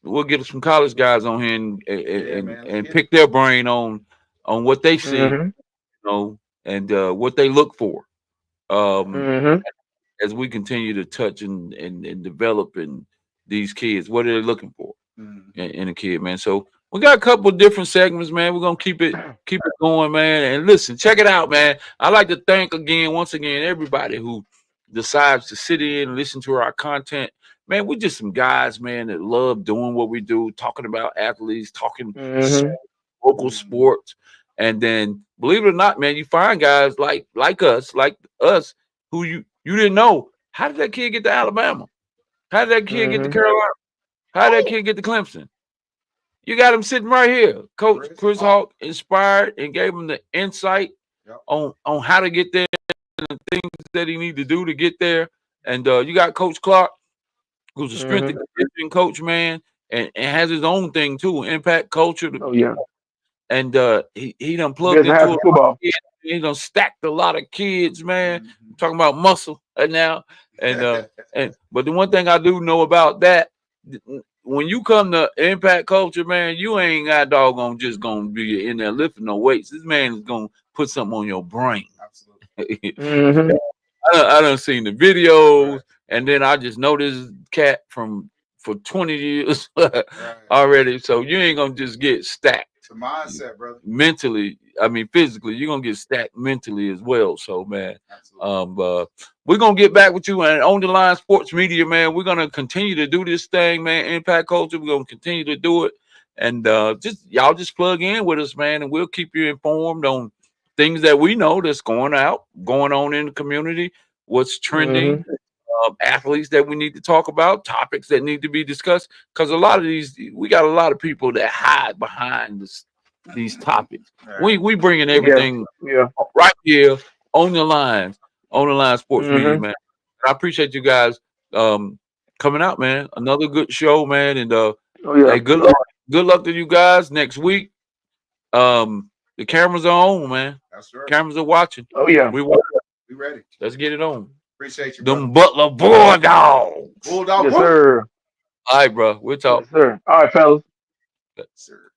we'll get some college guys on here and pick their brain on what they see. You know, and what they look for. As we continue to touch and develop in these kids, what are they looking for in a kid, man? So we got a couple of different segments, man. We're gonna keep it going, man. And listen, check it out, man. I like to thank once again, everybody who decides to sit in and listen to our content. Man, we're just some guys, man, that love doing what we do, talking about athletes, talking local sports. And then, believe it or not, man, you find guys like us, who you didn't know. How did that kid get to Alabama? How did that kid get to Carolina? How did that kid get to Clemson? You got him sitting right here. Coach Chris Hawk inspired and gave him the insight on how to get there and the things that he need to do to get there. And you got Coach Clark, who's a strength and conditioning coach, man, and has his own thing too, impact culture. And he done plugged into football. He done stacked a lot of kids, man. Talking about muscle now. And but the one thing I do know about that, when you come to impact culture, man, you ain't got doggone just gonna be in there lifting no weights. This man is gonna put something on your brain. Absolutely. I done seen the videos, and then I just know this cat for 20 years already. So you ain't gonna just get stacked. It's a mindset, brother. Mentally, I mean physically, you're gonna get stacked mentally as well. So, man, we're gonna get back with you and on the line sports media, man. We're gonna continue to do this thing, man. Impact culture. We're gonna continue to do it, and y'all just plug in with us, man, and we'll keep you informed on things that we know that's going on in the community, what's trending. Athletes that we need to talk about, topics that need to be discussed, because a lot of we got a lot of people that hide behind these topics. We bringing everything right here on the line sports media, man. I appreciate you guys coming out, man. Another good show, man, and hey, good luck to you guys next week. The cameras are on, man. That's right. Cameras are watching. We ready. Let's get it on. Appreciate you, them Butler Bulldogs. Bulldog. Yes, sir. All right, bro. We'll talk. Yes, sir. All right, fellas. Yes, sir.